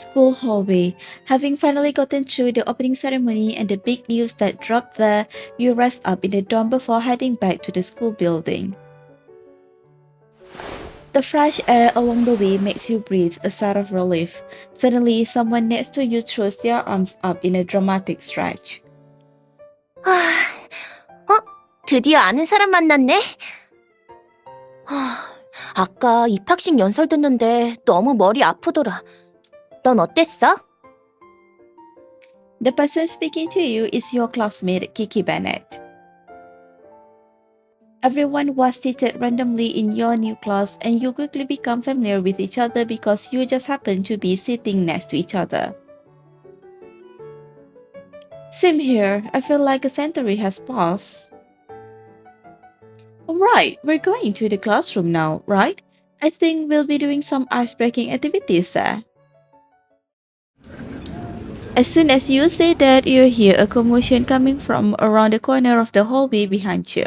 School hallway. Having finally gotten through the opening ceremony and the big news that dropped there, you rest up in the dorm before heading back to the school building. The fresh air along the way makes you breathe a sigh of relief. Suddenly, someone next to you throws their arms up in a dramatic stretch. 드디어 아는 사람 만났네? 아까 입학식 연설 듣는데 너무 머리 아프더라. 넌 어땠어? The person speaking to you is your classmate, Kiki Bennett. Everyone was seated randomly in your new class, and you quickly become familiar with each other because you just happen to be sitting next to each other. Same here. I feel like a century has passed. Alright, we're going to the classroom now, right? I think we'll be doing some ice-breaking activities there. As soon as you say that, you hear a commotion coming from around the corner of the hallway behind you.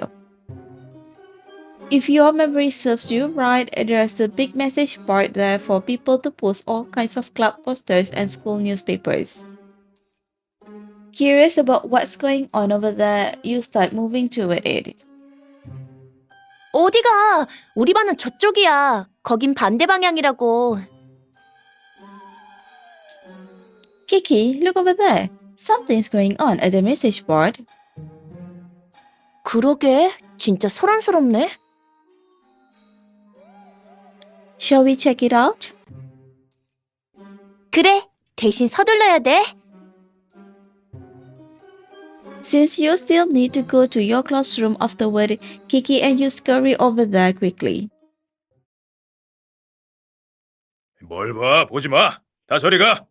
If your memory serves you right, there's a big message board there for people to post all kinds of club posters and school newspapers. Curious about what's going on over there, you start moving toward it. 어디가? 우리 반은 저쪽이야. 거긴 반대 방향이라고. Kiki, look over there. Something's going on at the message board. 그러게, 진짜 소란스럽네. Shall we check it out? 그래, 대신 서둘러야 돼. Since you still need to go to your classroom afterward, Kiki and you scurry over there quickly. 뭘 봐, 보지 마. 다 저리 가.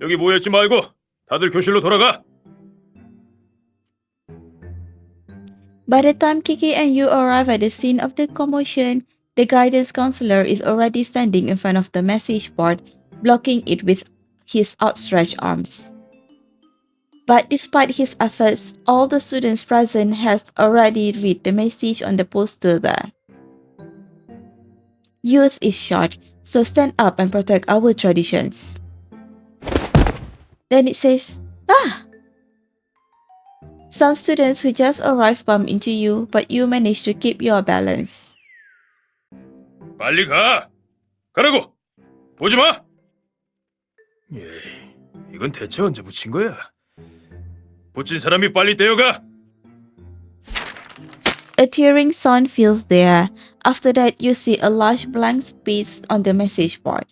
여기 모여있지 말고 다들 교실로 돌아가. By the time Kiki and you arrive at the scene of the commotion, the guidance counselor is already standing in front of the message board, blocking it with his outstretched arms. But despite his efforts, all the students present has already read the message on the poster there. Youth is short, so stand up and protect our traditions. Then it says, ah! Some students who just arrived bump into you, but you manage to keep your balance. 빨리 가. 가라고. 보지 마. 에이, 이건 대체 언제 붙인 거야? 붙인 사람이 빨리 떼어가. A tearing sound fills the air. After that, you see a large blank space on the message board.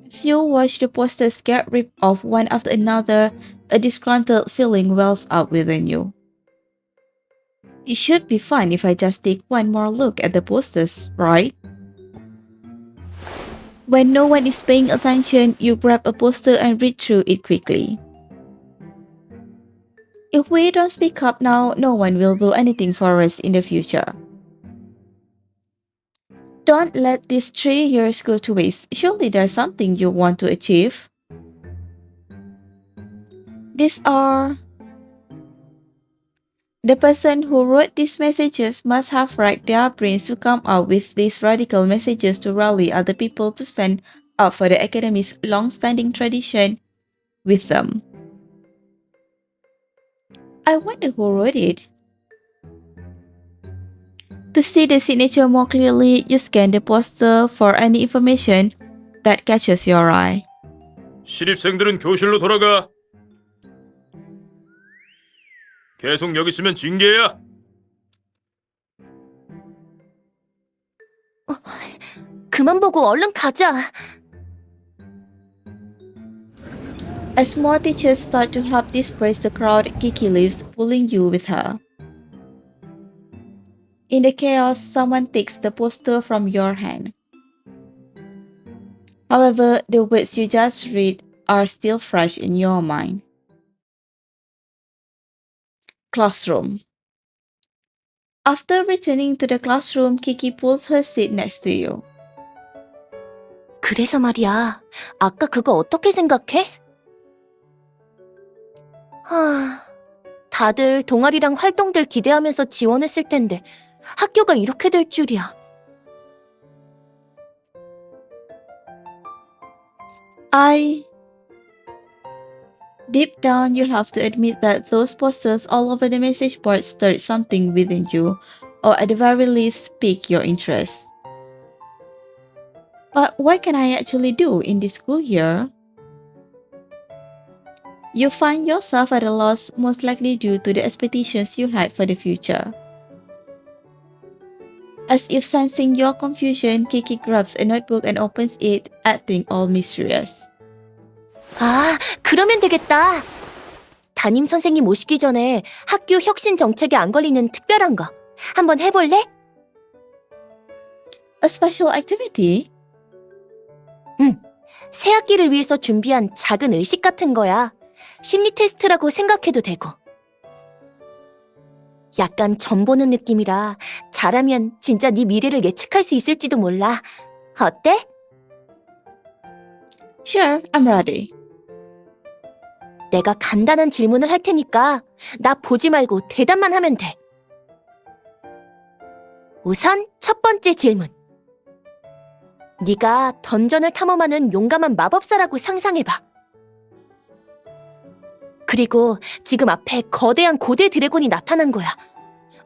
As you watch the posters get ripped off one after another, a disgruntled feeling wells up within you. It should be fine if I just take one more look at the posters, right? When no one is paying attention, you grab a poster and read through it quickly. If we don't speak up now, no one will do anything for us in the future. Don't let these 3 years go to waste. Surely there's something you want to achieve. These are... The person who wrote these messages must have racked their brains to come up with these radical messages to rally other people to stand up for the academy's long-standing tradition with them. I wonder who wrote it. To see the signature more clearly, you scan the poster for any information that catches your eye. 신입생들은 교실로 돌아가. 계속 여기 있으면 징계야. 그만 보고 얼른 가자. As more teachers start to help disperse the crowd, Kiki leaves, pulling you with her. In the chaos, someone takes the poster from your hand. However, the words you just read are still fresh in your mind. Classroom. After returning to the classroom, Kiki pulls her seat next to you. 그래서 말이야, 아까 그거 어떻게 생각해? 다들 동아리랑 활동들 기대하면서 지원했을 텐데 학교가 이렇게 될 줄이야. Deep down, you have to admit that those posters all over the message board stirred something within you, or at the very least, piqued your interest. But what can I actually do in this school year? You find yourself at a loss, most likely due to the expectations you had for the future. As if sensing your confusion, Kiki grabs a notebook and opens it, acting all mysterious. 아, 그러면 되겠다. 담임 선생님 오시기 전에 학교 혁신 정책에 안 걸리는 특별한 거 한번 해볼래? A special activity? 새 학기를 위해서 준비한 작은 의식 같은 거야. 심리 테스트라고 생각해도 되고. 약간 점 보는 느낌이라 잘하면 진짜 네 미래를 예측할 수 있을지도 몰라. 어때? Sure, I'm ready. 내가 간단한 질문을 할 테니까 나 보지 말고 대답만 하면 돼. 우선 첫 번째 질문. 네가 던전을 탐험하는 용감한 마법사라고 상상해봐. 그리고 지금 앞에 거대한 고대 드래곤이 나타난 거야.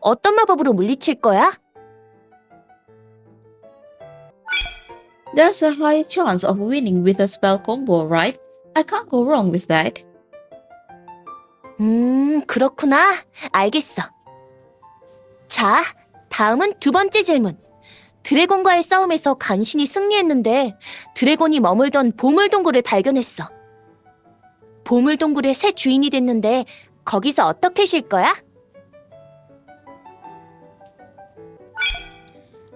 어떤 마법으로 물리칠 거야? There's a high chance of winning with a spell combo, right? I can't go wrong with that. 그렇구나. 알겠어. 자, 다음은 두 번째 질문. 드래곤과의 싸움에서 간신히 승리했는데 드래곤이 머물던 보물동굴을 발견했어. 보물동굴의 새 주인이 됐는데 거기서 어떻게 쉴 거야?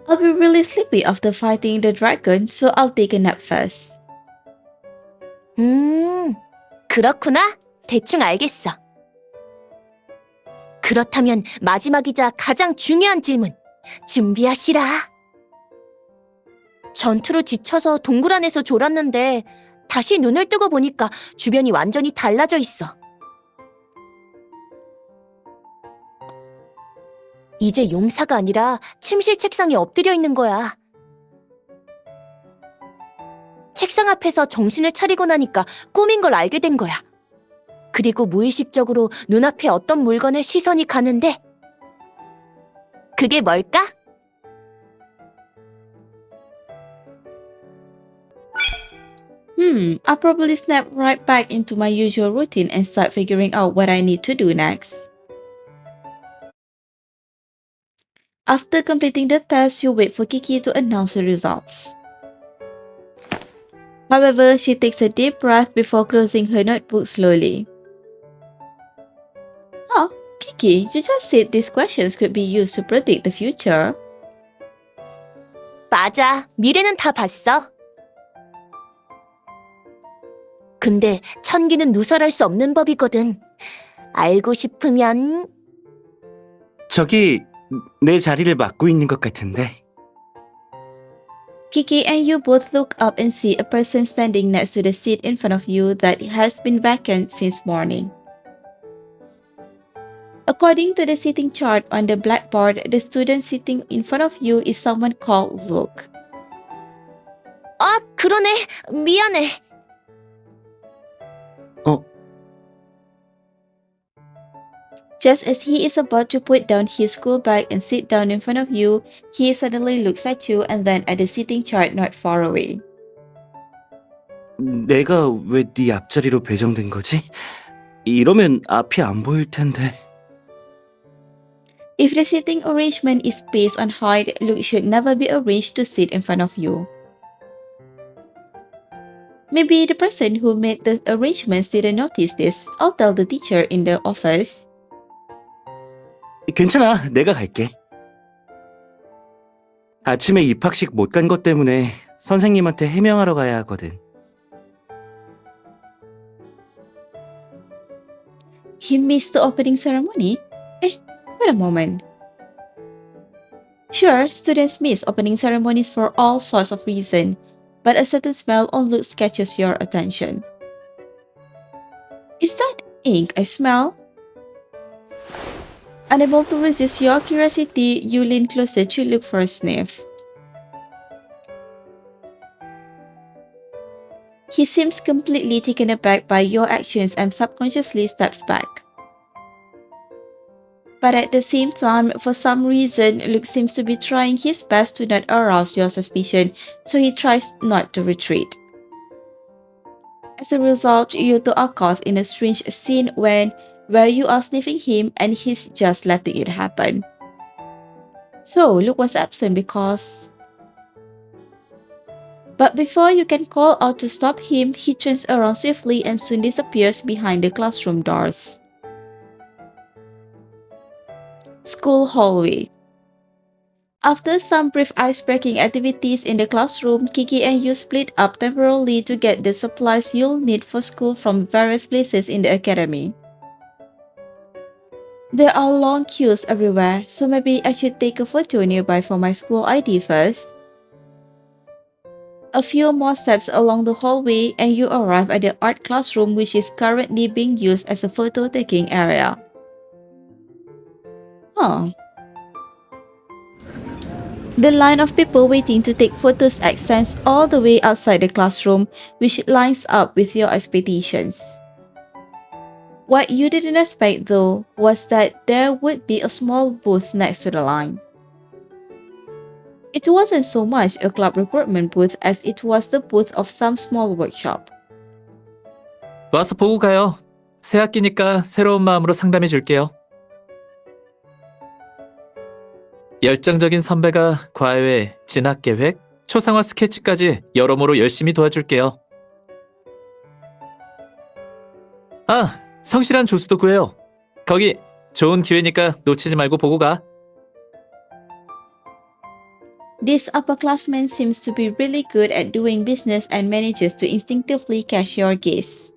I'll be really sleepy after fighting the dragon, so I'll take a nap first. 그렇구나. 대충 알겠어. 그렇다면 마지막이자 가장 중요한 질문. 준비하시라. 전투로 지쳐서 동굴 안에서 졸았는데 다시 눈을 뜨고 보니까 주변이 완전히 달라져 있어. 이제 용사가 아니라 침실 책상에 엎드려 있는 거야. 책상 앞에서 정신을 차리고 나니까 꿈인 걸 알게 된 거야. 그리고 무의식적으로 눈앞에 어떤 물건에 시선이 가는데 그게 뭘까? I'll probably snap right back into my usual routine and start figuring out what I need to do next. After completing the test, you wait for Kiki to announce the results. However, she takes a deep breath before closing her notebook slowly. Oh, Kiki, you just said these questions could be used to predict the future. 맞아. 미래는 다 봤어. 근데 천기는 누설할 수 없는 법이거든. 알고 싶으면... 저기 내 자리를 맡고 있는 것 같은데. Kiki and you both look up and see a person standing next to the seat in front of you that has been vacant since morning. According to the seating chart on the blackboard, the student sitting in front of you is someone called Luke. 아, 그러네. 미안해. Just as he is about to put down his school bag and sit down in front of you, he suddenly looks at you and then at the seating chart not far away. 내가 왜 네 앞자리로 배정된 거지? 이러면 앞이 안 보일 텐데. If the seating arrangement is based on height, Luke should never be arranged to sit in front of you. Maybe the person who made the arrangements didn't notice this. I'll tell the teacher in the office. 괜찮아, 내가 갈게. 아침에 입학식 못 간 것 때문에 선생님한테 해명하러 가야 하거든. He missed the opening ceremony? Wait a moment. Sure, students miss opening ceremonies for all sorts of reasons, but a certain smell on Luke catches your attention. Is that ink I smell? Unable to resist your curiosity, you lean closer to look for a sniff. He seems completely taken aback by your actions and subconsciously steps back. But at the same time, for some reason, Luke seems to be trying his best to not arouse your suspicion, so he tries not to retreat. As a result, you two are caught in a strange scene where you are sniffing him and he's just letting it happen. So, Luke was absent because... But before you can call out to stop him, he turns around swiftly and soon disappears behind the classroom doors. School hallway. After some brief ice-breaking activities in the classroom, Kiki and you split up temporarily to get the supplies you'll need for school from various places in the academy. There are long queues everywhere, so maybe I should take a photo nearby for my school ID first. A few more steps along the hallway and you arrive at the art classroom, which is currently being used as a photo-taking area. Huh. The line of people waiting to take photos extends all the way outside the classroom, which lines up with your expectations. What you didn't expect, though, was that there would be a small booth next to the line. It wasn't so much a club recruitment booth as it was the booth of some small workshop. 와서 보고 가요. 새 학기니까 새로운 마음으로 상담해 줄게요. 열정적인 선배가 과외, 진학계획, 초상화 스케치까지 여러모로 열심히 도와줄게요. 아, 성실한 조수도 구해요. 거기 좋은 기회니까 놓치지 말고 보고 가. This upperclassman seems to be really good at doing business and manages to instinctively catch your gaze.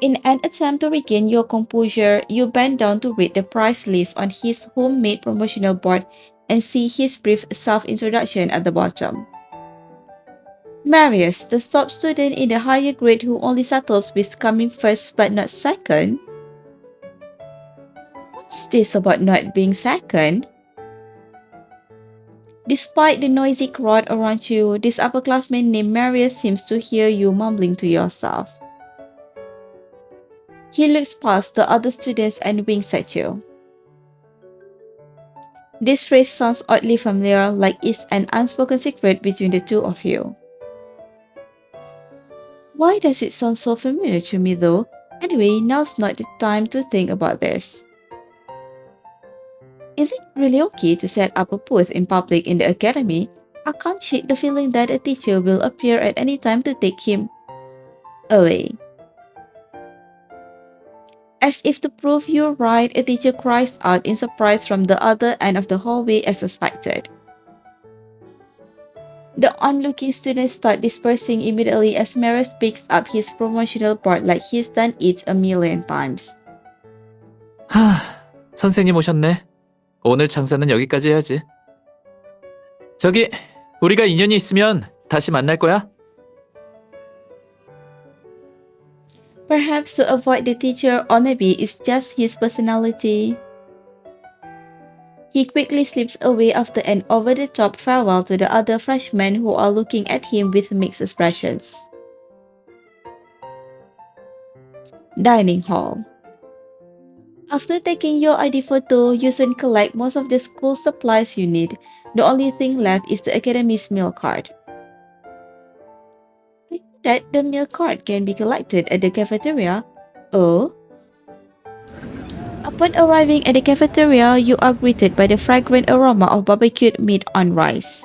In an attempt to regain your composure, you bend down to read the price list on his homemade promotional board and see his brief self-introduction at the bottom. Marius, the top student in the higher grade who only settles with coming first but not second? What's this about not being second? Despite the noisy crowd around you, this upperclassman named Marius seems to hear you mumbling to yourself. He looks past the other students and winks at you. This phrase sounds oddly familiar, like it's an unspoken secret between the two of you. Why does it sound so familiar to me though? Anyway, now's not the time to think about this. Is it really okay to set up a booth in public in the academy? I can't shake the feeling that a teacher will appear at any time to take him away. As if to prove you're right, a teacher cries out in surprise from the other end of the hallway as expected. The onlooking students start dispersing immediately as Marius picks up his promotional board like he's done it a million times. 선생님 오셨네. 오늘 장사는 여기까지 해야지. 저기, 우리가 인연이 있으면 다시 만날 거야? Perhaps to avoid the teacher, or maybe it's just his personality. He quickly slips away after an over-the-top farewell to the other freshmen who are looking at him with mixed expressions. Dining hall. After taking your ID photo, you soon collect most of the school supplies you need. The only thing left is the academy's meal card. I know that the meal card can be collected at the cafeteria. Oh? Upon arriving at the cafeteria, you are greeted by the fragrant aroma of barbecued meat on rice.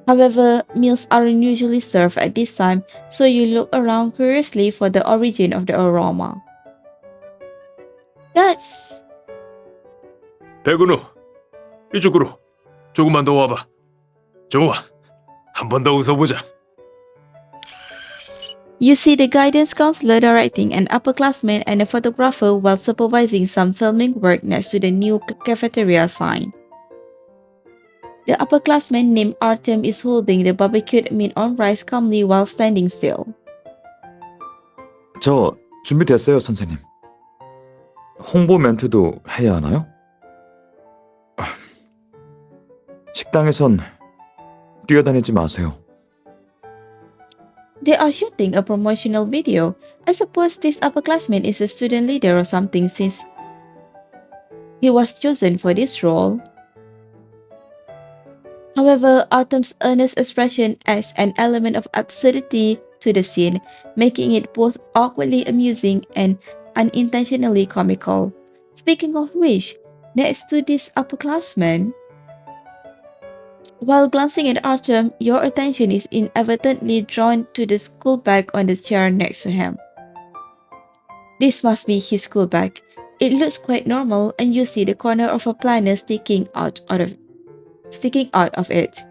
However, meals aren't usually served at this time, so you look around curiously for the origin of the aroma. That's... 백은우, 이쪽으로 조금만 더 와봐. 좋아, 한 번 더 웃어보자. You see the guidance counselor directing an upperclassman and a photographer while supervising some filming work next to the new cafeteria sign. The upperclassman named Artem is holding the barbecued meat on rice calmly while standing still. 저 준비됐어요, 선생님. 홍보 멘트도 해야 하나요? 식당에선 뛰어다니지 마세요. They are shooting a promotional video. I suppose this upperclassman is a student leader or something since he was chosen for this role. However, Artem's earnest expression adds an element of absurdity to the scene, making it both awkwardly amusing and unintentionally comical. Speaking of which, next to this upperclassman, while glancing at Artem, your attention is inadvertently drawn to the school bag on the chair next to him. This must be his school bag. It looks quite normal, and you see the corner of a planner sticking out of it.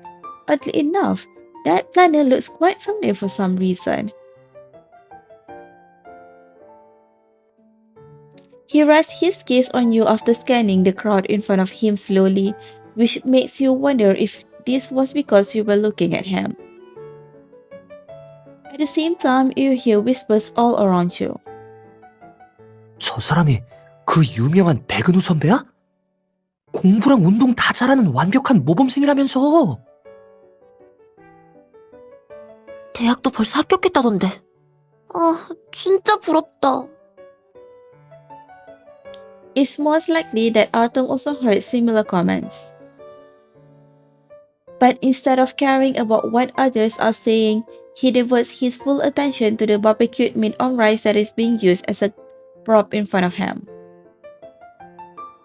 Oddly enough, that planner looks quite familiar for some reason. He rests his gaze on you after scanning the crowd in front of him slowly, which makes you wonder if this was because you were looking at him. At the same time, you hear whispers all around you. 저 사람이 그 유명한 백은우 선배야? 공부랑 운동 다 잘하는 완벽한 모범생이라면서. 대학도 벌써 합격했다던데. 아, 진짜 부럽다. It's most likely that Artem also heard similar comments. But instead of caring about what others are saying, he devotes his full attention to the barbecued meat on rice that is being used as a prop in front of him.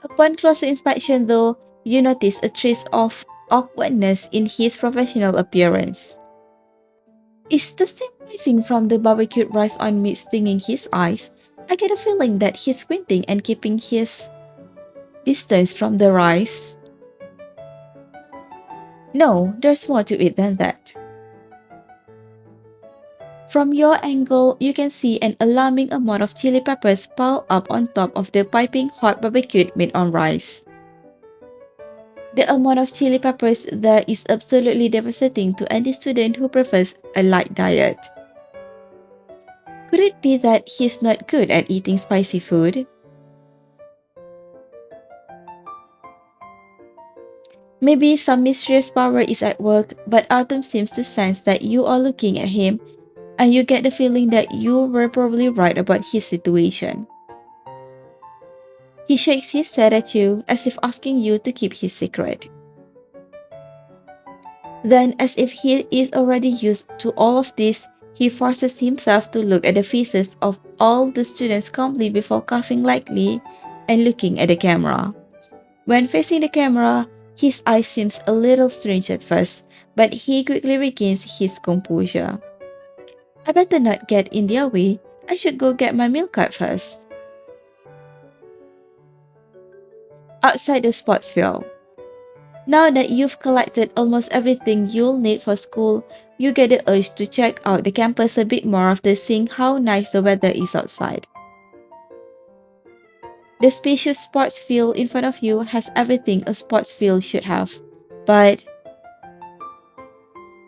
Upon closer inspection, though, you notice a trace of awkwardness in his professional appearance. Is the steam rising from the barbecued rice on meat stinging his eyes? I get a feeling that he's squinting and keeping his distance from the rice. No, there's more to it than that. From your angle, you can see an alarming amount of chili peppers piled up on top of the piping hot barbecued meat on rice. The amount of chili peppers there is absolutely devastating to any student who prefers a light diet. Could it be that he's not good at eating spicy food? Maybe some mysterious power is at work, but Artem seems to sense that you are looking at him, and you get the feeling that you were probably right about his situation. He shakes his head at you as if asking you to keep his secret. Then, as if he is already used to all of this, he forces himself to look at the faces of all the students calmly before coughing lightly and looking at the camera. When facing the camera, his eyes seems a little strange at first, but he quickly regains his composure. I better not get in their way. I should go get my meal card first. Outside the sports field. Now that you've collected almost everything you'll need for school, you get the urge to check out the campus a bit more after seeing how nice the weather is outside. The spacious sports field in front of you has everything a sports field should have, but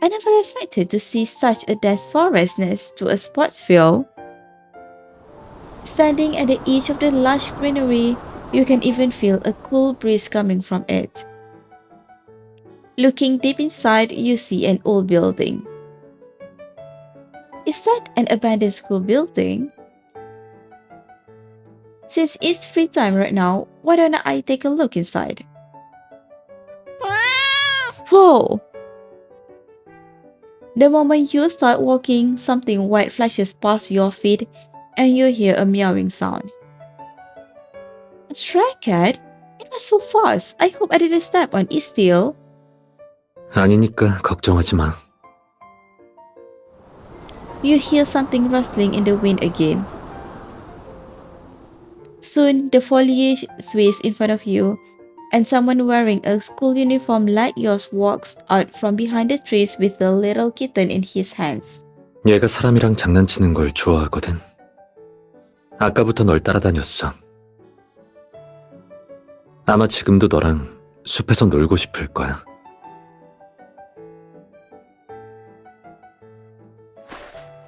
I never expected to see such a dense forest next to a sports field. Standing at the edge of the lush greenery, you can even feel a cool breeze coming from it. Looking deep inside, you see an old building. Is that an abandoned school building? Since it's free time right now, why don't I take a look inside? Whoa! The moment you start walking, something white flashes past your feet and you hear a meowing sound. A stray cat? It was so fast. I hope I didn't step on it still. 아니니까 걱정하지 마. You hear something rustling in the wind again. Soon, the foliage sways in front of you, and someone wearing a school uniform like yours walks out from behind the trees with a little kitten in his hands. 얘가 사람이랑 장난치는 걸 좋아하거든. 아까부터 널 따라다녔어. 아마 지금도 너랑 숲에서 놀고 싶을 거야.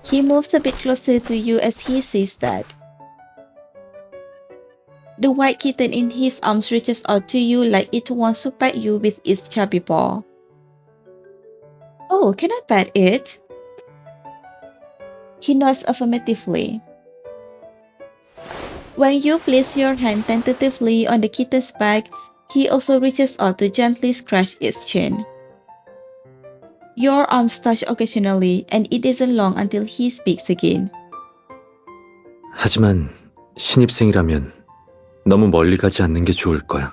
He moves a bit closer to you as he says that. The white kitten in his arms reaches out to you like it wants to pet you with its chubby paw. Oh, can I pet it? He nods affirmatively. When you place your hand tentatively on the kitten's back, he also reaches out to gently scratch its chin. Your arms touch occasionally, and it isn't long until he speaks again. 하지만 신입생이라면 너무 멀리 가지 않는 게 좋을 거야.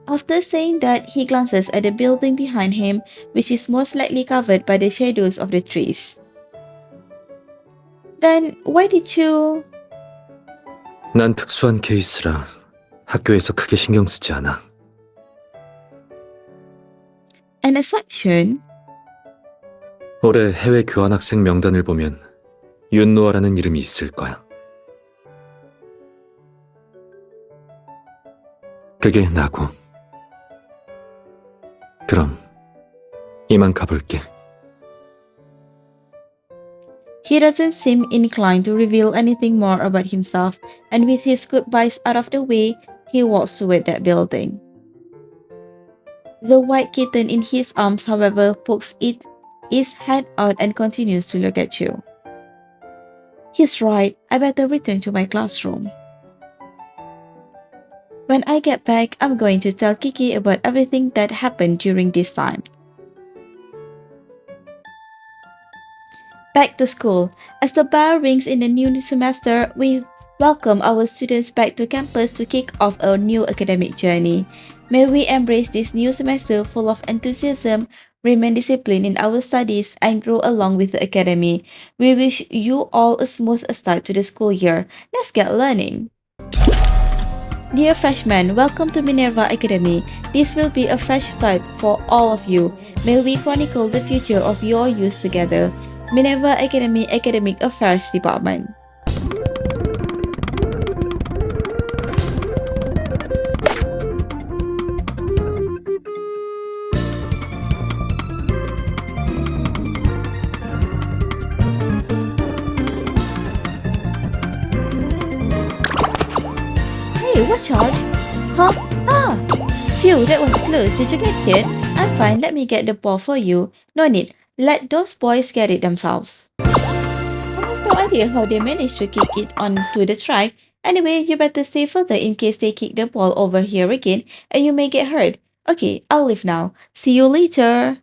After saying that, he glances at the building behind him, which is most likely covered by the shadows of the trees. Then, why did you... 난 특수한 케이스라 학교에서 크게 신경 쓰지 않아. An exception? 올해 해외 교환학생 명단을 보면 윤노아라는 이름이 있을 거야. 그게 나고. 그럼 이만 가볼게. He doesn't seem inclined to reveal anything more about himself, and with his goodbyes out of the way, he walks toward that building. The white kitten in his arms, however, pokes its head out and continues to look at you. He's right, I better return to my classroom. When I get back, I'm going to tell Kiki about everything that happened during this time. Back to school. As the bell rings in the new semester, we welcome our students back to campus to kick off a new academic journey. May we embrace this new semester full of enthusiasm, remain disciplined in our studies, and grow along with the academy. We wish you all a smooth start to the school year. Let's get learning. Dear freshmen, welcome to Minerva Academy. This will be a fresh start for all of you. May we chronicle the future of your youth together. Minerva Academy Academic Affairs Department. Hey, watch out! Huh? Ah! Phew, that was close. Did you get hit? I'm fine, let me get the ball for you. No need. Let those boys get it themselves. I have no idea how they managed to kick it onto the track. Anyway, you better stay further in case they kick the ball over here again and you may get hurt. Okay, I'll leave now. See you later.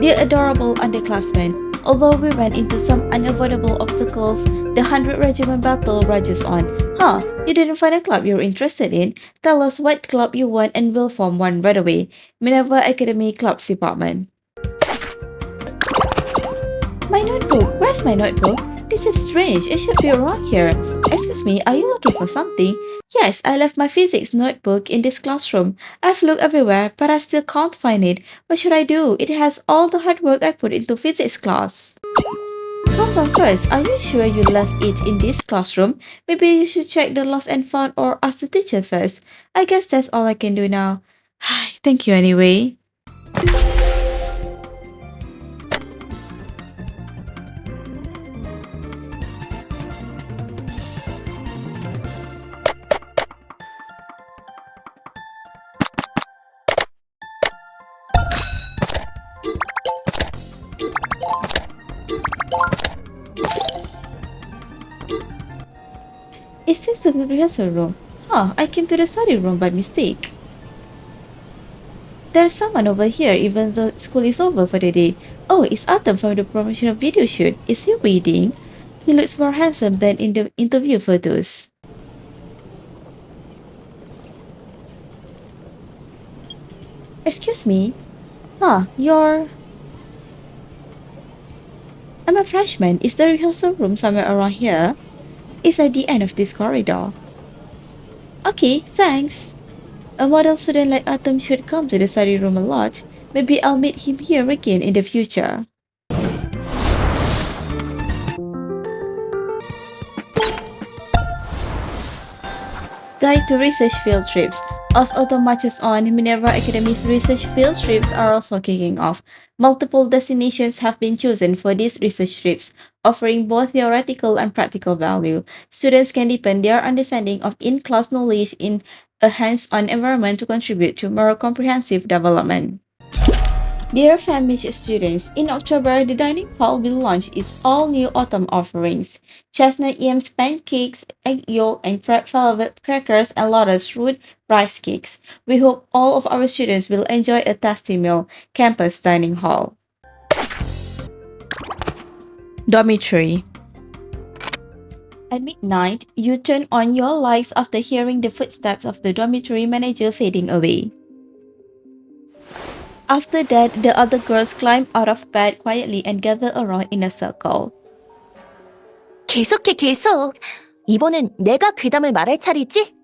Dear adorable underclassmen, although we ran into some unavoidable obstacles, the 100 Regiment battle rages on. Huh, you didn't find a club you're interested in? Tell us what club you want and we'll form one right away. Minerva Academy Clubs Department. My notebook! Where's my notebook? This is strange, it should be around here. Excuse me, are you looking for something? Yes, I left my physics notebook in this classroom. I've looked everywhere, but I still can't find it. What should I do? It has all the hard work I put into physics class. Come first, are you sure you left it in this classroom? Maybe you should check the lost and found or ask the teacher first. I guess that's all I can do now. Thank you anyway. Is this the rehearsal room? Huh, I came to the study room by mistake. There's someone over here even though school is over for the day. Oh, it's Artem from the promotional video shoot. Is he reading? He looks more handsome than in the interview photos. Excuse me? Huh, you're... I'm a freshman. Is the rehearsal room somewhere around here? It's at the end of this corridor. Okay, thanks. A model student like Artem should come to the study room a lot. Maybe I'll meet him here again in the future. Guide to research field trips. As autumn marches on, Minerva Academy's research field trips are also kicking off. Multiple destinations have been chosen for these research trips, offering both theoretical and practical value. Students can deepen their understanding of in-class knowledge in a hands-on environment to contribute to more comprehensive development. Dear Famish students, in October, the dining hall will launch its all-new autumn offerings. Chestnut yams pancakes, egg yolk and red velvet crackers, and lotus root rice cakes. We hope all of our students will enjoy a tasty meal. Campus Dining Hall. Dormitory. At midnight, you turn on your lights after hearing the footsteps of the dormitory manager fading away. After that, the other girls climb out of bed quietly and gather around in a circle. 계속해, 계속. 이번엔 내가 괴담을 말할 차례지?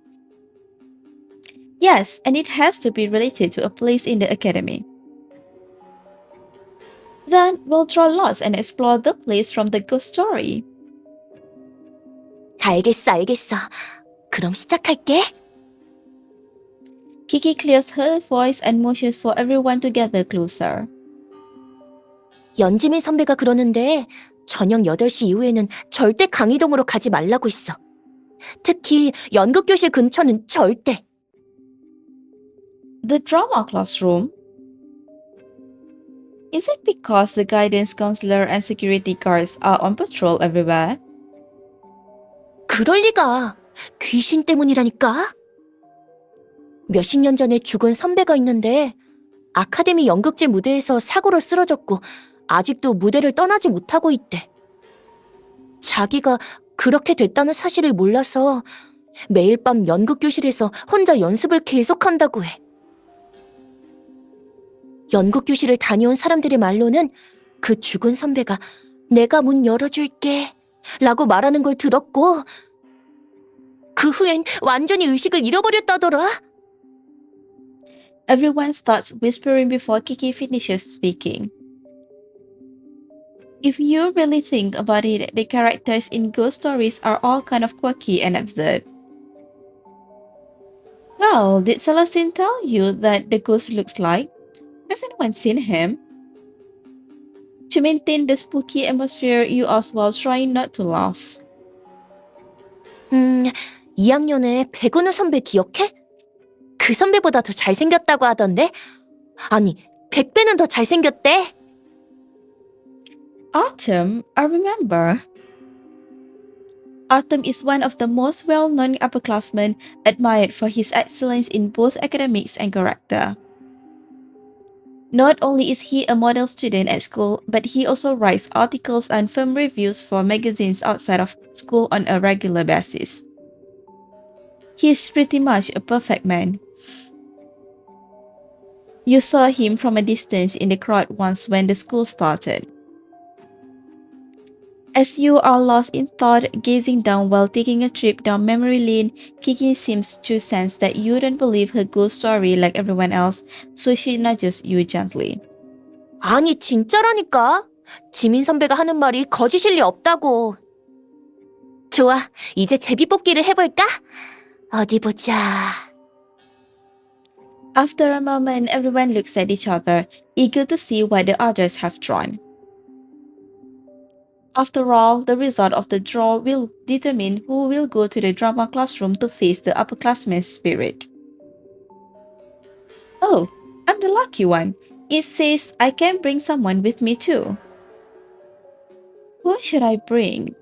Yes, and it has to be related to a place in the academy. Then we'll draw lots and explore the place from the ghost story. 알겠어, 알겠어. 그럼 시작할게. Kiki clears her voice and motions for everyone to gather closer. 연지민 선배가 그러는데 저녁 8시 이후에는 절대 강의동으로 가지 말라고 했어. 특히 연극교실 근처는 절대. The drama classroom? Is it because the guidance counselor and security guards are on patrol everywhere? 그럴 리가. 귀신 때문이라니까. 몇십 년 전에 죽은 선배가 있는데 아카데미 연극제 무대에서 사고로 쓰러졌고 아직도 무대를 떠나지 못하고 있대. 자기가 그렇게 됐다는 사실을 몰라서 매일 밤 연극교실에서 혼자 연습을 계속한다고 해. 연극교실을 다녀온 사람들의 말로는 그 죽은 선배가 내가 문 열어줄게 라고 말하는 걸 들었고 그 후엔 완전히 의식을 잃어버렸다더라. Everyone starts whispering before Kiki finishes speaking. If you really think about it, the characters in ghost stories are all kind of quirky and absurd. Well, did Celestine tell you that the ghost looks like? Has anyone seen him? To maintain the spooky atmosphere, you as well try not to laugh. 2학년에 백은우 선배 기억해? 그 선배보다 더 잘생겼다고 하던데? 아니, 100배는 더 잘생겼대. Artem, I remember. Artem is one of the most well-known upperclassmen, admired for his excellence in both academics and character. Not only is he a model student at school, but he also writes articles and film reviews for magazines outside of school on a regular basis. He is pretty much a perfect man. You saw him from a distance in the crowd once when the school started. As you are lost in thought, gazing down while taking a trip down memory lane, Kiki seems to sense that you don't believe her ghost story like everyone else, so she nudges you gently. 아니, 진짜라니까. 지민 선배가 하는 말이 거짓일 리 없다고. 좋아, 이제 제비뽑기를 해볼까? 어디 보자. After a moment, everyone looks at each other, eager to see what the others have drawn. After all, the result of the draw will determine who will go to the drama classroom to face the upperclassmen spirit. Oh, I'm the lucky one. It says I can bring someone with me too. Who should I bring?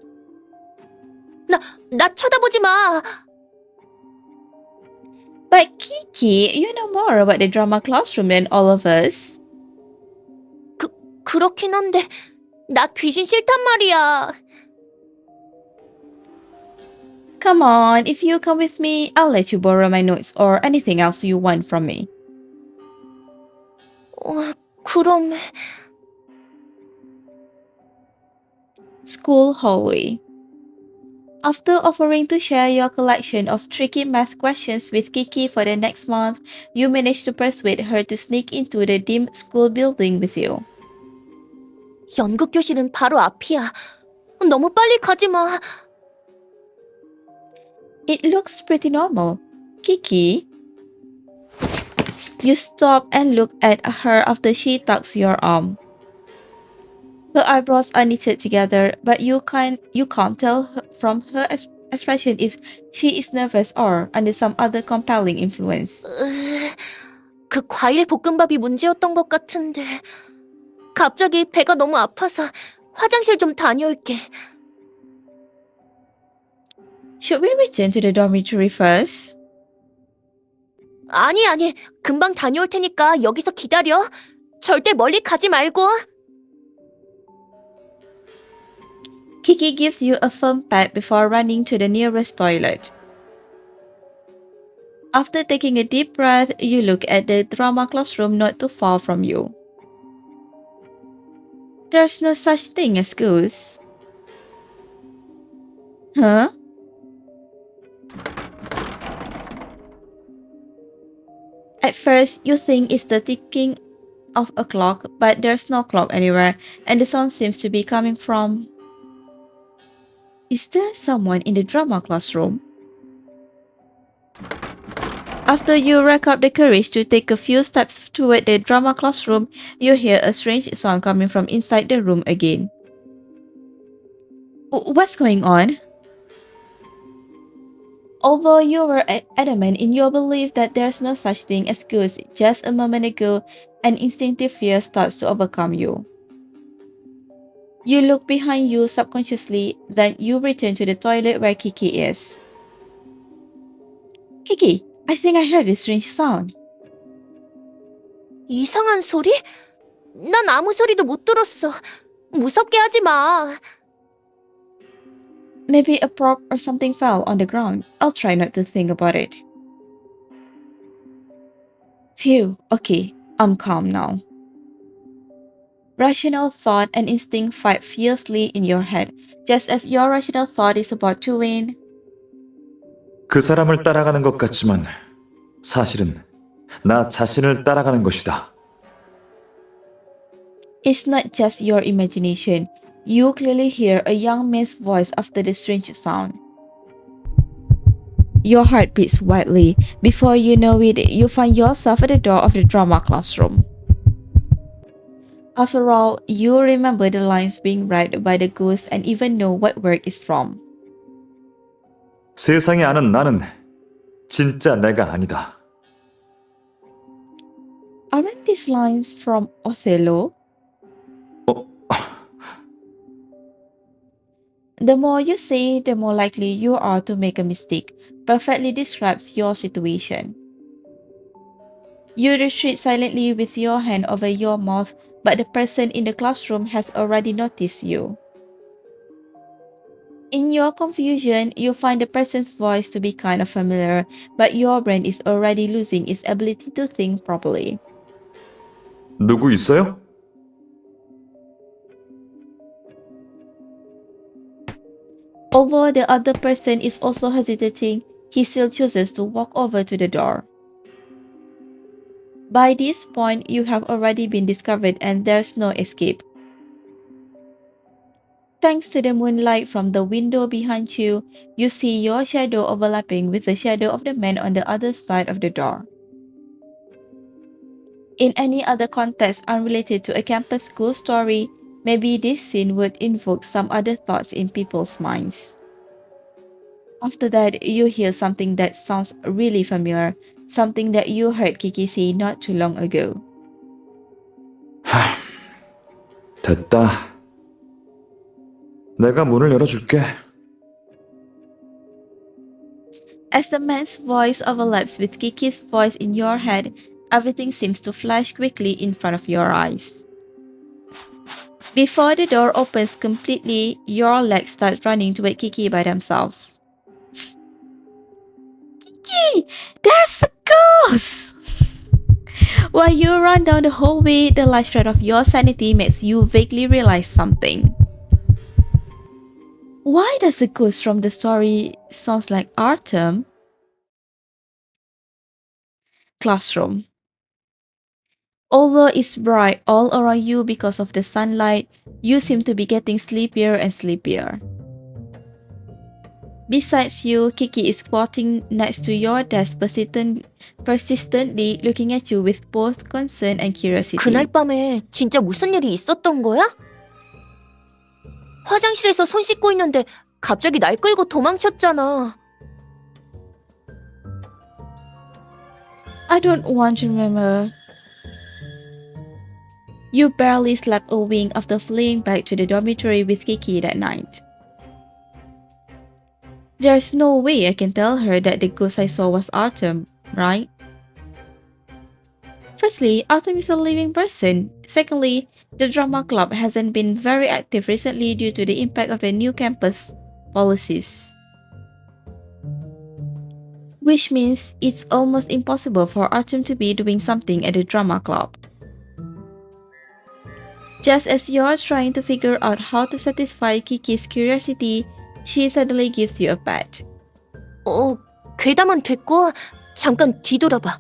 나 쳐다보지 마. But Kiki, you know more about the drama classroom than all of us. 그렇긴 한데 나 귀신 싫단 말이야. Come on, if you come with me, I'll let you borrow my notes or anything else you want from me. 그럼 School hallway. After offering to share your collection of tricky math questions with Kiki for the next month, you manage to persuade her to sneak into the dim school building with you. 연극 교실은 바로 앞이야. 너무 빨리 가지 마. It looks pretty normal. Kiki? You stop and look at her after she tugs your arm. Her eyebrows are knitted together, but you can't tell from her expression if she is nervous or under some other compelling influence. 그 과일 볶음밥이 문제였던 것 같은데. 갑자기 배가 너무 아파서 화장실 좀 다녀올게. Should we return to the dormitory first? 아니, 금방 다녀올 테니까 여기서 기다려. 절대 멀리 가지 말고. Kiki gives you a firm pat before running to the nearest toilet. After taking a deep breath, you look at the drama classroom not too far from you. There's no such thing as schools. Huh? At first, you think it's the ticking of a clock, but there's no clock anywhere, and the sound seems to be coming from... Is there someone in the drama classroom? After you rack up the courage to take a few steps toward the drama classroom, you hear a strange sound coming from inside the room again. What's going on? Although you were adamant in your belief that there's no such thing as ghosts just a moment ago, an instinctive fear starts to overcome you. You look behind you subconsciously, then you return to the toilet where Kiki is. Kiki, I think I heard a strange sound. 이상한 소리? 난 아무 소리도 못 들었어. 무섭게 하지 마. Maybe a prop or something fell on the ground. I'll try not to think about it. Phew, okay, I'm calm now. Rational thought and instinct fight fiercely in your head, just as your rational thought is about to win. 그 사람을 따라가는 것 같지만 사실은 나 자신을 따라가는 것이다. It's not just your imagination. You clearly hear a young man's voice after the strange sound. Your heart beats wildly. Before you know it, you find yourself at the door of the drama classroom. After all, you remember the lines being read by the ghost and even know what work is from. 세상에 아는 나는 진짜 내가 아니다. Aren't these lines from Othello? The more you say, the more likely you are to make a mistake. Perfectly describes your situation. You retreat silently with your hand over your mouth, but the person in the classroom has already noticed you. In your confusion, you find the person's voice to be kind of familiar, but your brain is already losing its ability to think properly. 누구 있어요? Although the other person is also hesitating, he still chooses to walk over to the door. By this point, you have already been discovered and there's no escape. Thanks to the moonlight from the window behind you, you see your shadow overlapping with the shadow of the man on the other side of the door. In any other context unrelated to a campus school story, maybe this scene would invoke some other thoughts in people's minds. After that, you hear something that sounds really familiar, something that you heard Kiki say not too long ago. 됐다. 내가 문을 열어줄게. As the man's voice overlaps with Kiki's voice in your head, everything seems to flash quickly in front of your eyes. Before the door opens completely, your legs start running toward Kiki by themselves. Kiki! There's a ghost! While you run down the hallway, the last shred of your sanity makes you vaguely realize something. Why does the ghost from the story sounds like Artem? Classroom. Although it's bright all around you because of the sunlight, you seem to be getting sleepier and sleepier. Besides you, Kiki is squatting next to your desk persistently looking at you with both concern and curiosity. 그날 밤에 진짜 무슨 일이 있었던 거야? 화장실에서 손 씻고 있는데 갑자기 날 끌고 도망쳤잖아. I don't want to remember. You barely slept a wink after fleeing back to the dormitory with Kiki that night. There's no way I can tell her that the ghost I saw was Artem, right? Firstly, Artem is a living person. Secondly, the drama club hasn't been very active recently due to the impact of the new campus policies. Which means it's almost impossible for Artem to be doing something at the drama club. Just as you're trying to figure out how to satisfy Kiki's curiosity, she suddenly gives you a pat. 괴담은 됐고 잠깐 뒤돌아봐.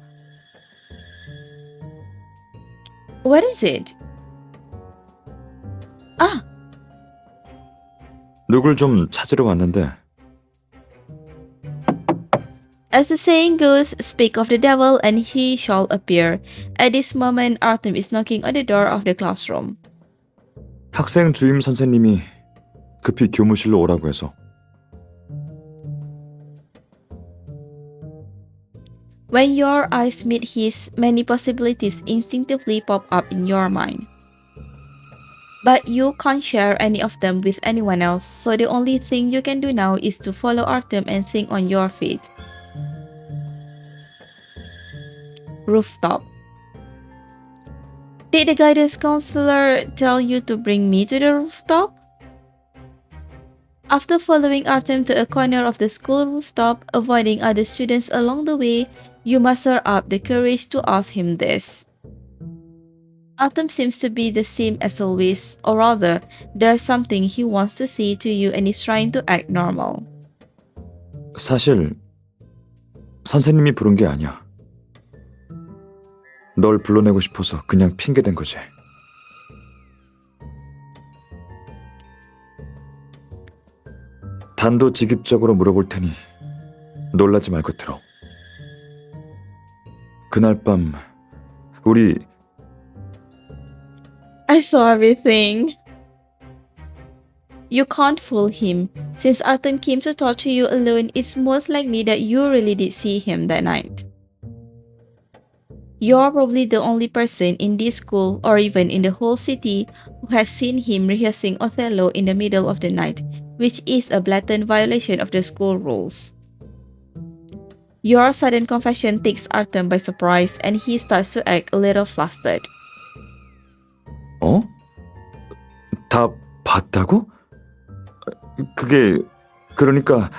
What is it? Ah, 누굴 좀 찾으러 왔는데 as the saying goes, speak of the devil and he shall appear. At this moment, Artem is knocking on the door of the classroom. 학생 주임 선생님이 급히 교무실로 오라고 해서. When your eyes meet his, many possibilities instinctively pop up in your mind. But you can't share any of them with anyone else, so the only thing you can do now is to follow Artem and think on your feet. Rooftop. Did the guidance counselor tell you to bring me to the rooftop? After following Artem to a corner of the school rooftop, avoiding other students along the way, you muster up the courage to ask him this. Artem seems to be the same as always, or rather, there's something he wants to say to you and is trying to act normal. 사실 선생님이 부른 게 아니야. 널 불러내고 싶어서 그냥 핑계댄 거지. 단도직입적으로 물어볼 테니 놀라지 말고 들어. 그날 밤 우리 I saw everything. You can't fool him. Since Artem came to talk to you alone, it's most likely that you really did see him that night. You're probably the only person in this school or even in the whole city who has seen him rehearsing Othello in the middle of the night, which is a blatant violation of the school rules. Your sudden confession takes Artem by surprise and he starts to act a little flustered. 어? 다 봤다고? 그게 그러니까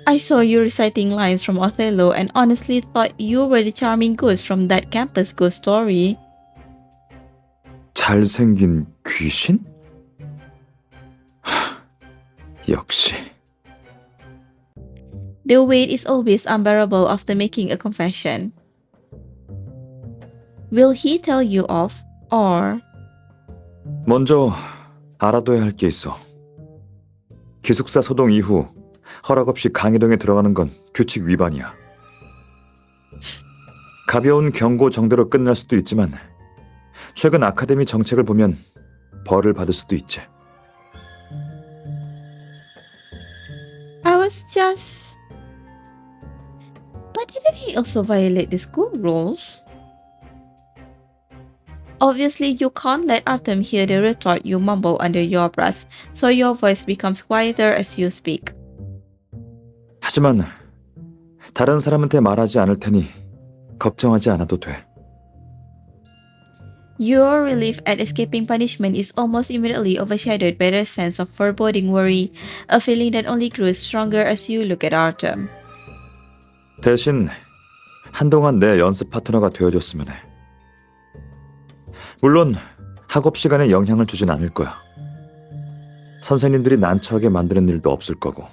I saw you reciting lines from Othello and honestly thought you were the charming ghost from that campus ghost story. 잘생긴 귀신? 역시. The weight is always unbearable after making a confession. Will he tell you off, or... 먼저 알아둬야 할 게 있어. 기숙사 소동 이후 허락 없이 강의동에 들어가는 건 규칙 위반이야. 가벼운 경고 정도로 끝날 수도 있지만 최근 아카데미 정책을 보면 벌을 받을 수도 있지. I was just... But didn't he also violate the school rules? Obviously, you can't let Artem hear the retort you mumble under your breath, so your voice becomes quieter as you speak. 하지만 다른 사람한테 말하지 않을 테니 걱정하지 않아도 돼. Your relief at escaping punishment is almost immediately overshadowed by the sense of foreboding worry, a feeling that only grows stronger as you look at Artem. 대신 한동안 내 연습 파트너가 되어줬으면 해. 물론 학업 시간에 영향을 주진 않을 거야. 선생님들이 난처하게 만드는 일도 없을 거고.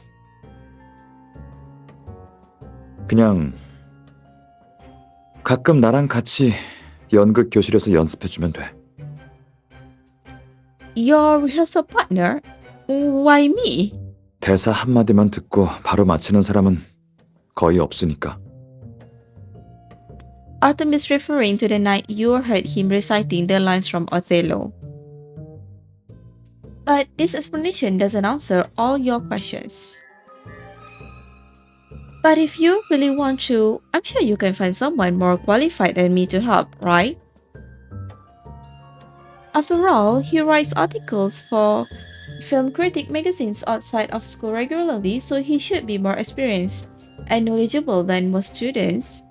그냥 가끔 나랑 같이 연극 교실에서 연습해주면 돼. Your rehearsal partner? Why me? 대사 한마디만 듣고 바로 맞히는 사람은 거의 없으니까. Artem is referring to the night you heard him reciting the lines from Othello. But this explanation doesn't answer all your questions. But if you really want to, I'm sure you can find someone more qualified than me to help, right? After all, he writes articles for film critic magazines outside of school regularly, so he should be more experienced and knowledgeable than most students.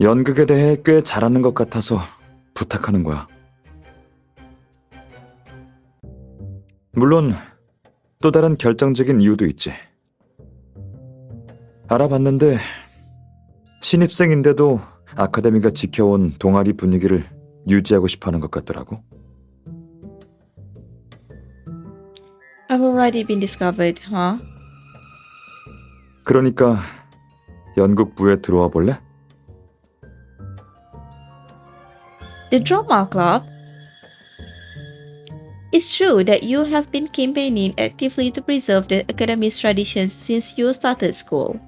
연극에 대해 꽤 잘하는 것 같아서 부탁하는 거야. 물론 또 다른 결정적인 이유도 있지. 알아봤는데 신입생인데도 아카데미가 지켜온 동아리 분위기를 유지하고 싶어하는 것 같더라고. I've already been discovered, huh? 그러니까 연극부에 들어와 볼래? The drama club? It's true that you have been campaigning actively to preserve the academy's traditions since you started school.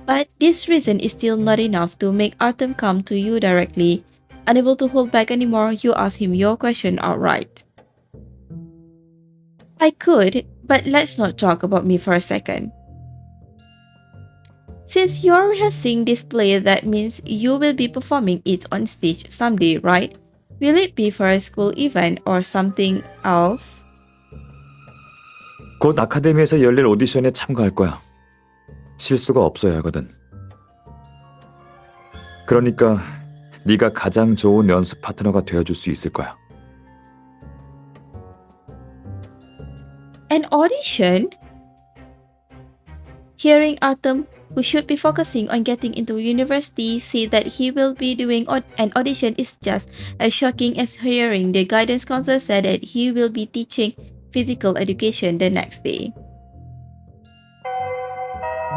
But this reason is still not enough to make Artem come to you directly. Unable to hold back anymore, you ask him your question outright. I could, but let's not talk about me for a second. Since you're rehearsing this play, that means you will be performing it on stage someday, right? Will it be for a school event or something else? 곧 아카데미에서 열릴 오디션에 참가할 거야. 실수가 없어야 하거든. 그러니까 네가 가장 좋은 연습 파트너가 되어줄 수 있을 거야. An audition? Hearing Artem, who should be focusing on getting into university, say that he will be doing an audition is just as shocking as hearing the guidance counselor said that he will be teaching physical education the next day.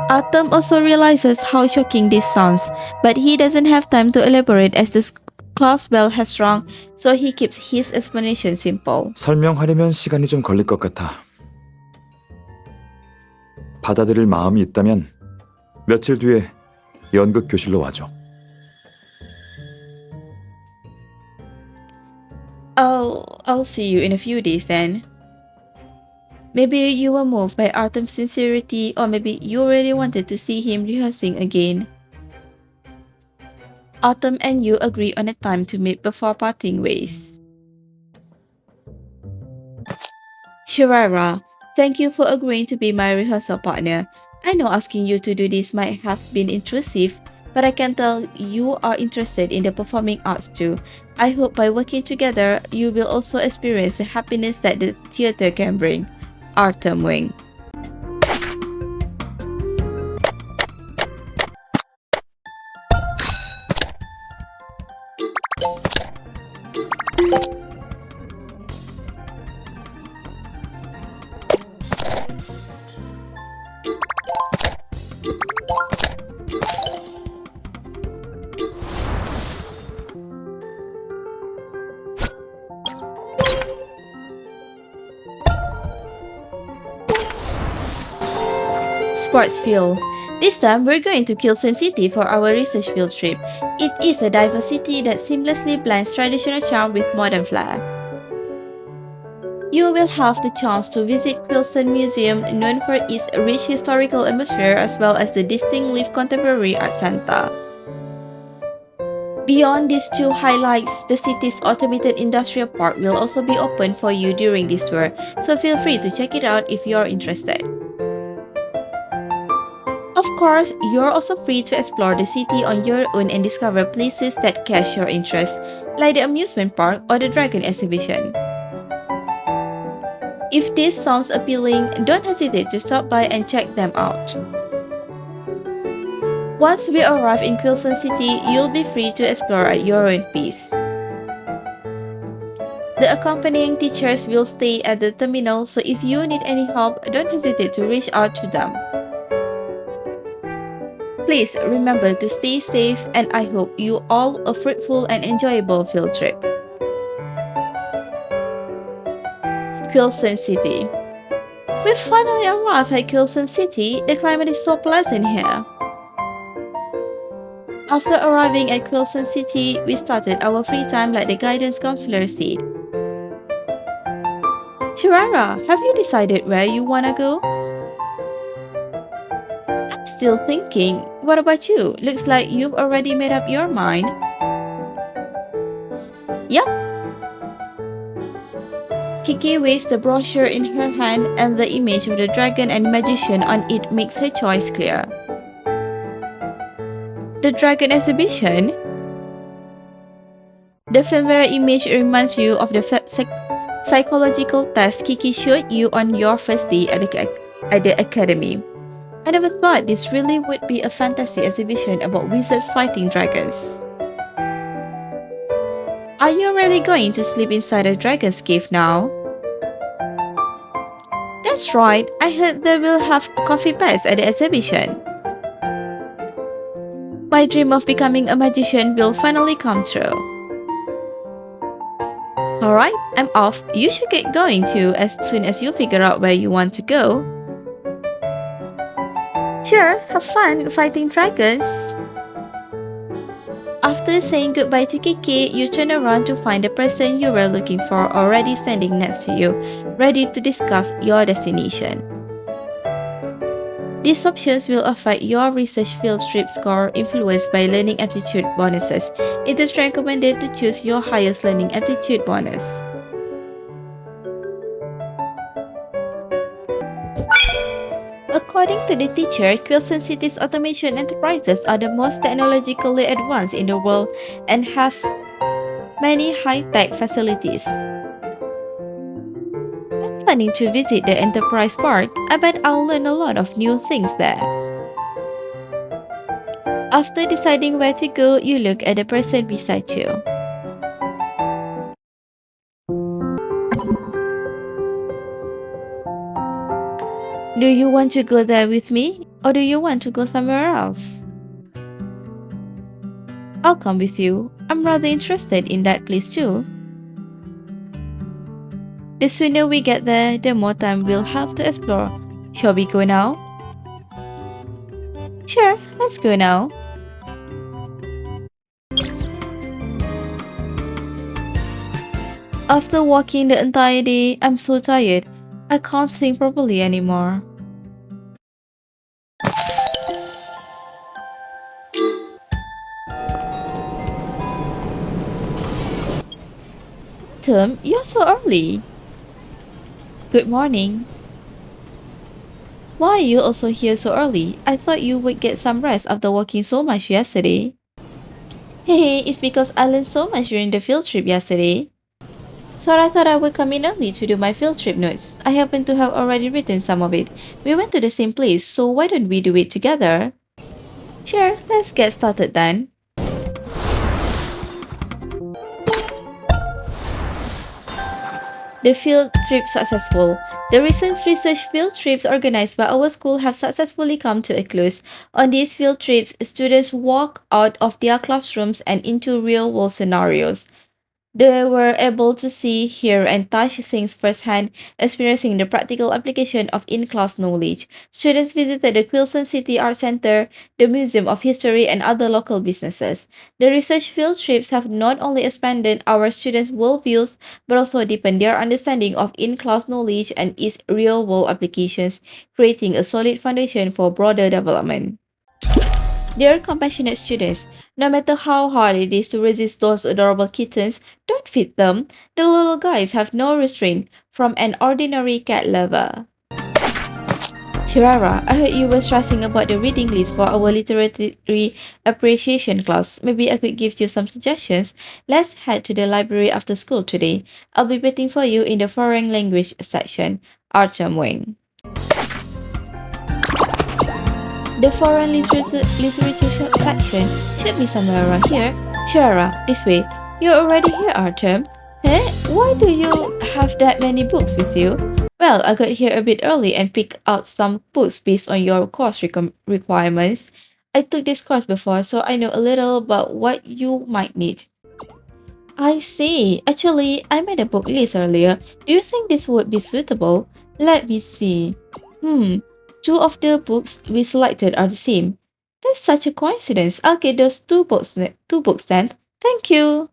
Artem also realizes how shocking this sounds, but he doesn't have time to elaborate as the class bell has rung, so he keeps his explanation simple. 설명하려면 시간이 좀 걸릴 것 같아. 받아들일 마음이 있다면 며칠 뒤에 연극 교실로 와줘. I'll see you in a few days then. Maybe you were moved by Artem's sincerity, or maybe you really wanted to see him rehearsing again. Artem and you agree on a time to meet before parting ways. Shirara, thank you for agreeing to be my rehearsal partner. I know asking you to do this might have been intrusive, but I can tell you are interested in the performing arts too. I hope by working together, you will also experience the happiness that the theater can bring. Artem Wing. Sports field. This time, we're going to Kilson City for our research field trip. It is a diverse city that seamlessly blends traditional charm with modern flair. You will have the chance to visit Kilson Museum, known for its rich historical atmosphere as well as the distinctive contemporary art center. Beyond these two highlights, the city's automated industrial park will also be open for you during this tour, so feel free to check it out if you're interested. Of course, you're also free to explore the city on your own and discover places that catch your interest, like the amusement park or the dragon exhibition. If this sounds appealing, don't hesitate to stop by and check them out. Once we arrive in Quilson City, you'll be free to explore at your own pace. The accompanying teachers will stay at the terminal, so if you need any help, don't hesitate to reach out to them. Please remember to stay safe, and I hope you all a fruitful and enjoyable field trip. Quilson City. We finally arrived at Quilson City. The climate is so pleasant here. After arriving at Quilson City, we started our free time like the guidance counselor said. Shirara, have you decided where you wanna go? I'm still thinking. What about you? Looks like you've already made up your mind. Yup. Kiki waves the brochure in her hand, and the image of the dragon and magician on it makes her choice clear. The dragon exhibition? The familiar image reminds you of the psychological test Kiki showed you on your first day at the academy. I never thought this really would be a fantasy exhibition about wizards fighting dragons. Are you really going to sleep inside a dragon's cave now? That's right, I heard they will have coffee beds at the exhibition. My dream of becoming a magician will finally come true. Alright, I'm off. You should get going too as soon as you figure out where you want to go. Sure, have fun fighting dragons. After saying goodbye to Kiki, you turn around to find the person you were looking for already standing next to you, ready to discuss your destination. These options will affect your research field trip score influenced by learning aptitude bonuses. It is recommended to choose your highest learning aptitude bonus. According to the teacher, Quilson City's automation enterprises are the most technologically advanced in the world and have many high-tech facilities. I'm planning to visit the Enterprise Park. I bet I'll learn a lot of new things there. After deciding where to go, you look at the person beside you. Do you want to go there with me, or do you want to go somewhere else? I'll come with you. I'm rather interested in that place too. The sooner we get there, the more time we'll have to explore. Shall we go now? Sure, let's go now. After walking the entire day, I'm so tired. I can't think properly anymore. Artem, you're so early. Good morning. Why are you also here so early? I thought you would get some rest after walking so much yesterday. Hey, it's because I learned so much during the field trip yesterday. So I thought I would come in early to do my field trip notes. I happen to have already written some of it. We went to the same place, so why don't we do it together? Sure, let's get started then. The field trip successful. The recent research field trips organized by our school have successfully come to a close. On these field trips, students walk out of their classrooms and into real-world scenarios. They were able to see, hear, and touch things firsthand, experiencing the practical application of in-class knowledge. Students visited the Quilson City Art Center, the Museum of History, and other local businesses. The research field trips have not only expanded our students' worldviews, but also deepened their understanding of in-class knowledge and its real-world applications, creating a solid foundation for broader development. Dear compassionate students, no matter how hard it is to resist those adorable kittens, don't feed them. The little guys have no restraint from an ordinary cat lover. Shirara, I heard you were stressing about the reading list for our literary appreciation class. Maybe I could give you some suggestions. Let's head to the library after school today. I'll be waiting for you in the foreign language section. Artem Wing. The foreign literature section should be somewhere around here. Shirara, this way. You're already here, Artem. Hey, why do you have that many books with you? Well, I got here a bit early and picked out some books based on your course requirements. I took this course before, so I know a little about what you might need. I see. Actually, I made a book list earlier. Do you think this would be suitable? Let me see. Two of the books we selected are the same. That's such a coincidence. I'll get those two books then. Thank you.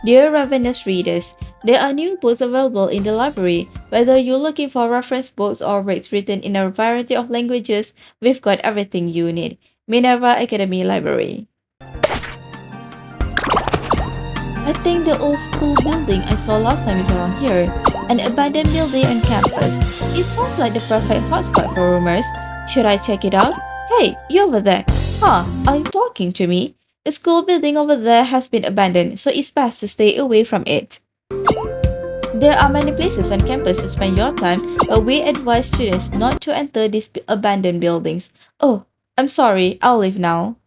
Dear Ravenous readers, there are new books available in the library. Whether you're looking for reference books or works written in a variety of languages, we've got everything you need. Minerva Academy Library. I think the old school building I saw last time is around here. An abandoned building on campus. It sounds like the perfect hotspot for rumors. Should I check it out? Hey, you over there. Huh, are you talking to me? The school building over there has been abandoned, so it's best to stay away from it. There are many places on campus to spend your time, but we advise students not to enter these abandoned buildings. Oh, I'm sorry, I'll leave now.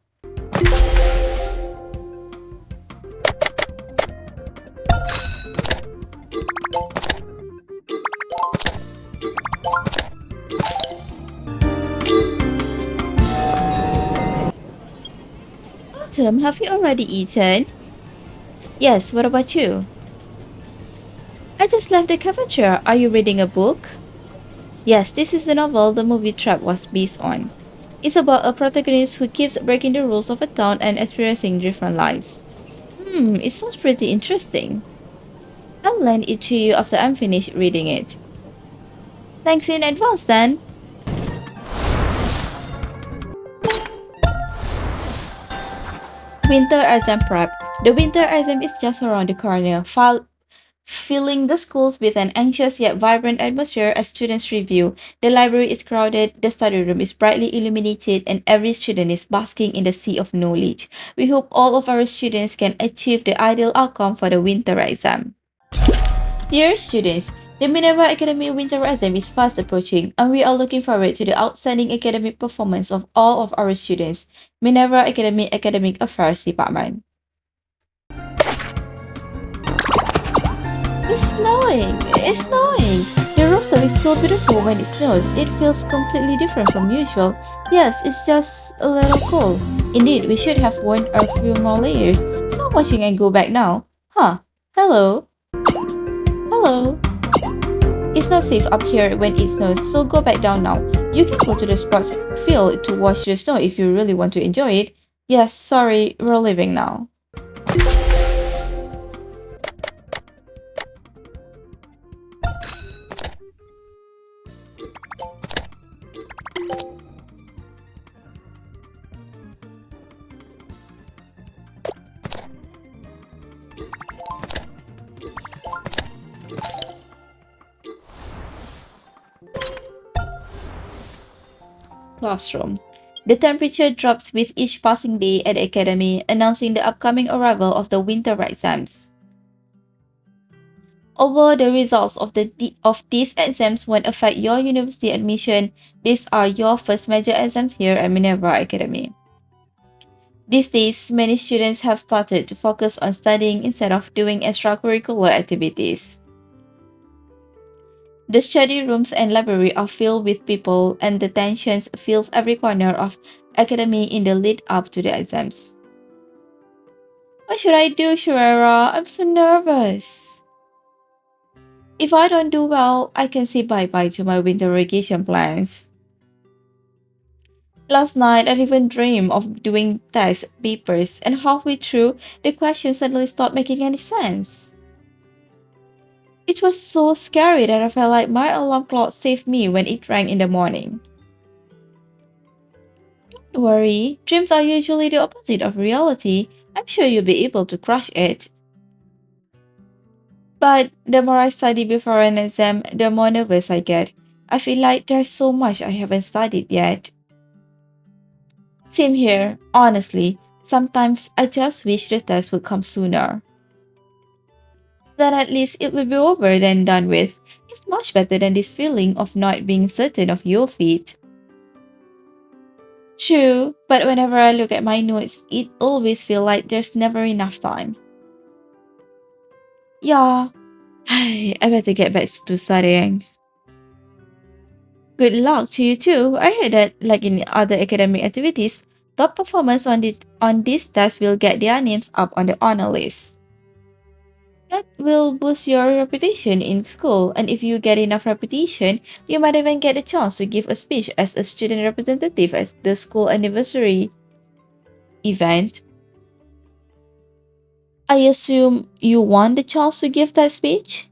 Autumn, have you already eaten? Yes, what about you? I just left the cafeteria. Are you reading a book? Yes, this is the novel the movie Trap was based on. It's about a protagonist who keeps breaking the rules of a town and experiencing different lives. It sounds pretty interesting. I'll lend it to you after I'm finished reading it. Thanks in advance then. Winter exam prep. The winter exam is just around the corner, filling the schools with an anxious yet vibrant atmosphere as students review. The library is crowded, the study room is brightly illuminated, and every student is basking in the sea of knowledge. We hope all of our students can achieve the ideal outcome for the winter exam. Dear students, the Minerva Academy winter exam is fast approaching, and we are looking forward to the outstanding academic performance of all of our students. Minerva Academy Academic Affairs Department. It's snowing! It's snowing! The rooftop is so beautiful when it snows. It feels completely different from usual. Yes, it's just a little cold. Indeed, we should have worn a few more layers. Stop watching and go back now. Huh. Hello? Hello? It's not safe up here when it snows, so go back down now. You can go to the sports field to watch the snow if you really want to enjoy it. Yes, sorry, we're leaving now. Classroom. The temperature drops with each passing day at the academy, announcing the upcoming arrival of the winter exams. Although the results of these exams won't affect your university admission, these are your first major exams here at Minerva Academy. These days, many students have started to focus on studying instead of doing extracurricular activities. The study rooms and library are filled with people, and the tensions fills every corner of academy in the lead up to the exams. What should I do, Shuera? I'm so nervous. If I don't do well, I can say bye-bye to my winter vacation plans. Last night, I even dreamed of doing test papers, and halfway through, the questions suddenly stopped making any sense. It was so scary that I felt like my alarm clock saved me when it rang in the morning. Don't worry, dreams are usually the opposite of reality. I'm sure you'll be able to crush it. But the more I study before an exam, the more nervous I get. I feel like there's so much I haven't studied yet. Same here, honestly. Sometimes I just wish the test would come sooner. Then at least it will be over and done with. It's much better than this feeling of not being certain of your fate. True, but whenever I look at my notes, it always feels like there's never enough time. Yeah, I better get back to studying. Good luck to you too. I heard that, like in other academic activities, top performers on this test will get their names up on the honor list. That will boost your reputation in school, and if you get enough reputation, you might even get a chance to give a speech as a student representative at the school anniversary event. I assume you want the chance to give that speech?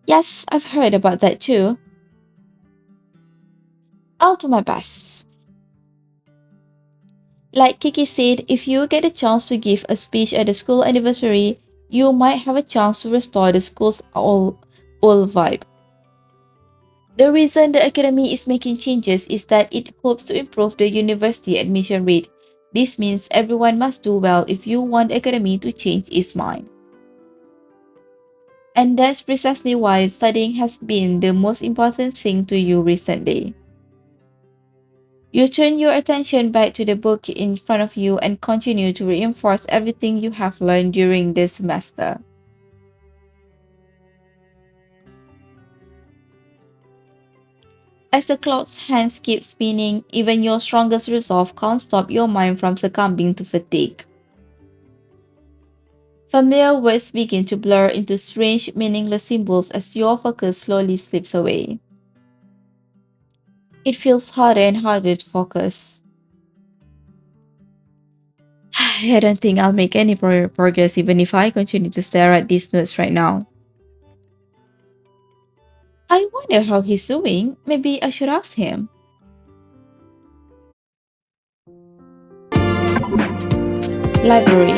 Yes, I've heard about that too. I'll do my best. Like Kiki said, if you get a chance to give a speech at the school anniversary, you might have a chance to restore the school's old vibe. The reason the academy is making changes is that it hopes to improve the university admission rate. This means everyone must do well if you want the academy to change its mind. And that's precisely why studying has been the most important thing to you recently. You turn your attention back to the book in front of you and continue to reinforce everything you have learned during this semester. As the clock's hands keep spinning, even your strongest resolve can't stop your mind from succumbing to fatigue. Familiar words begin to blur into strange, meaningless symbols as your focus slowly slips away. It feels harder and harder to focus. I don't think I'll make any progress even if I continue to stare at these notes right now. I wonder how he's doing. Maybe I should ask him. Library.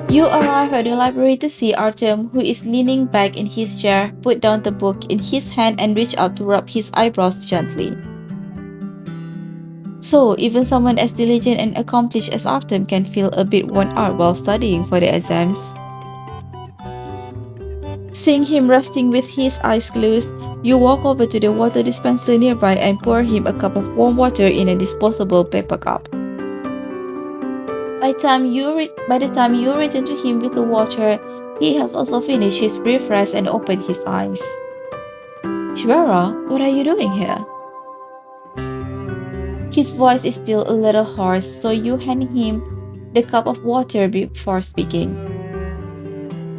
You arrive at the library to see Artem, who is leaning back in his chair, put down the book in his hand and reach up to rub his eyebrows gently. So, even someone as diligent and accomplished as Artem can feel a bit worn out while studying for the exams. Seeing him resting with his eyes closed, you walk over to the water dispenser nearby and pour him a cup of warm water in a disposable paper cup. By the time you return to him with the water, he has also finished his brief rest and opened his eyes. Shvara, what are you doing here? His voice is still a little hoarse, so you hand him the cup of water before speaking.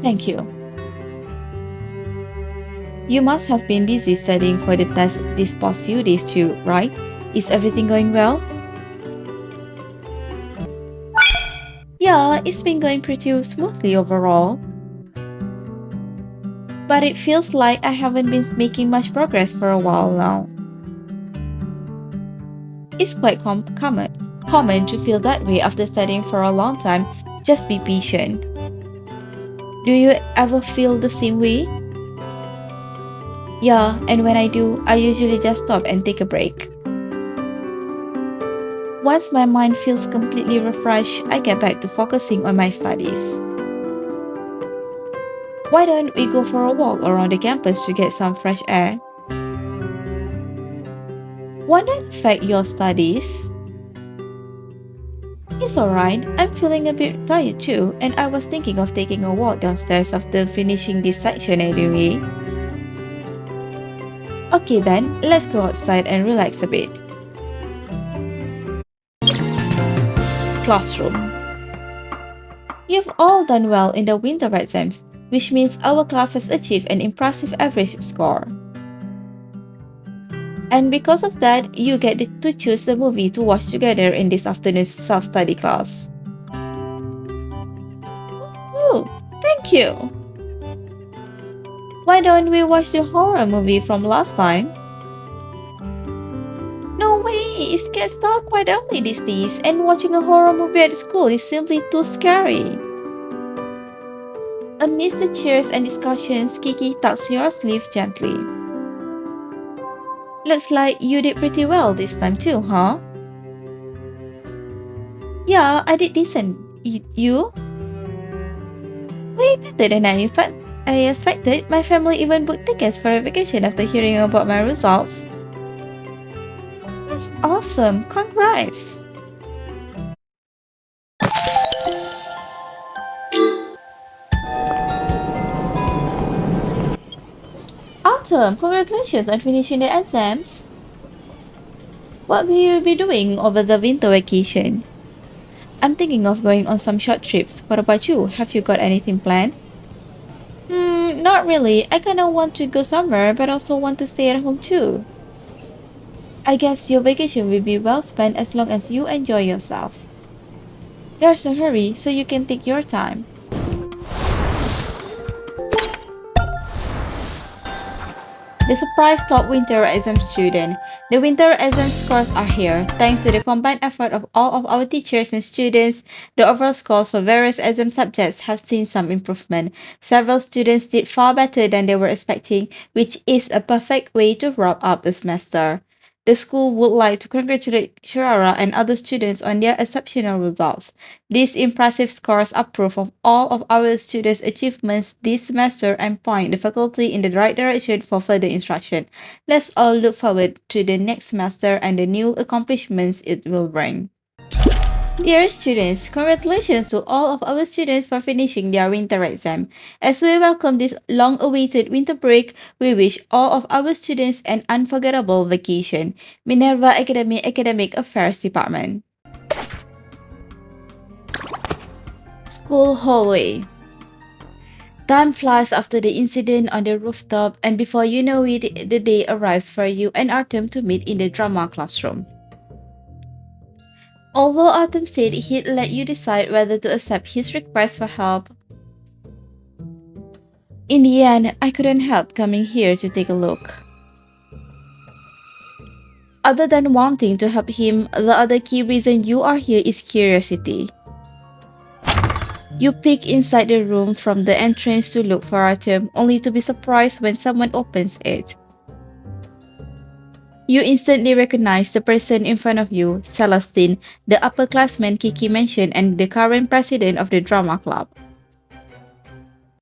Thank you. You must have been busy studying for the test these past few days too, right? Is everything going well? Yeah, it's been going pretty smoothly overall. But it feels like I haven't been making much progress for a while now. It's quite common to feel that way after studying for a long time. Just be patient. Do you ever feel the same way? Yeah, and when I do, I usually just stop and take a break. Once my mind feels completely refreshed, I get back to focusing on my studies. Why don't we go for a walk around the campus to get some fresh air? Won't that affect your studies? It's alright, I'm feeling a bit tired too, and I was thinking of taking a walk downstairs after finishing this section anyway. Okay then, let's go outside and relax a bit. Classroom. You've all done well in the winter exams, which means our class has achieved an impressive average score. And because of that, you get to choose the movie to watch together in this afternoon's self-study class. Oh, thank Thank you. Why don't we watch the horror movie from last time? No way! It gets dark quite early these days, and watching a horror movie at school is simply too scary. Amidst the cheers and discussions, Kiki tucks your sleeve gently. Looks like you did pretty well this time too, huh? Yeah, I did decent. You? Way better than I expected. My family even booked tickets for a vacation after hearing about my results. That's awesome. Congrats. Artem, congratulations on finishing the exams. What will you be doing over the winter vacation? I'm thinking of going on some short trips. What about you? Have you got anything planned? Not really. I kinda want to go somewhere, but also want to stay at home too. I guess your vacation will be well spent as long as you enjoy yourself. There's no hurry, so you can take your time. The surprise top winter exam student. The winter exam scores are here. Thanks to the combined effort of all of our teachers and students, the overall scores for various exam subjects have seen some improvement. Several students did far better than they were expecting, which is a perfect way to wrap up the semester. The school would like to congratulate Shirara and other students on their exceptional results. These impressive scores are proof of all of our students' achievements this semester and point the faculty in the right direction for further instruction. Let's all look forward to the next semester and the new accomplishments it will bring. Dear students, congratulations to all of our students for finishing their winter exam. As we welcome this long-awaited winter break, we wish all of our students an unforgettable vacation. Minerva Academy Academic Affairs Department. School hallway. Time flies after the incident on the rooftop, and before you know it, the day arrives for you and Artem to meet in the drama classroom. Although Artem said he'd let you decide whether to accept his request for help, in the end, I couldn't help coming here to take a look. Other than wanting to help him, the other key reason you are here is curiosity. You peek inside the room from the entrance to look for Artem, only to be surprised when someone opens it. You instantly recognize the person in front of you, Celestine, the upperclassman Kiki mentioned and the current president of the drama club.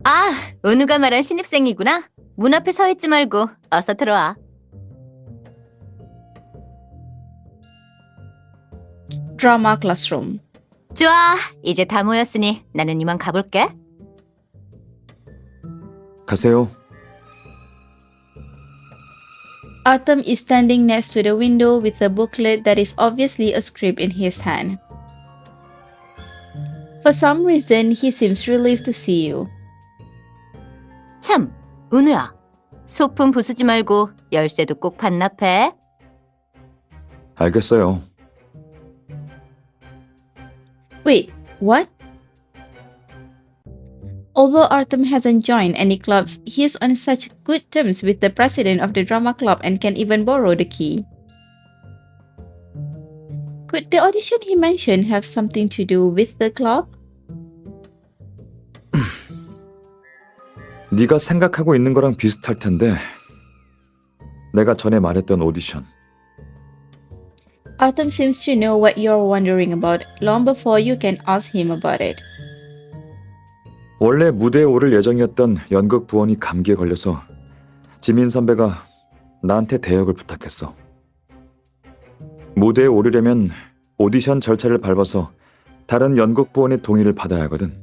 아, 은우가 말한 신입생이구나. 문 앞에 서 있지 말고 어서 들어와. Drama classroom. 좋아, 이제 다 모였으니 나는 이만 가볼게. 가세요. Artem is standing next to the window with a booklet that is obviously a script in his hand. For some reason, he seems relieved to see you. 참, 은우야. 소품 부수지 말고 열쇠도 꼭 반납해. 알겠어요. Wait, what? Although Artem hasn't joined any clubs, he is on such good terms with the president of the drama club and can even borrow the key. Could the audition he mentioned have something to do with the club? 네가 생각하고 있는 거랑 비슷할 텐데 내가 전에 말했던 오디션. Artem seems to know what you're wondering about long before you can ask him about it. 원래 무대에 오를 예정이었던 연극 부원이 감기에 걸려서 지민 선배가 나한테 대역을 부탁했어. 무대에 오르려면 오디션 절차를 밟아서 다른 연극 부원의 동의를 받아야 하거든.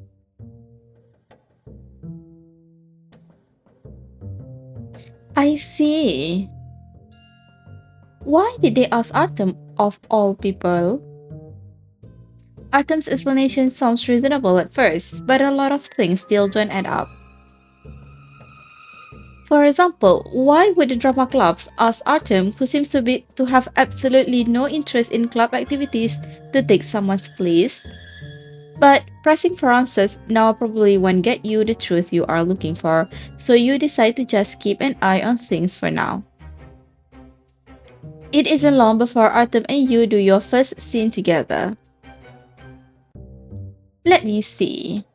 I see. Why did they ask Artem of all people? Artem's explanation sounds reasonable at first, but a lot of things still don't add up. For example, why would the drama clubs ask Artem, who seems to have absolutely no interest in club activities, to take someone's place? But pressing for answers now probably won't get you the truth you are looking for, so you decide to just keep an eye on things for now. It isn't long before Artem and you do your first scene together. Let me see.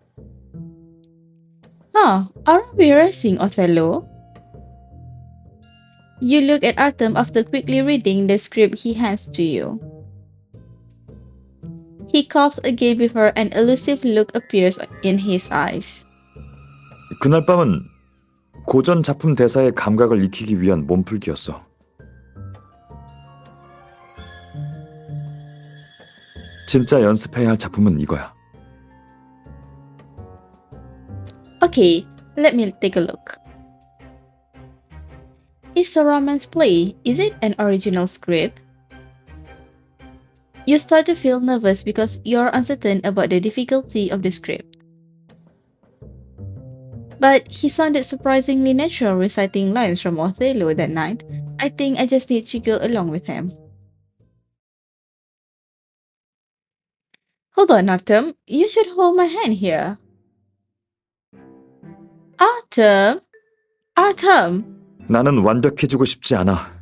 Aren't we rehearsing Othello? You look at Artem after quickly reading the script he hands to you. He coughs again before an elusive look appears in his eyes. 그날 밤은 고전 작품 대사의 감각을 익히기 위한 몸풀기였어. 진짜 연습해야 할 작품은 이거야. Okay, let me take a look. It's a romance play. Is it an original script? You start to feel nervous because you're uncertain about the difficulty of the script. But he sounded surprisingly natural reciting lines from Othello that night. I think I just need to go along with him. Hold on, Artem. You should hold my hand here. Artem? Artem! 나는 완벽해지고 싶지 않아.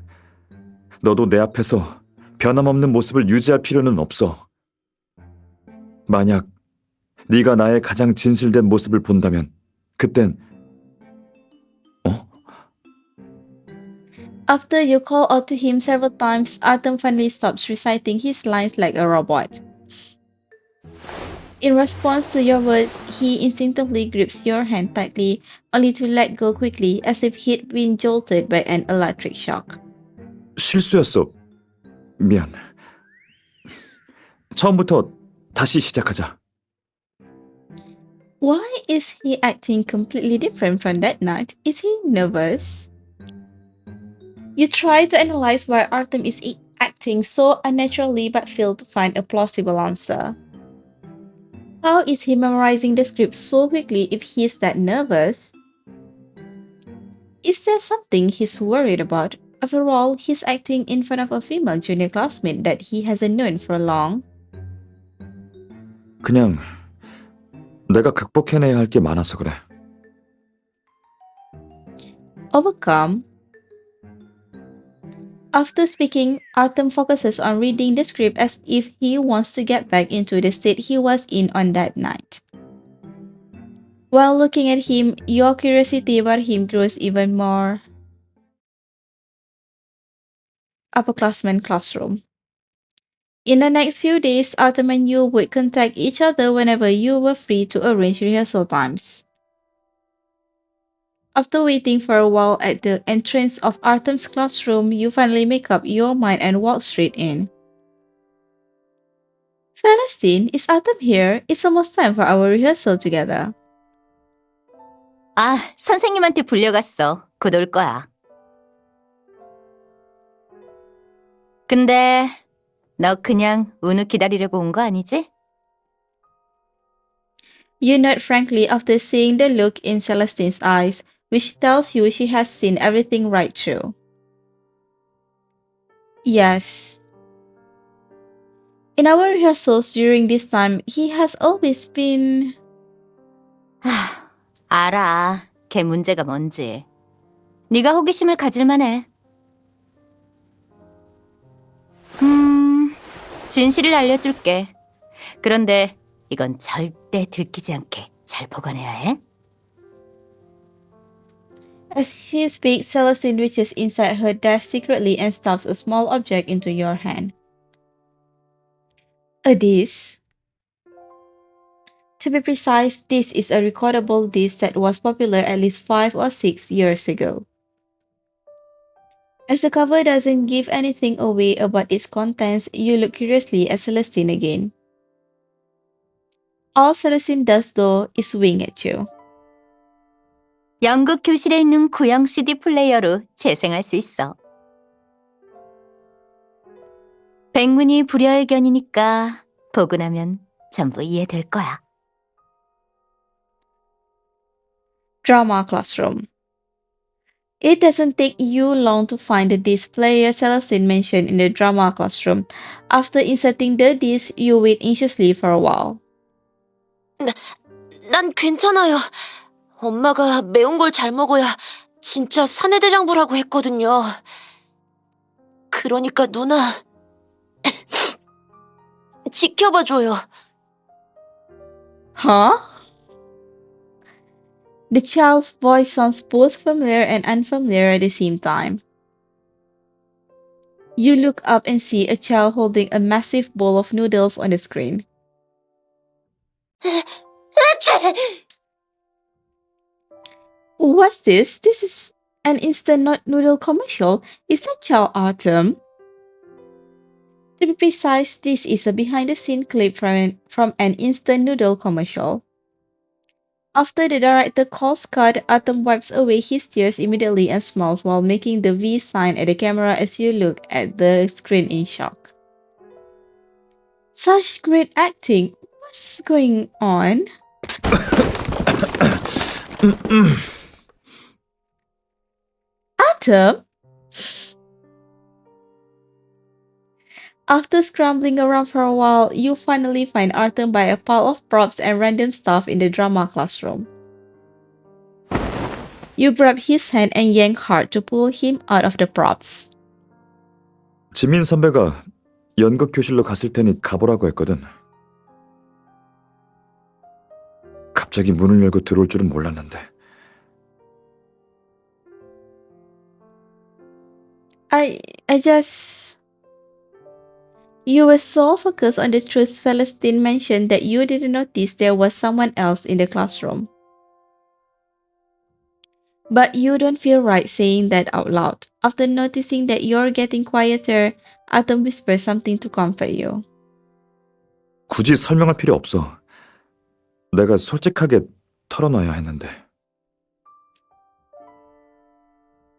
너도 내 앞에서 변함없는 모습을 유지할 필요는 없어. 만약 네가 나의 가장 진실된 모습을 본다면 그땐 After you call out to him several times, Artem finally stops reciting his lines like a robot. In response to your words, he instinctively grips your hand tightly, only to let go quickly as if he'd been jolted by an electric shock. 실수였어. 미안. 처음부터 다시 시작하자. Why is he acting completely different from that night? Is he nervous? You try to analyze why Artem is acting so unnaturally but fail to find a plausible answer. How is he memorizing the script so quickly if he's that nervous? Is there something he's worried about? After all, he's acting in front of a female junior classmate that he hasn't known for long. 그냥 내가 극복해내야 할 게 많아서 그래. Overcome. After speaking, Artem focuses on reading the script as if he wants to get back into the state he was in on that night. While looking at him, your curiosity about him grows even more. Upperclassmen classroom. In the next few days, Artem and you would contact each other whenever you were free to arrange rehearsal times. After waiting for a while at the entrance of Artem's classroom, you finally make up your mind and walk straight in. Celestine, is Artem here? It's almost time for our rehearsal together. 아, 선생님한테 불려갔어. 곧 올 거야. 근데 너 그냥 은우 기다리려고 온 거 아니지? You nod frankly after seeing the look in Celestine's eyes, which tells you she has seen everything right through. Yes. In our rehearsals during this time, he has always been... 알아. 걔 문제가 뭔지. 네가 호기심을 가질 만해. 진실을 알려줄게. 그런데 이건 절대 들키지 않게 잘 보관해야 해. As he speaks, Celestine reaches inside her desk secretly and stuffs a small object into your hand. A disc. To be precise, this is a recordable disc that was popular at least 5 or 6 years ago. As the cover doesn't give anything away about its contents, you look curiously at Celestine again. All Celestine does though is wink at you. 연극 교실에 있는 구형 CD 플레이어로 재생할 수 있어. 백문이 불여일견이니까 보고 나면 전부 이해될 거야. Drama classroom. It doesn't take you long to find the disc player Celestine mentioned in the drama classroom. After inserting the disc, you wait anxiously for a while. 난 괜찮아요. 엄마가 매운 걸 잘 먹어야 진짜 사내대장부라고 했거든요. 그러니까 누나, 지켜봐줘요. Huh? The child's voice sounds both familiar and unfamiliar at the same time. You look up and see a child holding a massive bowl of noodles on the screen. What's this? This is an noodle commercial. Is that child Artem? To be precise, this is a behind-the-scene clip from an instant noodle commercial. After the director calls cut, Artem wipes away his tears immediately and smiles while making the V sign at the camera as you look at the screen in shock. Such great acting. What's going on? Artem? After scrambling around for a while, you finally find Artem by a pile of props and random stuff in the drama classroom. You grab his hand and yank hard to pull him out of the props. 지민 선배가 연극 교실로 갔을 테니 가보라고 했거든. 갑자기 문을 열고 들어올 줄은 몰랐는데. I just... You were so focused on the truth Celestine mentioned that you didn't notice there was someone else in the classroom. But you don't feel right saying that out loud. After noticing that you're getting quieter, Artem whispers something to comfort you. 굳이 설명할 필요 없어. 내가 솔직하게 털어놔야 했는데.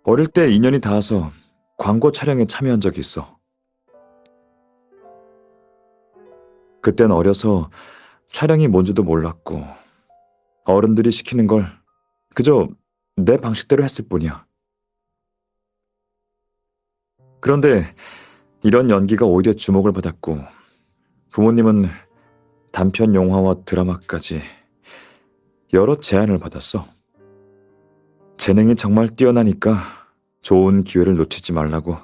어릴 때 인연이 닿아서 광고 촬영에 참여한 적이 있어. 그땐 어려서 촬영이 뭔지도 몰랐고 어른들이 시키는 걸 그저 내 방식대로 했을 뿐이야. 그런데 이런 연기가 오히려 주목을 받았고 부모님은 단편 영화와 드라마까지 여러 제안을 받았어. 재능이 정말 뛰어나니까 좋은 기회를 놓치지 말라고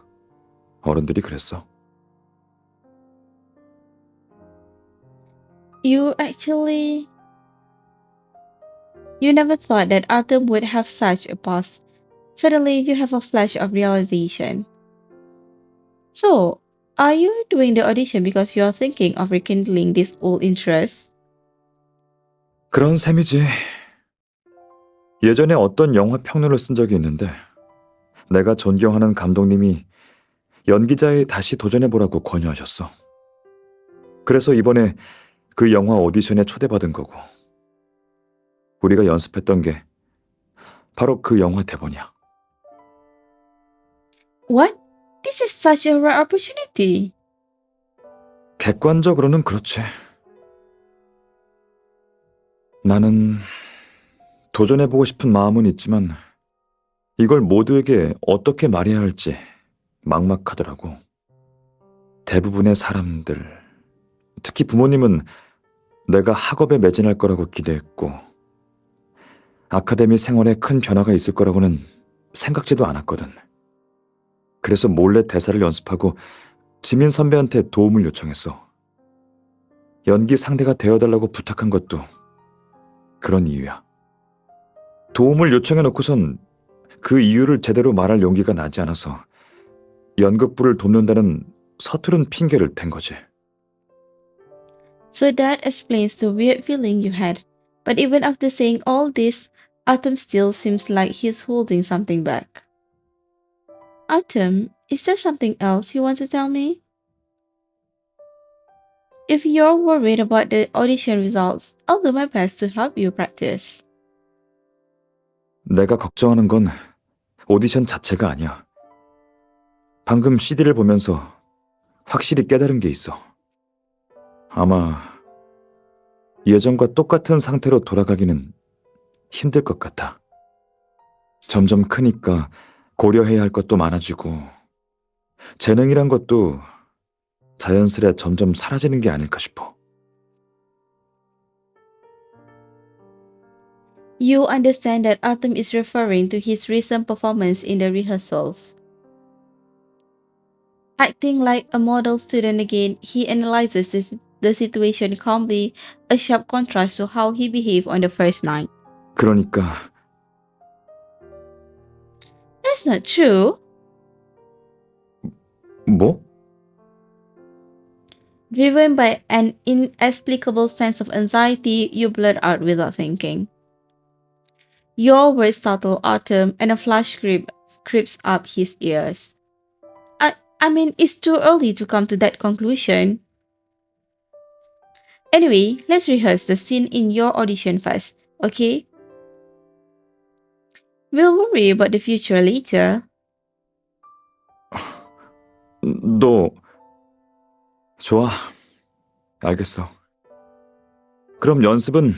어른들이 그랬어. You never thought that Artem would have such a past. Suddenly, you have a flash of realization. So, are you doing the audition because you're thinking of rekindling this old interest? 그런 셈이지. 예전에 어떤 영화 평론을 쓴 적이 있는데 내가 존경하는 감독님이 연기자에 다시 도전해보라고 권유하셨어. 그래서 이번에 그 영화 오디션에 초대받은 거고 우리가 연습했던 게 바로 그 영화 대본이야. What? This is such a rare opportunity. 객관적으로는 그렇지. 나는 도전해보고 싶은 마음은 있지만 이걸 모두에게 어떻게 말해야 할지 막막하더라고. 대부분의 사람들, 특히 부모님은 내가 학업에 매진할 거라고 기대했고 아카데미 생활에 큰 변화가 있을 거라고는 생각지도 않았거든. 그래서 몰래 대사를 연습하고 지민 선배한테 도움을 요청했어. 연기 상대가 되어달라고 부탁한 것도 그런 이유야. 도움을 요청해놓고선 그 이유를 제대로 말할 용기가 나지 않아서 연극부를 돕는다는 서투른 핑계를 댄 거지. So that explains the weird feeling you had. But even after saying all this, Artem still seems like he's holding something back. Artem, is there something else you want to tell me? If you're worried about the audition results, I'll do my best to help you practice. 내가 걱정하는 건 오디션 자체가 아니야. 방금 CD를 보면서 확실히 깨달은 게 있어. 아마 예전과 똑같은 상태로 돌아가기는 힘들 것 같아. 점점 크니까 고려해야 할 것도 많아지고 재능이란 것도 자연스레 점점 사라지는 게 아닐까 싶어. You understand that Artem is referring to his recent performance in the rehearsals. Acting like a model student again, he analyzes the situation calmly, a sharp contrast to how he behaved on the first night. 그러니까 That's not true. 뭐? Driven by an inexplicable sense of anxiety, you blurt out without thinking. Your words startle Artem, and a flush creeps up his ears. I mean, it's too early to come to that conclusion. Anyway, let's rehearse the scene in your audition first, okay? We'll worry about the future later. 너 좋아. 알겠어. 그럼 연습은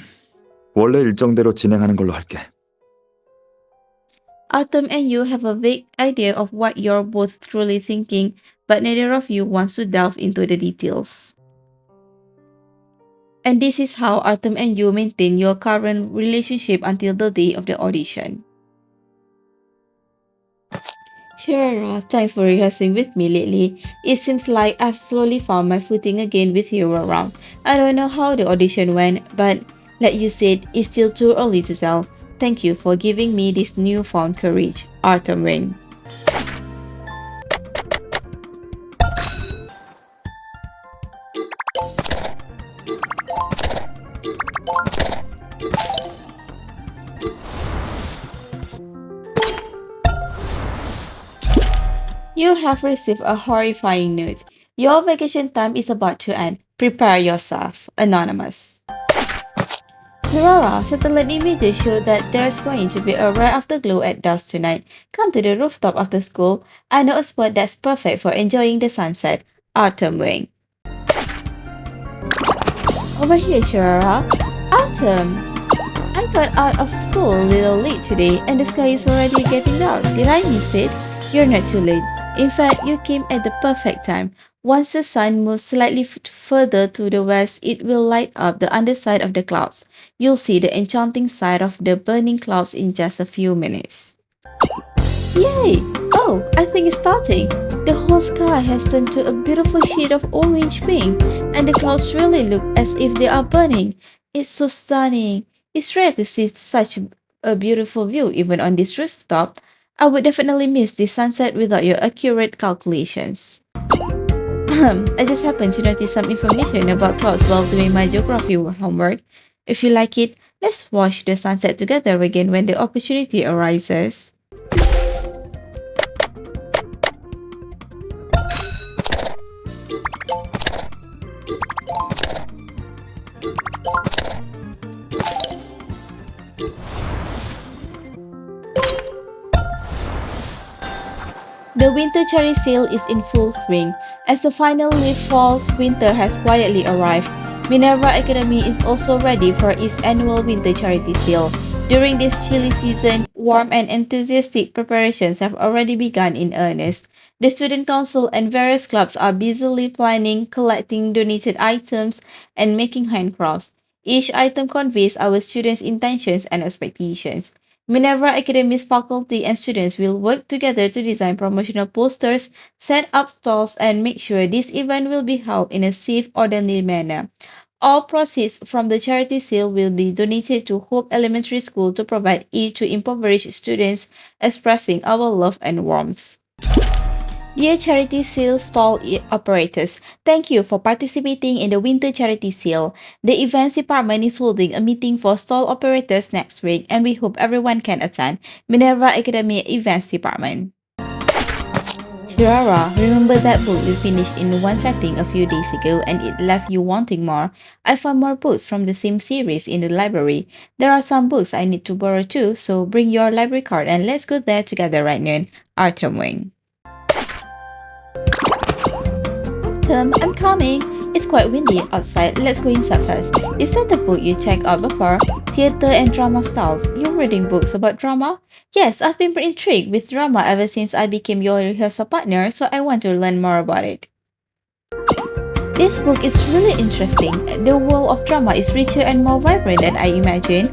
원래 일정대로 진행하는 걸로 할게. Artem and you have a vague idea of what you're both truly thinking, but neither of you wants to delve into the details. And this is how Artem and you maintain your current relationship until the day of the audition. Sure, thanks for rehearsing with me lately. It seems like I've slowly found my footing again with you around. I don't know how the audition went, but like you said, it's still too early to tell. Thank you for giving me this newfound courage, Artem Wing. You have received a horrifying note. Your vacation time is about to end. Prepare yourself. Anonymous. Aurora, satellite images show that there's going to be a rare afterglow at dusk tonight. Come to the rooftop after school. I know a spot that's perfect for enjoying the sunset. Artem Wing. Over here, Shirara. Artem! I got out of school a little late today and the sky is already getting dark. Did I miss it? You're not too late. In fact, you came at the perfect time. Once the sun moves slightly further to the west, it will light up the underside of the clouds. You'll see the enchanting side of the burning clouds in just a few minutes. Yay! Oh, I think it's starting. The whole sky has turned to a beautiful shade of orange pink, and the clouds really look as if they are burning. It's so stunning. It's rare to see such a beautiful view even on this rooftop. I would definitely miss the sunset without your accurate calculations. I just happened to notice some information about clouds while doing my geography homework. If you like it, let's watch the sunset together again when the opportunity arises. The winter cherry sale is in full swing. As the final leaf falls, winter has quietly arrived. Minerva Academy is also ready for its annual winter charity sale. During this chilly season, warm and enthusiastic preparations have already begun in earnest. The student council and various clubs are busily planning, collecting donated items, and making handcrafts. Each item conveys our students' intentions and expectations. Minerva Academy's faculty and students will work together to design promotional posters, set up stalls, and make sure this event will be held in a safe, orderly manner. All proceeds from the charity sale will be donated to Hope Elementary School to provide aid to impoverished students, expressing our love and warmth. Dear charity sale stall operators, thank you for participating in the winter charity sale. The events department is holding a meeting for stall operators next week and we hope everyone can attend. Minerva Academy Events Department. Shirara, remember that book you finished in one setting a few days ago and it left you wanting more? I found more books from the same series in the library. There are some books I need to borrow too, so bring your library card and let's go there together right now. Artem Wing. Artem, I'm coming. It's quite windy outside. Let's go inside first. Is that the book you checked out before? Theater and Drama Styles. You're reading books about drama? Yes, I've been intrigued with drama ever since I became your rehearsal partner, so I want to learn more about it. This book is really interesting. The world of drama is richer and more vibrant than I imagined.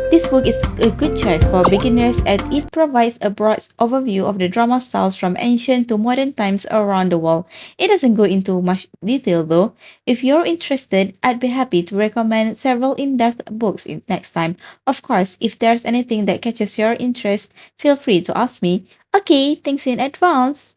This book is a good choice for beginners as it provides a broad overview of the drama styles from ancient to modern times around the world. It doesn't go into much detail though. If you're interested, I'd be happy to recommend several in-depth books next time. Of course, if there's anything that catches your interest, feel free to ask me. Okay, thanks in advance.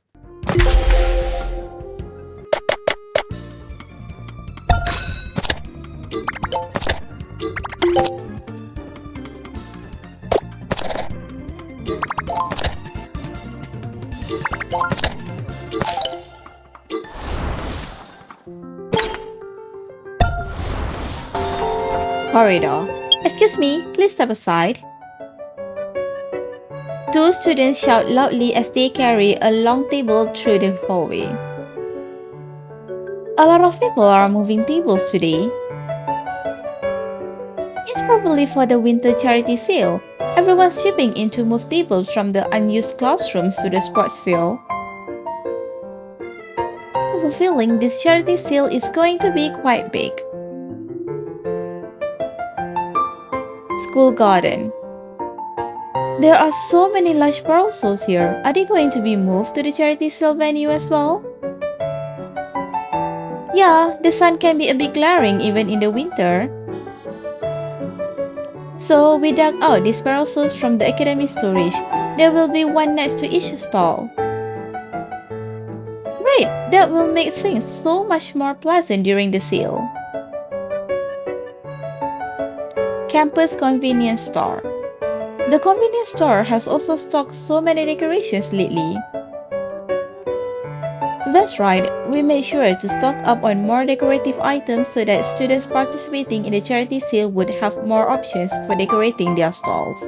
Corridor. Excuse me, please step aside. Two students shout loudly as they carry a long table through the hallway. A lot of people are moving tables today. It's probably for the winter charity sale. Everyone's chipping in to move tables from the unused classrooms to the sports field. I have a feeling this charity sale is going to be quite big. School garden. There are so many large parcels here. Are they going to be moved to the charity sale venue as well? Yeah, the sun can be a bit glaring even in the winter. So we dug out these parcels from the academy storage. There will be one next to each stall. Great, that will make things so much more pleasant during the sale. Campus convenience store. The convenience store has also stocked so many decorations lately. That's right, we made sure to stock up on more decorative items so that students participating in the charity sale would have more options for decorating their stalls.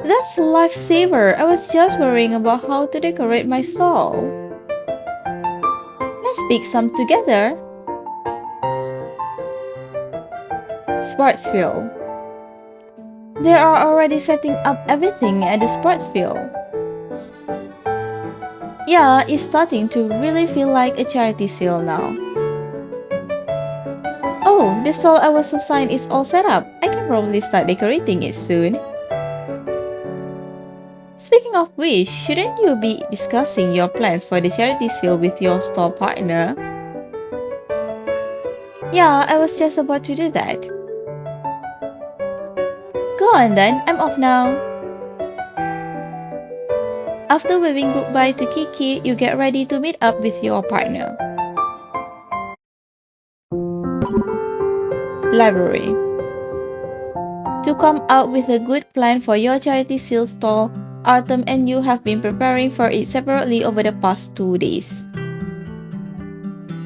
That's a lifesaver. I was just worrying about how to decorate my stall. Let's pick some together. Sports field. They are already setting up everything at the sports field. Yeah, it's starting to really feel like a charity sale now. Oh, the stall I was assigned is all set up. I can probably start decorating it soon. Speaking of which, shouldn't you be discussing your plans for the charity sale with your stall partner? Yeah, I was just about to do that. Go on then, I'm off now. After waving goodbye to Kiki, you get ready to meet up with your partner. Library. To come up with a good plan for your charity sale stall, Artem and you have been preparing for it separately over the past 2 days.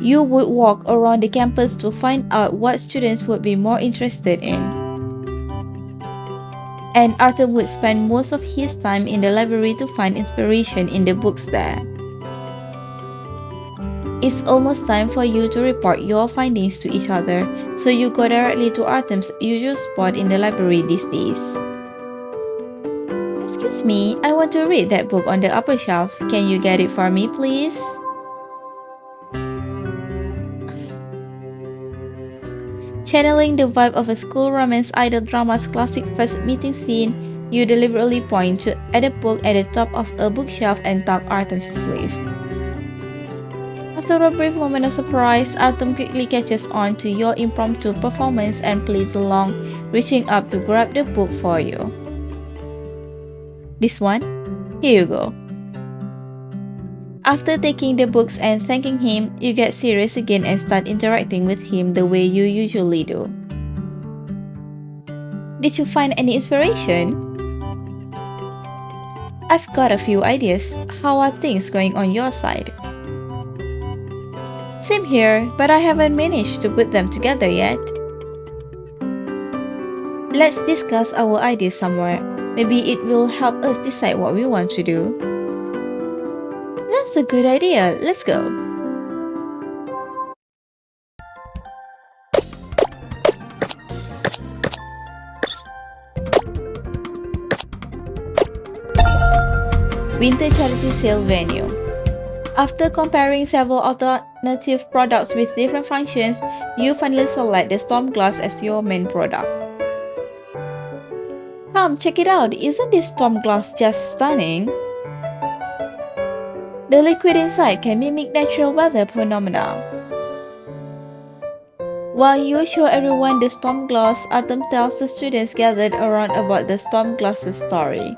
You would walk around the campus to find out what students would be more interested in. And Artem would spend most of his time in the library to find inspiration in the books there. It's almost time for you to report your findings to each other, so you go directly to Artem's usual spot in the library these days. Excuse me, I want to read that book on the upper shelf. Can you get it for me, please? Channeling the vibe of a school romance idol drama's classic first meeting scene, you deliberately point at a book at the top of a bookshelf and tug Artem's sleeve. After a brief moment of surprise, Artem quickly catches on to your impromptu performance and plays along, reaching up to grab the book for you. This one? Here you go. After taking the books and thanking him, you get serious again and start interacting with him the way you usually do. Did you find any inspiration? I've got a few ideas. How are things going on your side? Same here, but I haven't managed to put them together yet. Let's discuss our ideas somewhere. Maybe it will help us decide what we want to do. That's a good idea. Let's go. Winter Charity Sale Venue. After comparing several alternative products with different functions, you finally select the Storm Glass as your main product. Come, check it out. Isn't this storm glass just stunning? The liquid inside can mimic natural weather phenomena. While you show everyone the storm glass, Artem tells the students gathered around about the storm glass's story.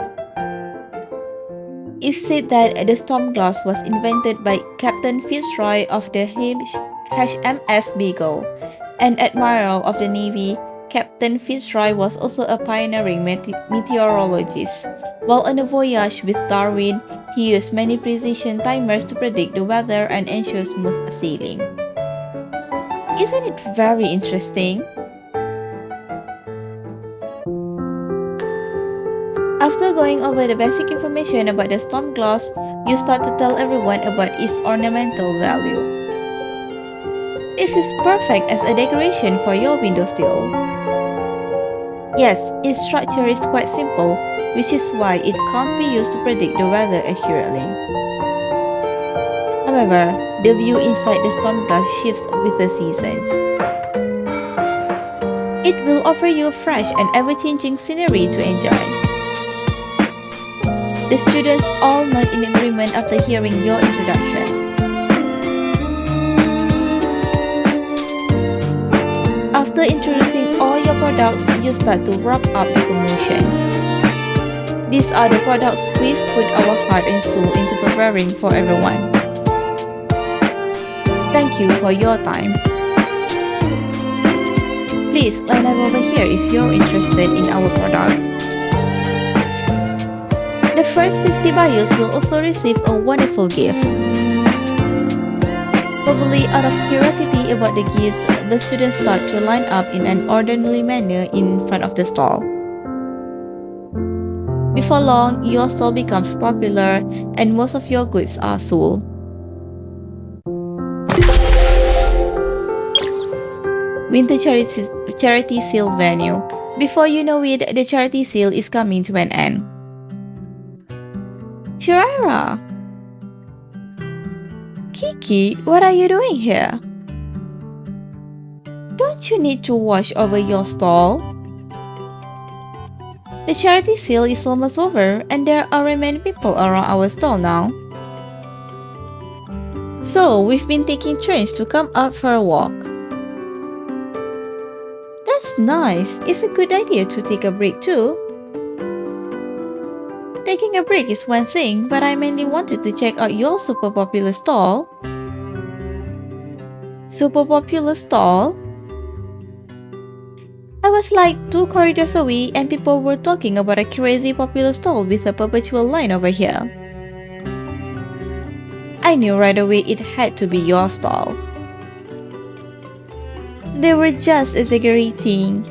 It's said that the storm glass was invented by Captain Fitzroy of the HMS Beagle, an admiral of the Navy. Captain Fitzroy was also a pioneering meteorologist. While on a voyage with Darwin, he used many precision timers to predict the weather and ensure smooth sailing. Isn't it very interesting? After going over the basic information about the storm glass, you start to tell everyone about its ornamental value. This is perfect as a decoration for your windowsill. Yes, its structure is quite simple, which is why it can't be used to predict the weather accurately. However, the view inside the storm glass shifts with the seasons. It will offer you fresh and ever-changing scenery to enjoy. The students all nod in agreement after hearing your introduction. After introducing all your products, you start to wrap up the promotion. These are the products we've put our heart and soul into preparing for everyone. Thank you for your time. Please line up over here if you're interested in our products. The first 50 buyers will also receive a wonderful gift. Probably out of curiosity about the gifts, the students start to line up in an orderly manner in front of the stall. Before long, your stall becomes popular and most of your goods are sold. Winter Charity Sale Venue. Before you know it, the charity sale is coming to an end. Shiraira! Kiki, what are you doing here? Don't you need to wash over your stall? The charity sale is almost over and there aren't many people around our stall now. So, we've been taking turns to come out for a walk. That's nice. It's a good idea to take a break too. Taking a break is one thing, but I mainly wanted to check out your super popular stall. Super popular stall? I was like 2 corridors away and people were talking about a crazy popular stall with a perpetual line over here. I knew right away it had to be your stall. They were just exaggerating.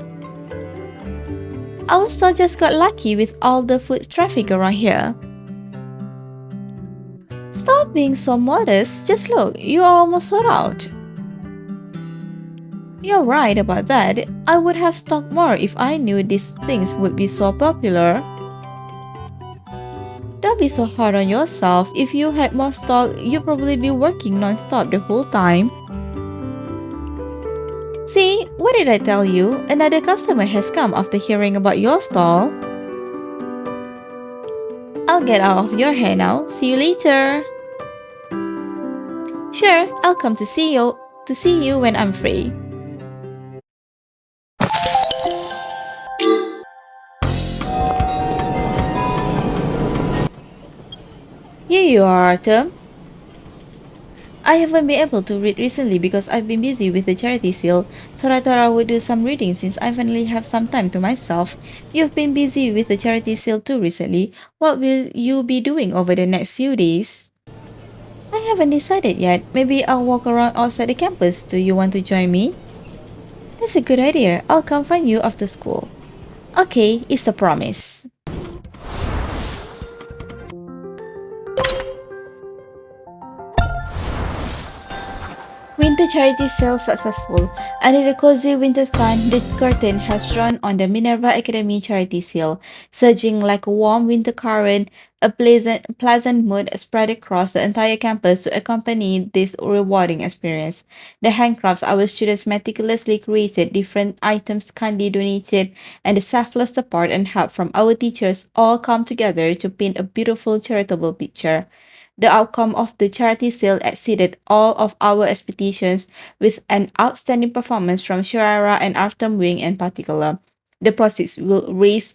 Our stall just got lucky with all the foot traffic around here. Stop being so modest, just look, you are almost sold out. You're right about that. I would have stocked more if I knew these things would be so popular. Don't be so hard on yourself. If you had more stock, you'd probably be working non-stop the whole time. See, what did I tell you? Another customer has come after hearing about your stall. I'll get out of your hair now. See you later. Sure, I'll come to see you when I'm free. Here you are, Artem. I haven't been able to read recently because I've been busy with the charity sale, so I thought I would do some reading since I finally have some time to myself. You've been busy with the charity sale too recently. What will you be doing over the next few days? I haven't decided yet. Maybe I'll walk around outside the campus. Do you want to join me? That's a good idea. I'll come find you after school. Okay, it's a promise. The charity sale successful. Under the cozy winter sun, the curtain has drawn on the Minerva Academy charity sale, surging like a warm winter current. A pleasant mood spread across the entire campus to accompany this rewarding experience. The handcrafts our students meticulously created, different items kindly donated, and the selfless support and help from our teachers all come together to paint a beautiful charitable picture. The outcome of the charity sale exceeded all of our expectations with an outstanding performance from Shirara and Artem Wing in particular. The proceeds will raise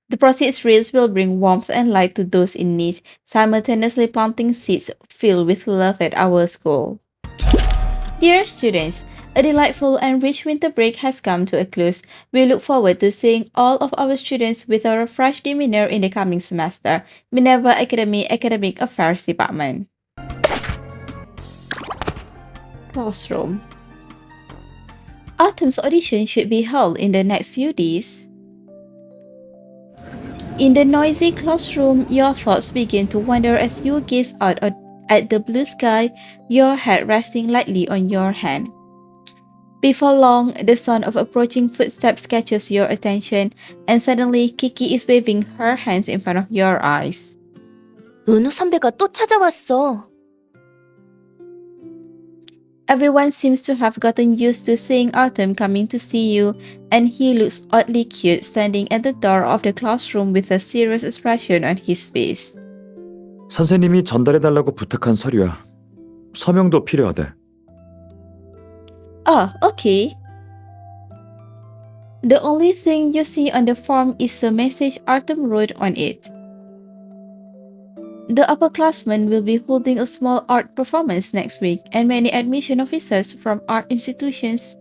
the proceeds raised will bring warmth and light to those in need, simultaneously planting seeds filled with love at our school. Dear students, a delightful and rich winter break has come to a close. We look forward to seeing all of our students with a refreshed demeanor in the coming semester. Minerva Academy Academic Affairs Department. Classroom. Autumn's audition should be held in the next few days. In the noisy classroom, your thoughts begin to wander as you gaze out at the blue sky, your head resting lightly on your hand. Before long, the sound of approaching footsteps catches your attention, and suddenly Kiki is waving her hands in front of your eyes. 은우 선배가 또 찾아왔어. Everyone seems to have gotten used to seeing Artem coming to see you, and he looks oddly cute standing at the door of the classroom with a serious expression on his face. 선생님이 전달해달라고 부탁한 서류야. 서명도 필요하대. Oh, okay. The only thing you see on the form is the message Artem wrote on it. The upperclassmen will be holding a small art performance next week, and many admission officers from art institutions,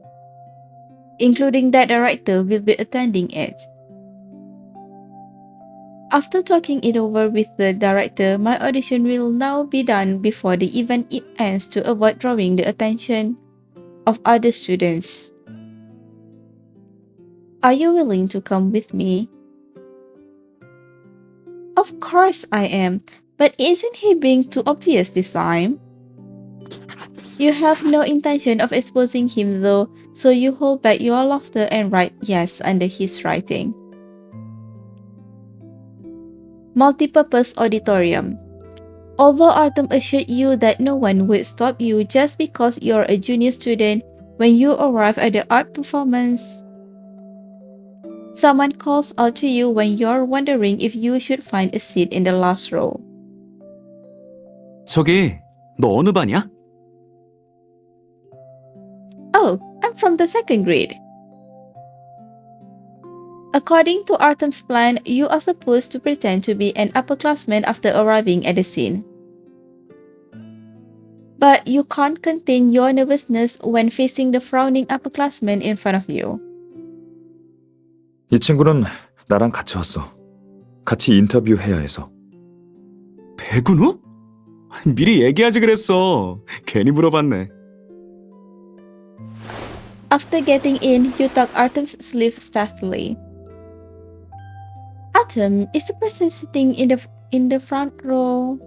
including that director, will be attending it. After talking it over with the director, my audition will now be done before the event ends to avoid drawing the attention of other students. Are you willing to come with me? Of course I am, but isn't he being too obvious this time? You have no intention of exposing him though, so you hold back your laughter and write yes under his writing. Multipurpose auditorium. Although Artem assured you that no one would stop you just because you're a junior student, when you arrive at the art performance, someone calls out to you when you're wondering if you should find a seat in the last row. 저기, 너 어느 반이야? Oh, I'm from the second grade. According to Artem's plan, you are supposed to pretend to be an upperclassman after arriving at the scene. But you can't contain your nervousness when facing the frowning upperclassman in front of you. 이 친구는 나랑 같이 왔어. 같이 인터뷰해야 해서. 백은우? 미리 얘기하지 그랬어. 괜히 물어봤네. After getting in, you tug Artem's sleeve stealthily. Artem, is the person sitting in the front row?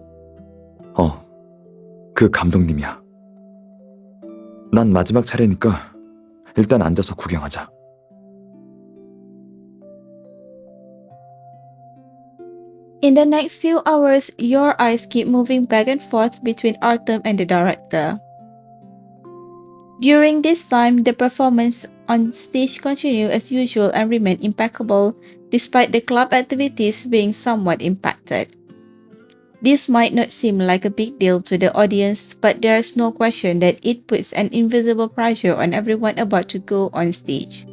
그 감독님이야. 난 마지막 차례니까 일단 앉아서 구경하자. In the next few hours, your eyes keep moving back and forth between Artem and the director. During this time, the performance on stage continues as usual and remain impeccable, despite the club activities being somewhat impacted. This might not seem like a big deal to the audience, but there's no question that it puts an invisible pressure on everyone about to go on stage.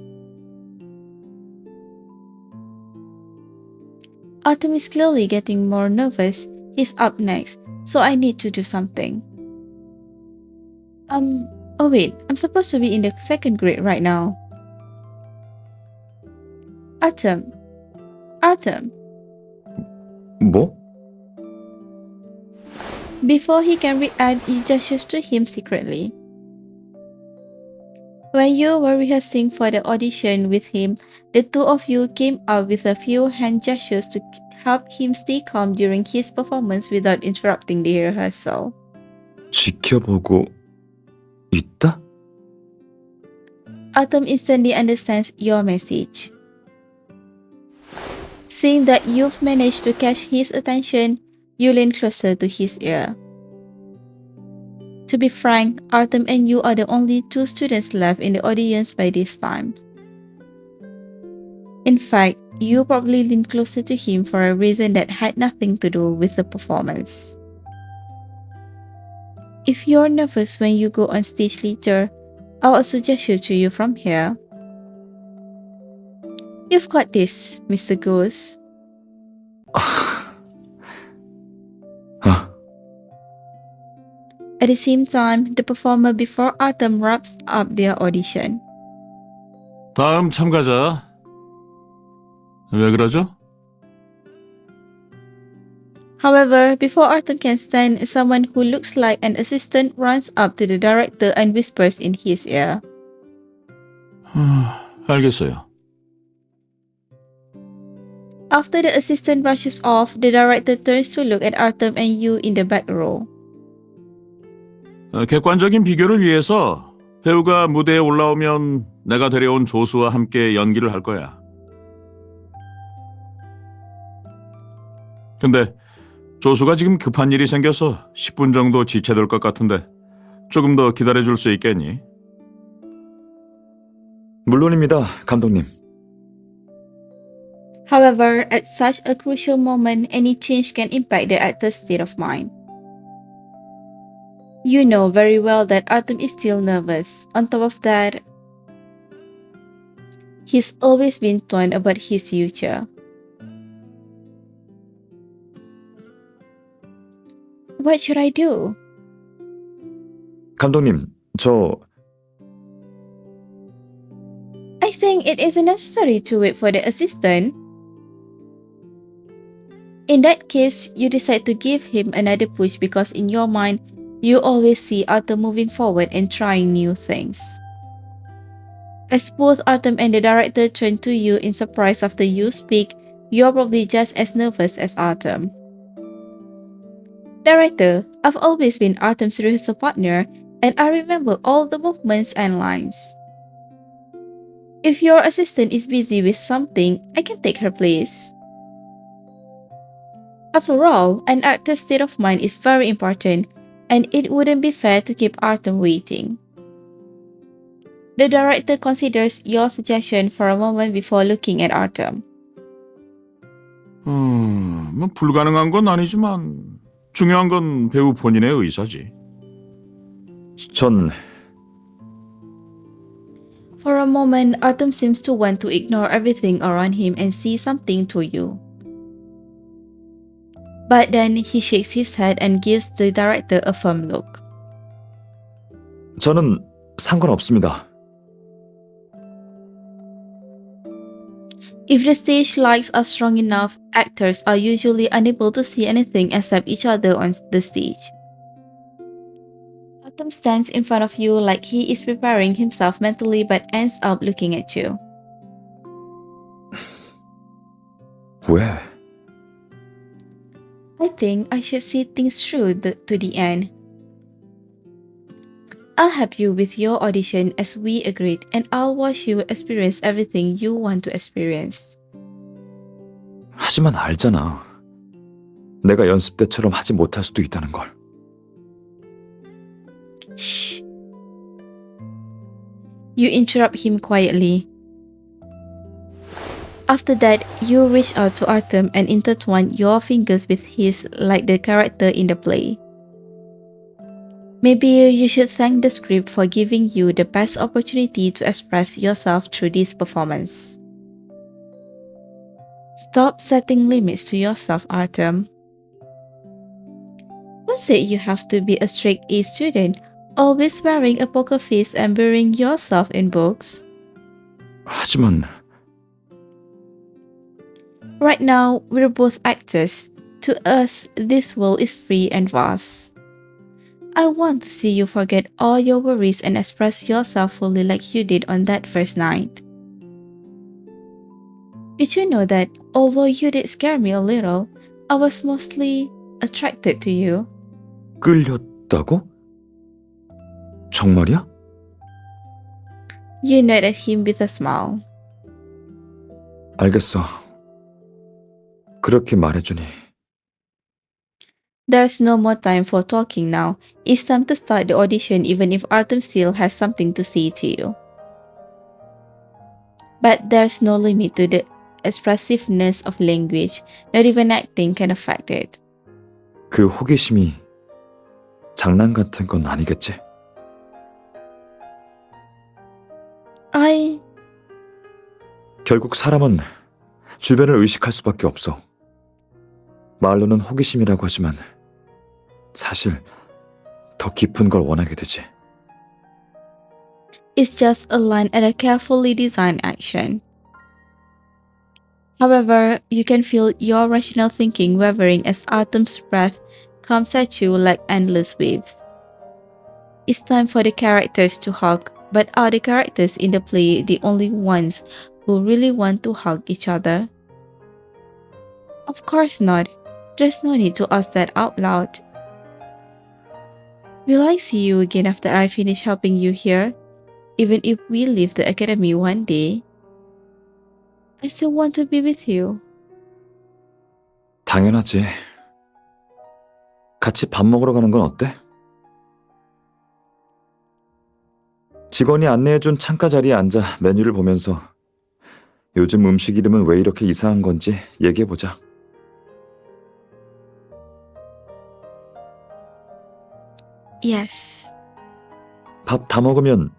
Artem is clearly getting more nervous. He's up next, so I need to do something. Oh wait, I'm supposed to be in the second grade right now. Artem. 뭐? Before he can react, you gestures to him secretly. When you were rehearsing for the audition with him, the two of you came up with a few hand gestures to help him stay calm during his performance without interrupting the rehearsal. 지켜보고 있다? Artem instantly understands your message. Seeing that you've managed to catch his attention, you lean closer to his ear. To be frank, Artem and you are the only two students left in the audience by this time. In fact, you probably leaned closer to him for a reason that had nothing to do with the performance. If you're nervous when you go on stage later, I'll suggest to you from here. You've got this, Mr. Goose. 아, At the same time, the performer before Artem wraps up their audition. 다음 참가자. 왜 그러죠? However, before Artem can stand, someone who looks like an assistant runs up to the director and whispers in his ear. 알겠어요. After the assistant rushes off, the director turns to look at Artem and you in the back row. 객관적인 비교를 위해서 배우가 무대에 올라오면 내가 데려온 조수와 함께 연기를 할 거야. 근데 조수가 지금 급한 일이 생겨서 10분 정도 지체될 것 같은데 조금 더 기다려줄 수 있겠니? 물론입니다, 감독님. However, at such a crucial moment, any change can impact the actor's state of mind. You know very well that Artem is still nervous. On top of that, he's always been torn about his future. What should I do? 감독님, I think it isn't necessary to wait for the assistant. In that case, you decide to give him another push because in your mind, you always see Artem moving forward and trying new things. As both Artem and the director turn to you in surprise after you speak, you're probably just as nervous as Artem. Director, I've always been Artem's rehearsal partner, and I remember all the movements and lines. If your assistant is busy with something, I can take her place. After all, an actor's state of mind is very important, and it wouldn't be fair to keep Artem waiting. The director considers your suggestion for a moment before looking at Artem. 뭐 불가능한 건 아니지만 중요한 건 배우 본인의 의사지. For a moment, Artem seems to want to ignore everything around him and see something to you. But then he shakes his head and gives the director a firm look. 저는 상관없습니다. If the stage lights are strong enough, actors are usually unable to see anything except each other on the stage. Artem stands in front of you like he is preparing himself mentally but ends up looking at you. 왜? I think I should see things through to the end. I'll help you with your audition as we agreed, and I'll watch you experience everything you want to experience. 하지만 알잖아. 내가 연습 때처럼 하지 못할 수도 있다는 걸. Shh. You interrupt him quietly. After that, you reach out to Artem and intertwine your fingers with his like the character in the play. Maybe you should thank the script for giving you the best opportunity to express yourself through this performance. Stop setting limits to yourself, Artem. Who said you have to be a straight A student, always wearing a poker face and burying yourself in books? 하지만 Right now, we're both actors. To us, this world is free and vast. I want to see you forget all your worries and express yourself fully like you did on that first night. Did you know that, although you did scare me a little, I was mostly attracted to you? 끌렸다고? 정말이야? You nod at him with a smile. 알겠어. 그렇게 말해주니. There's no more time for talking now. It's time to start the audition even if Artem still has something to say to you. But there's no limit to the expressiveness of language. Not even acting can affect it. 그 호기심이 장난 같은 건 아니겠지? 결국 사람은 주변을 의식할 수밖에 없어. 말로는 호기심이라고 하지만 사실 더 깊은 걸 원하게 되지. It's just a line at a carefully designed action. However, you can feel your rational thinking wavering as Artem's breath comes at you like endless waves. It's time for the characters to hug, but are the characters in the play the only ones who really want to hug each other? Of course not. There's no need to ask that out loud. Will I see you again after I finish helping you here? Even if we leave the academy one day, I still want to be with you. 당연하지. 같이 밥 먹으러 가는 건 어때? 직원이 안내해준 창가 자리에 앉아 메뉴를 보면서 요즘 음식 이름은 왜 이렇게 이상한 건지 얘기해보자. Yes. 밥 다 먹으면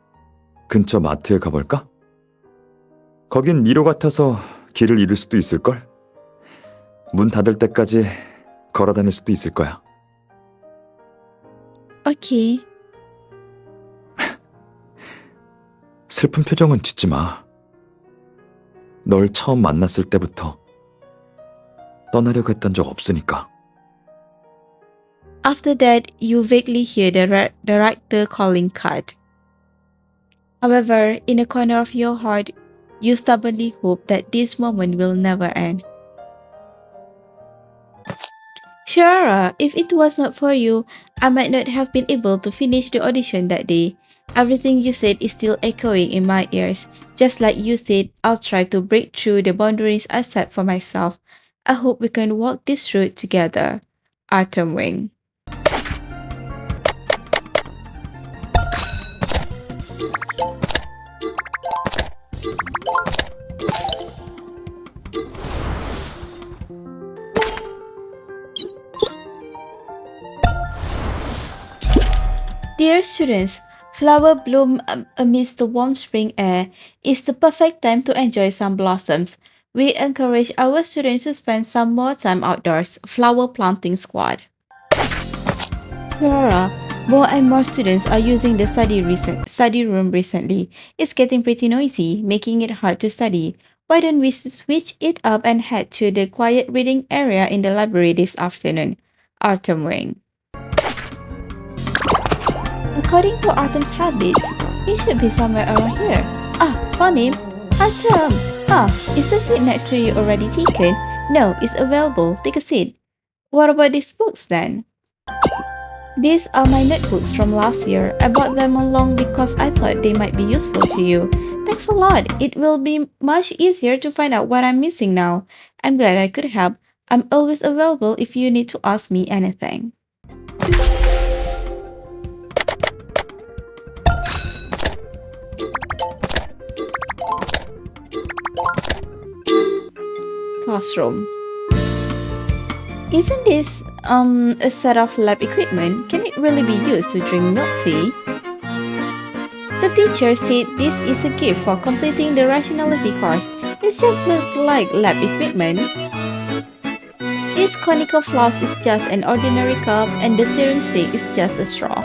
근처 마트에 가볼까? 거긴 미로 같아서 길을 잃을 수도 있을걸? 문 닫을 때까지 걸어 다닐 수도 있을 거야. Okay. 슬픈 표정은 짓지 마. 널 처음 만났을 때부터 떠나려고 했던 적 없으니까. After that, you vaguely hear the director calling cut. However, in a corner of your heart, you stubbornly hope that this moment will never end. Sure, if it was not for you, I might not have been able to finish the audition that day. Everything you said is still echoing in my ears. Just like you said, I'll try to break through the boundaries I set for myself. I hope we can walk this road together. Artem Wing. Dear students, flower bloom amidst the warm spring air. It's the perfect time to enjoy some blossoms. We encourage our students to spend some more time outdoors. Flower planting squad. Flora, more and more students are using the study room recently. It's getting pretty noisy, making it hard to study. Why don't we switch it up and head to the quiet reading area in the library this afternoon? Artem Wing. According to Artem's habits, he should be somewhere around here. Ah, found him. Artem! Ah, is the seat next to you already taken? No, it's available. Take a seat. What about these books then? These are my notebooks from last year. I bought them along because I thought they might be useful to you. Thanks a lot. It will be much easier to find out what I'm missing now. I'm glad I could help. I'm always available if you need to ask me anything. Classroom. Isn't this a set of lab equipment? Can it really be used to drink milk tea? The teacher said this is a gift for completing the rationality course. It just looks like lab equipment. This conical flask is just an ordinary cup and the steering stick is just a straw.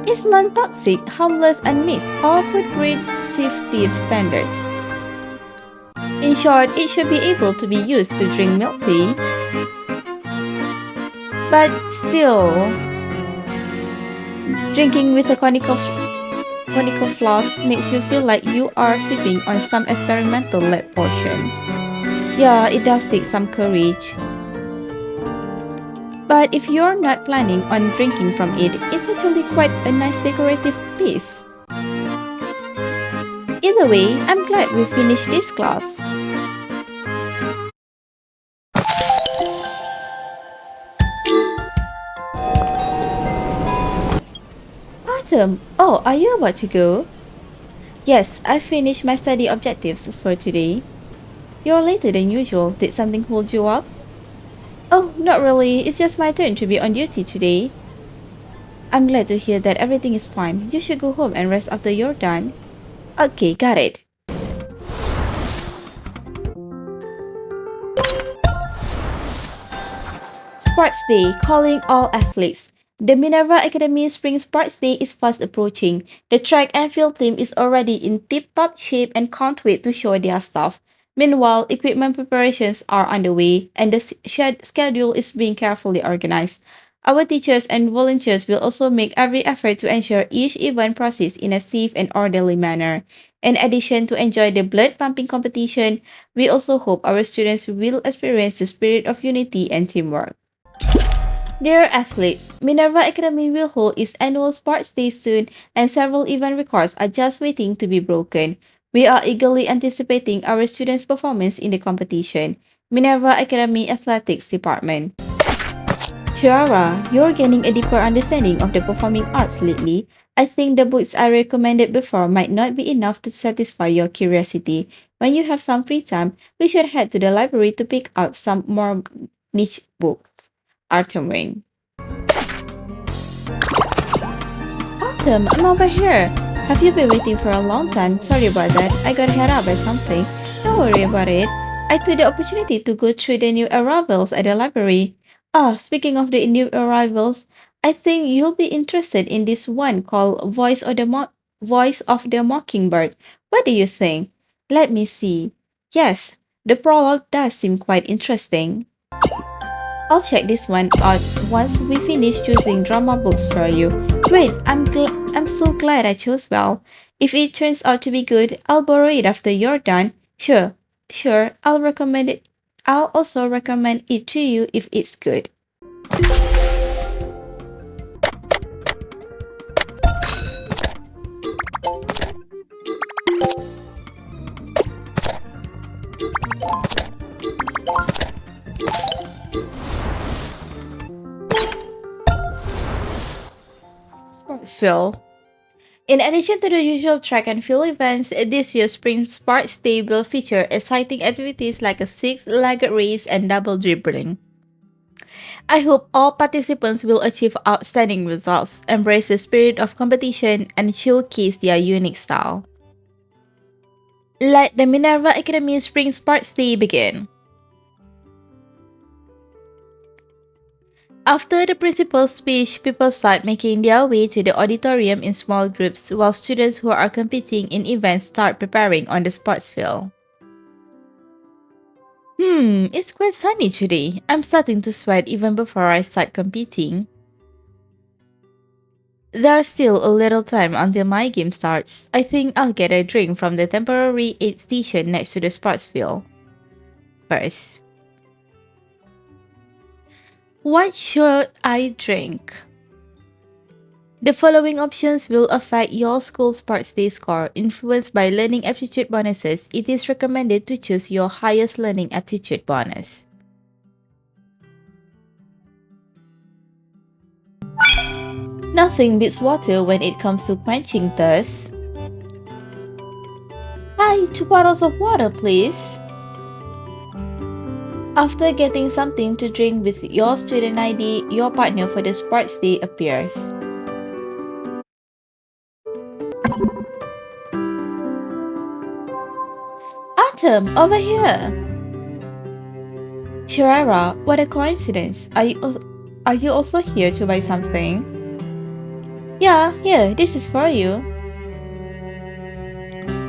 It's non-toxic, harmless and meets all food-grade safety standards. In short, it should be able to be used to drink milk tea. But still, drinking with a conical flask makes you feel like you are sipping on some experimental lab potion. Yeah, it does take some courage. But if you're not planning on drinking from it, it's actually quite a nice decorative piece. Either way, I'm glad we finished this class. Artem, oh, are you about to go? Yes, I finished my study objectives for today. You're later than usual. Did something hold you up? Oh, not really. It's just my turn to be on duty today. I'm glad to hear that everything is fine. You should go home and rest after you're done. Okay, got it. Sports Day, calling all athletes. The Minerva Academy Spring Sports Day is fast approaching. The track and field team is already in tip-top shape and can't wait to show their stuff. Meanwhile, equipment preparations are underway and the schedule is being carefully organized. Our teachers and volunteers will also make every effort to ensure each event proceeds in a safe and orderly manner. In addition to enjoy the blood pumping competition, we also hope our students will experience the spirit of unity and teamwork. Dear athletes, Minerva Academy will hold its annual sports day soon, and several event records are just waiting to be broken. We are eagerly anticipating our students' performance in the competition. Minerva Academy Athletics Department. Chiara, you're gaining a deeper understanding of the performing arts lately. I think the books I recommended before might not be enough to satisfy your curiosity. When you have some free time, we should head to the library to pick out some more niche books. Artem Wayne. Artem, I'm over here. Have you been waiting for a long time? Sorry about that. I got held up by something. Don't worry about it. I took the opportunity to go through the new arrivals at the library. Ah, speaking of the new arrivals, I think you'll be interested in this one called Voice of the Mockingbird. What do you think? Let me see. Yes, the prologue does seem quite interesting. I'll check this one out once we finish choosing drama books for you. Great, I'm so glad I chose well. If it turns out to be good, I'll borrow it after you're done. Sure, I'll recommend it. I'll also recommend it to you if it's good. Sportsville. In addition to the usual track and field events, this year's Spring Sports Day will feature exciting activities like a six-legged race and double dribbling. I hope all participants will achieve outstanding results, embrace the spirit of competition, and showcase their unique style. Let the Minerva Academy Spring Sports Day begin. After the principal's speech, people start making their way to the auditorium in small groups while students who are competing in events start preparing on the sports field. It's quite sunny today. I'm starting to sweat even before I start competing. There's still a little time until my game starts. I think I'll get a drink from the temporary aid station next to the sports field first. What should I drink? The following options will affect your school sports day score. Influenced by learning aptitude bonuses, it is recommended to choose your highest learning aptitude bonus. Nothing beats water when it comes to quenching thirst. Hi, 2 bottles of water, please. After getting something to drink with your student ID, your partner for the sports day appears. Artem, over here! Shirara, what a coincidence. Are you also here to buy something? Yeah, here, this is for you.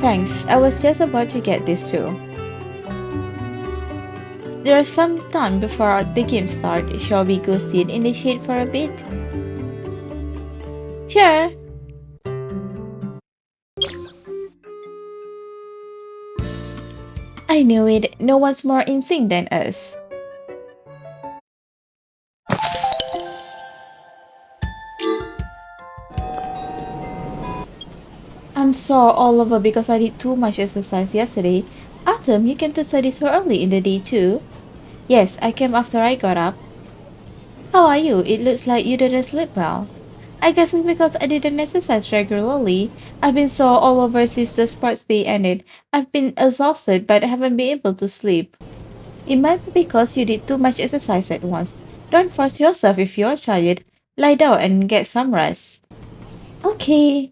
Thanks, I was just about to get this too. There's some time before the game starts. Shall we go sit in the shade for a bit? Sure. I knew it. No one's more in sync than us. I'm sore all over because I did too much exercise yesterday. Artem, you came to study so early in the day too? Yes, I came after I got up. How are you? It looks like you didn't sleep well. I guess it's because I didn't exercise regularly. I've been sore all over since the sports day ended. I've been exhausted but haven't been able to sleep. It might be because you did too much exercise at once. Don't force yourself if you're tired. Lie down and get some rest. Okay.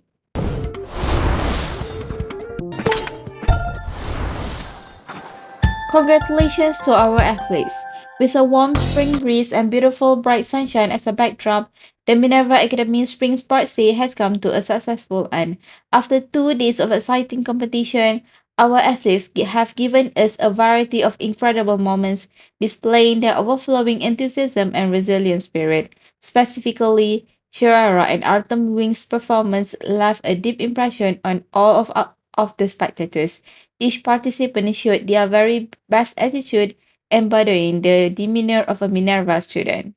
Congratulations to our athletes. With a warm spring breeze and beautiful bright sunshine as a backdrop, the Minerva Academy Spring Sports Day has come to a successful end. After 2 days of exciting competition, our athletes have given us a variety of incredible moments, displaying their overflowing enthusiasm and resilient spirit. Specifically, Shirara and Artem Wing's performance left a deep impression on all of the spectators. Each participant showed their very best attitude, embodying the demeanor of a Minerva student.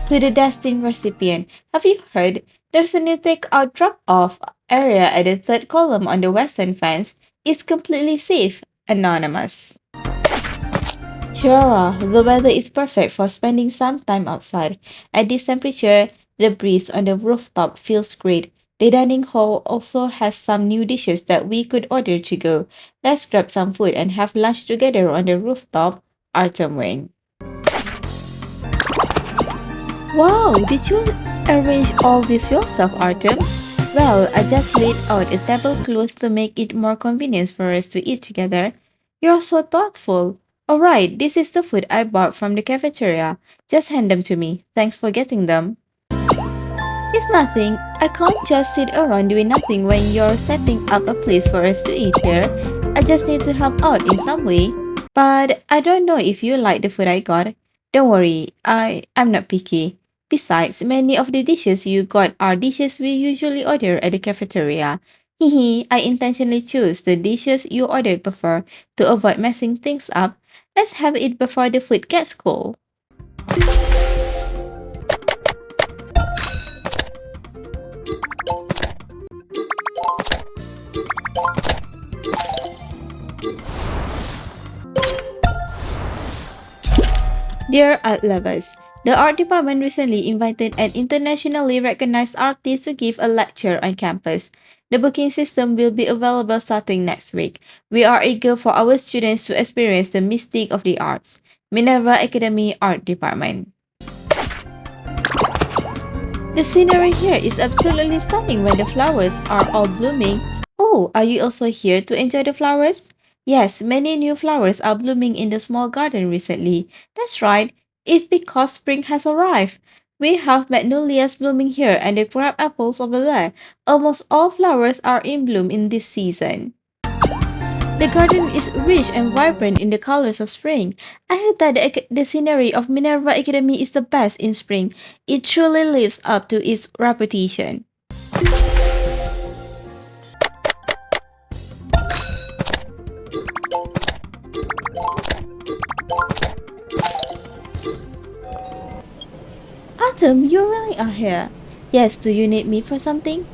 To the destined recipient, have you heard? There's a new takeout drop-off area at the third column on the western fence. It's completely safe. Anonymous. Sure, the weather is perfect for spending some time outside. At this temperature, the breeze on the rooftop feels great. The dining hall also has some new dishes that we could order to go. Let's grab some food and have lunch together on the rooftop. Artem Wing. Wow, did you arrange all this yourself, Artem? Well, I just laid out a tablecloth to make it more convenient for us to eat together. You're so thoughtful. Alright, this is the food I bought from the cafeteria. Just hand them to me. Thanks for getting them. It's nothing. I can't just sit around doing nothing when you're setting up a place for us to eat here. I just need to help out in some way. But I don't know if you like the food I got. Don't worry, I'm not picky. Besides, many of the dishes you got are dishes we usually order at the cafeteria. Hehe, I intentionally chose the dishes you ordered before to avoid messing things up. Let's have it before the food gets cold. Dear art lovers, the art department recently invited an internationally recognized artist to give a lecture on campus. The booking system will be available starting next week. We are eager for our students to experience the mystique of the arts. Minerva Academy Art Department. The scenery here is absolutely stunning when the flowers are all blooming. Oh, are you also here to enjoy the flowers? Yes, many new flowers are blooming in the small garden recently. That's right, it's because spring has arrived. We have magnolias blooming here and the crab apples over there. Almost all flowers are in bloom in this season. The garden is rich and vibrant in the colors of spring. I heard that the scenery of Minerva Academy is the best in spring. It truly lives up to its reputation. Artem, you really are here. Yes, do you need me for something?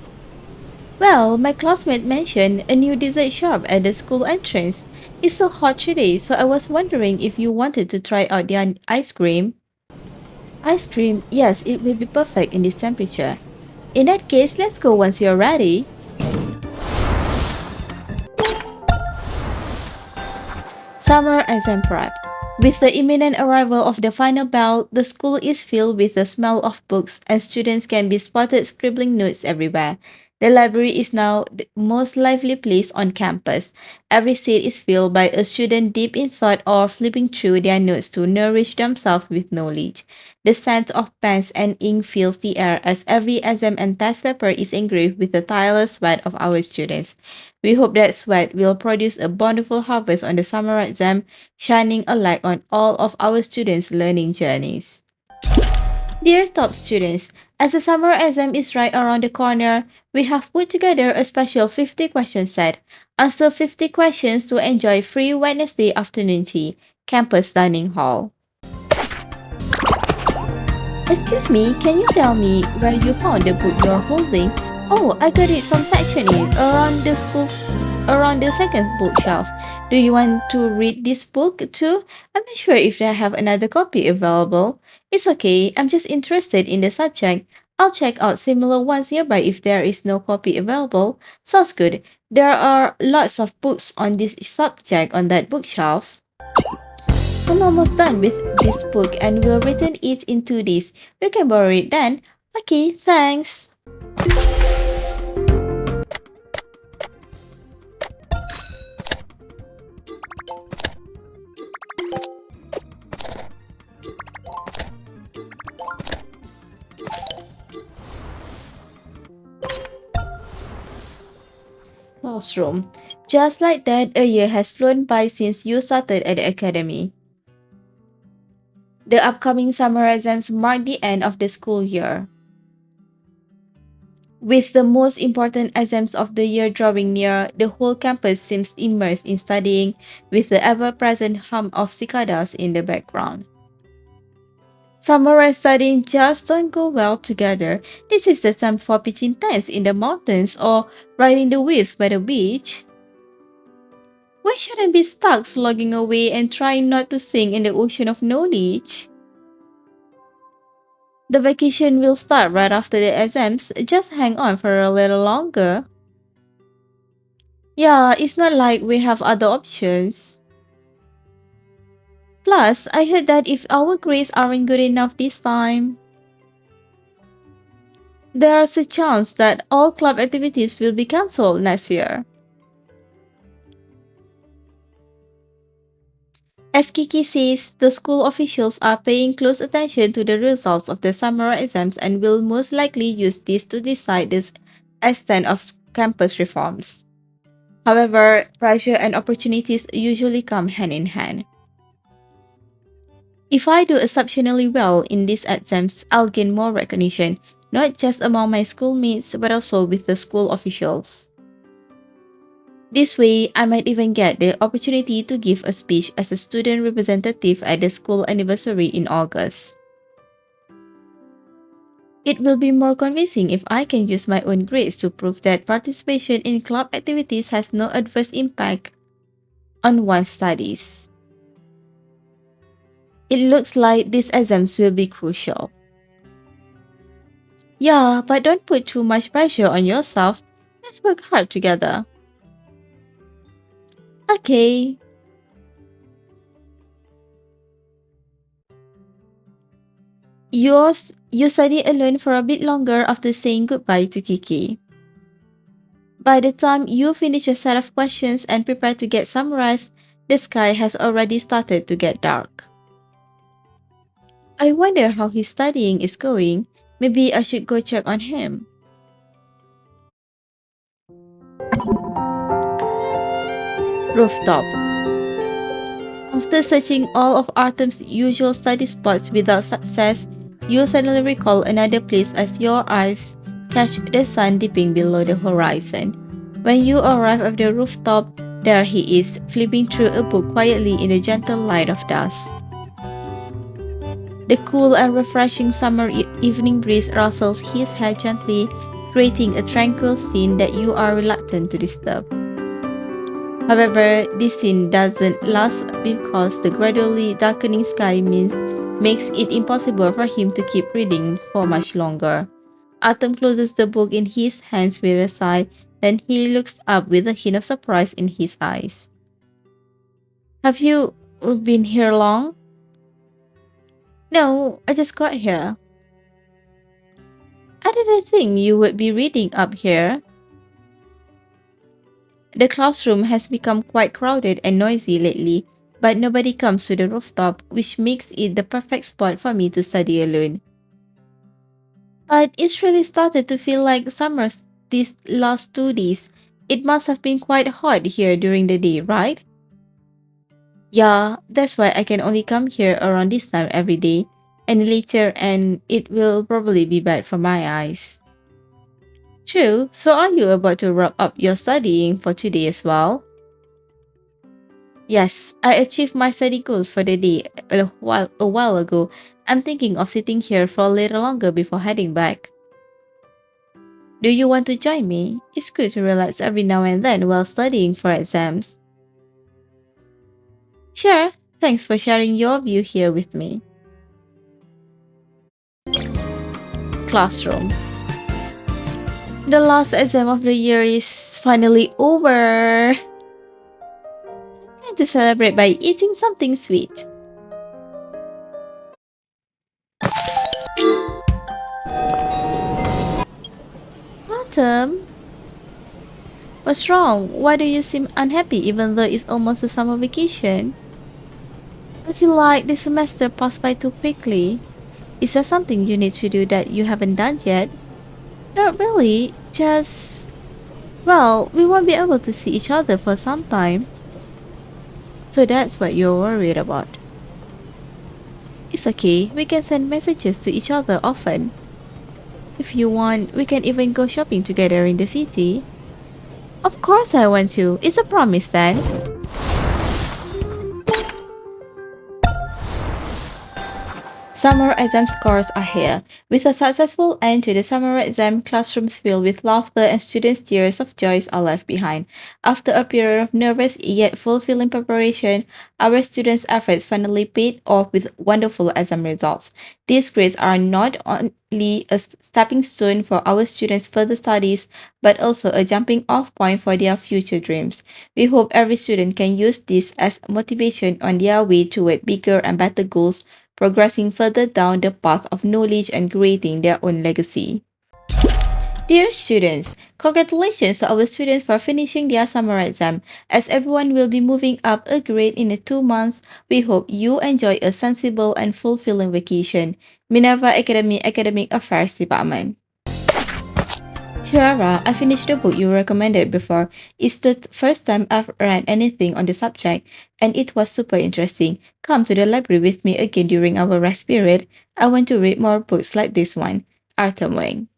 Well, my classmate mentioned a new dessert shop at the school entrance. It's so hot today, so I was wondering if you wanted to try out their ice cream. Ice cream? Yes, it will be perfect in this temperature. In that case, let's go once you're ready. Summer exam prep. With the imminent arrival of the final bell, the school is filled with the smell of books and students can be spotted scribbling notes everywhere. The library is now the most lively place on campus. Every seat is filled by a student deep in thought or flipping through their notes to nourish themselves with knowledge. The scent of pens and ink fills the air as every exam and test paper is engraved with the tireless sweat of our students. We hope that sweat will produce a bountiful harvest on the summer exam, shining a light on all of our students' learning journeys. Dear top students, as the summer exam is right around the corner, we have put together a special 50-question set. Answer 50 questions to enjoy free Wednesday afternoon tea, campus dining hall. Excuse me, can you tell me where you found the book you're holding? Oh, I got it from section 8 around the second bookshelf. Do you want to read this book too? I'm not sure if they have another copy available. It's okay, I'm just interested in the subject. I'll check out similar ones nearby if there is no copy available. Sounds good. There are lots of books on this subject on that bookshelf. I'm almost done with this book and will return it in 2 days. You can borrow it then. Okay, thanks. Classroom. Just like that, a year has flown by since you started at the academy. The upcoming summer exams mark the end of the school year. With the most important exams of the year drawing near, the whole campus seems immersed in studying, with the ever-present hum of cicadas in the background. Summer and studying just don't go well together. This is the time for pitching tents in the mountains or riding the waves by the beach. Why shouldn't be stuck slogging away and trying not to sink in the ocean of knowledge? The vacation will start right after the exams, just hang on for a little longer. Yeah, it's not like we have other options. Plus, I heard that if our grades aren't good enough this time, there's a chance that all club activities will be cancelled next year. As Kiki says, the school officials are paying close attention to the results of the summer exams and will most likely use this to decide the extent of campus reforms. However, pressure and opportunities usually come hand in hand. If I do exceptionally well in these exams, I'll gain more recognition, not just among my schoolmates but also with the school officials. This way, I might even get the opportunity to give a speech as a student representative at the school anniversary in August. It will be more convincing if I can use my own grades to prove that participation in club activities has no adverse impact on one's studies. It looks like these exams will be crucial. Yeah, but don't put too much pressure on yourself. Let's work hard together. Okay. You study alone for a bit longer after saying goodbye to Kiki. By the time you finish a set of questions and prepare to get some rest, the sky has already started to get dark. I wonder how his studying is going. Maybe I should go check on him. Rooftop. After searching all of Artem's usual study spots without success, you suddenly recall another place as your eyes catch the sun dipping below the horizon. When you arrive at the rooftop, there he is, flipping through a book quietly in the gentle light of dusk. The cool and refreshing summer evening breeze rustles his hair gently, creating a tranquil scene that you are reluctant to disturb. However, this scene doesn't last because the gradually darkening sky makes it impossible for him to keep reading for much longer. Artem closes the book in his hands with a sigh, then he looks up with a hint of surprise in his eyes. Have you been here long? No, I just got here. I didn't think you would be reading up here. The classroom has become quite crowded and noisy lately, but nobody comes to the rooftop, which makes it the perfect spot for me to study alone. But it's really started to feel like summer these last 2 days. It must have been quite hot here during the day, right? Yeah, that's why I can only come here around this time every day, and later and it will probably be bad for my eyes. True, so are you about to wrap up your studying for today as well? Yes, I achieved my study goals for the day a while ago. I'm thinking of sitting here for a little longer before heading back. Do you want to join me? It's good to relax every now and then while studying for exams. Sure, thanks for sharing your view here with me. Classroom. The last exam of the year is finally over. I'm going to celebrate by eating something sweet. Autumn? What's wrong? Why do you seem unhappy even though it's almost a summer vacation? I feel like this semester passed by too quickly. Is there something you need to do that you haven't done yet? Not really, just... Well, we won't be able to see each other for some time. So that's what you're worried about. It's okay, we can send messages to each other often. If you want, we can even go shopping together in the city. Of course I want to. It's a promise then. Summer exam scores are here. With a successful end to the summer exam, classrooms filled with laughter and students' tears of joy are left behind. After a period of nervous yet fulfilling preparation, our students' efforts finally paid off with wonderful exam results. These grades are not only a stepping stone for our students' further studies, but also a jumping off point for their future dreams. We hope every student can use this as motivation on their way toward bigger and better goals, progressing further down the path of knowledge and creating their own legacy. Dear students, congratulations to our students for finishing their summer exam. As everyone will be moving up a grade in the 2 months, we hope you enjoy a sensible and fulfilling vacation. Minerva Academy Academic Affairs Department. Shirara, I finished the book you recommended before. It's the first time I've read anything on the subject, and it was super interesting. Come to the library with me again during our rest period. I want to read more books like this one. Artem Wang.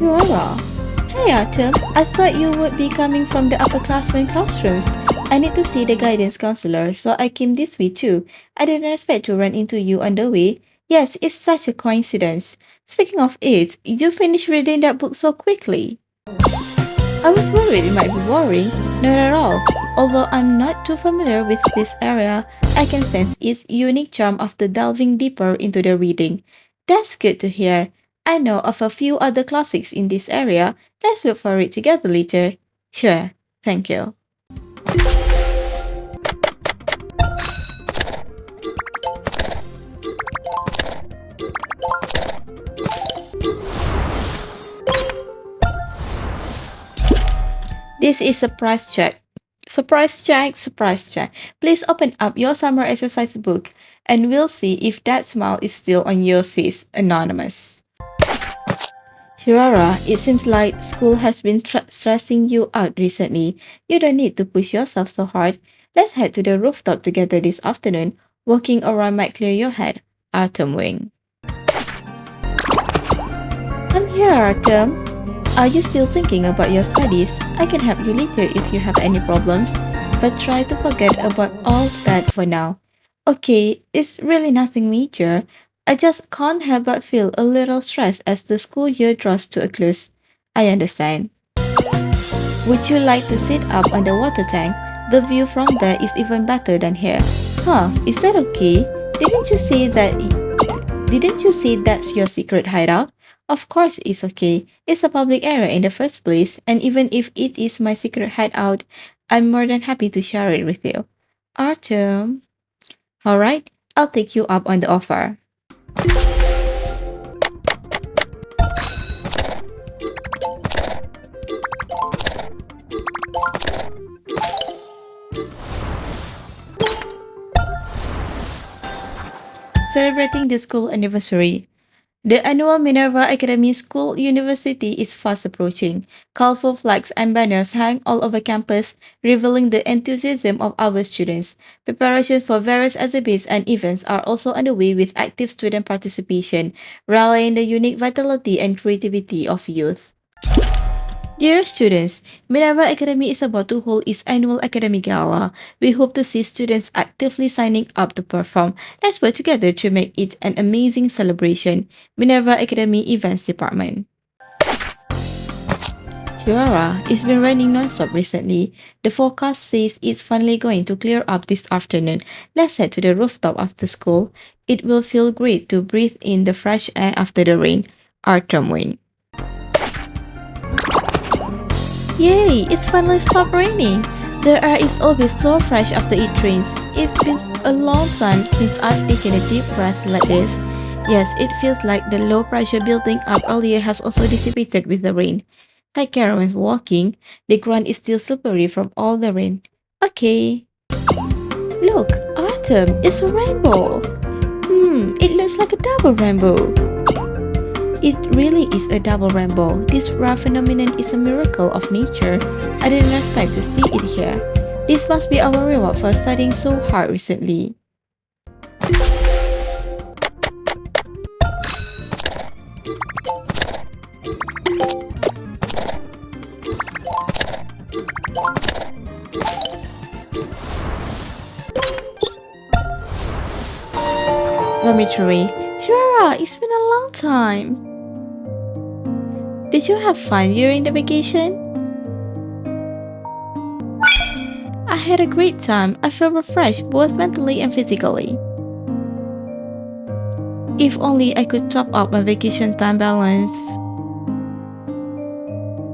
Shirara. Hey Artem, I thought you would be coming from the upperclassmen classrooms. I need to see the guidance counselor, so I came this way too. I didn't expect to run into you on the way. Yes, it's such a coincidence. Speaking of it, you finished reading that book so quickly. I was worried it might be boring. Not at all. Although I'm not too familiar with this area, I can sense its unique charm after delving deeper into the reading. That's good to hear. I know of a few other classics in this area. Let's look for it together later. Sure. Thank you. This is surprise check. Surprise check, surprise check. Please open up your summer exercise book and we'll see if that smile is still on your face. Anonymous. Shirara, it seems like school has been stressing you out recently. You don't need to push yourself so hard. Let's head to the rooftop together this afternoon. Walking around might clear your head. Artem Wing. I'm here, Artem. Are you still thinking about your studies? I can help you later if you have any problems, but try to forget about all that for now. Okay, it's really nothing major. I just can't help but feel a little stressed as the school year draws to a close. I understand. Would you like to sit up on the water tank? The view from there is even better than here. Huh, is that okay? Didn't you say that's your secret hideout? Of course it's okay. It's a public area in the first place, and even if it is my secret hideout, I'm more than happy to share it with you. Artem. Alright, I'll take you up on the offer. Celebrating the school anniversary. The annual Minerva Academy School University is fast approaching. Colorful flags and banners hang all over campus, revealing the enthusiasm of our students. Preparations for various exhibits and events are also underway with active student participation, rallying the unique vitality and creativity of youth. Dear students, Minerva Academy is about to hold its annual academic gala. We hope to see students actively signing up to perform. Let's work together to make it an amazing celebration. Minerva Academy Events Department. Chiara, it's been raining non-stop recently. The forecast says it's finally going to clear up this afternoon. Let's head to the rooftop after school. It will feel great to breathe in the fresh air after the rain. Artem wing. Yay! It's finally stopped raining. The air is always so fresh after it rains. It's been a long time since I've taken a deep breath like this. Yes, it feels like the low pressure building up earlier has also dissipated with the rain. Like Karen walking, the ground is still slippery from all the rain. Okay. Look, Artem, it's a rainbow. It looks like a double rainbow. It really is a double rainbow. This rare phenomenon is a miracle of nature. I didn't expect to see it here. This must be our reward for studying so hard recently. Dormitory. Sure, it's been a long time. Did you have fun during the vacation? I had a great time. I feel refreshed both mentally and physically. If only I could top up my vacation time balance.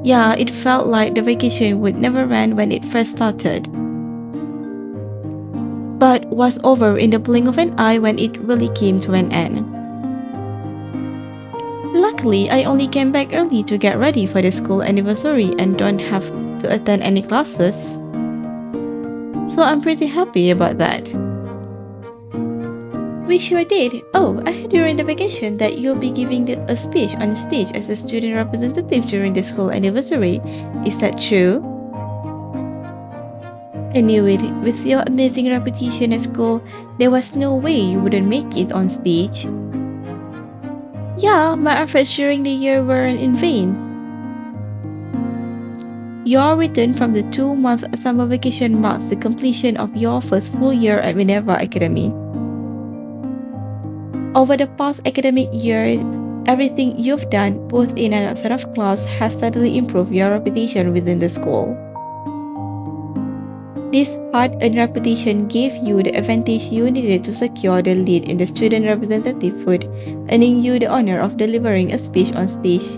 Yeah, it felt like the vacation would never end when it first started, but was over in the blink of an eye when it really came to an end. Luckily, I only came back early to get ready for the school anniversary and don't have to attend any classes. So I'm pretty happy about that. We sure did. Oh, I heard during the vacation that you'll be giving a speech on stage as a student representative during the school anniversary. Is that true? I knew it. With your amazing reputation at school, there was no way you wouldn't make it on stage. Yeah, my efforts during the year weren't in vain. Your return from the 2-month summer vacation marks the completion of your first full year at Minerva Academy. Over the past academic year, everything you've done, both in and outside of class, has steadily improved your reputation within the school. This hard-earned reputation gave you the advantage you needed to secure the lead in the student representative-hood, earning you the honor of delivering a speech on stage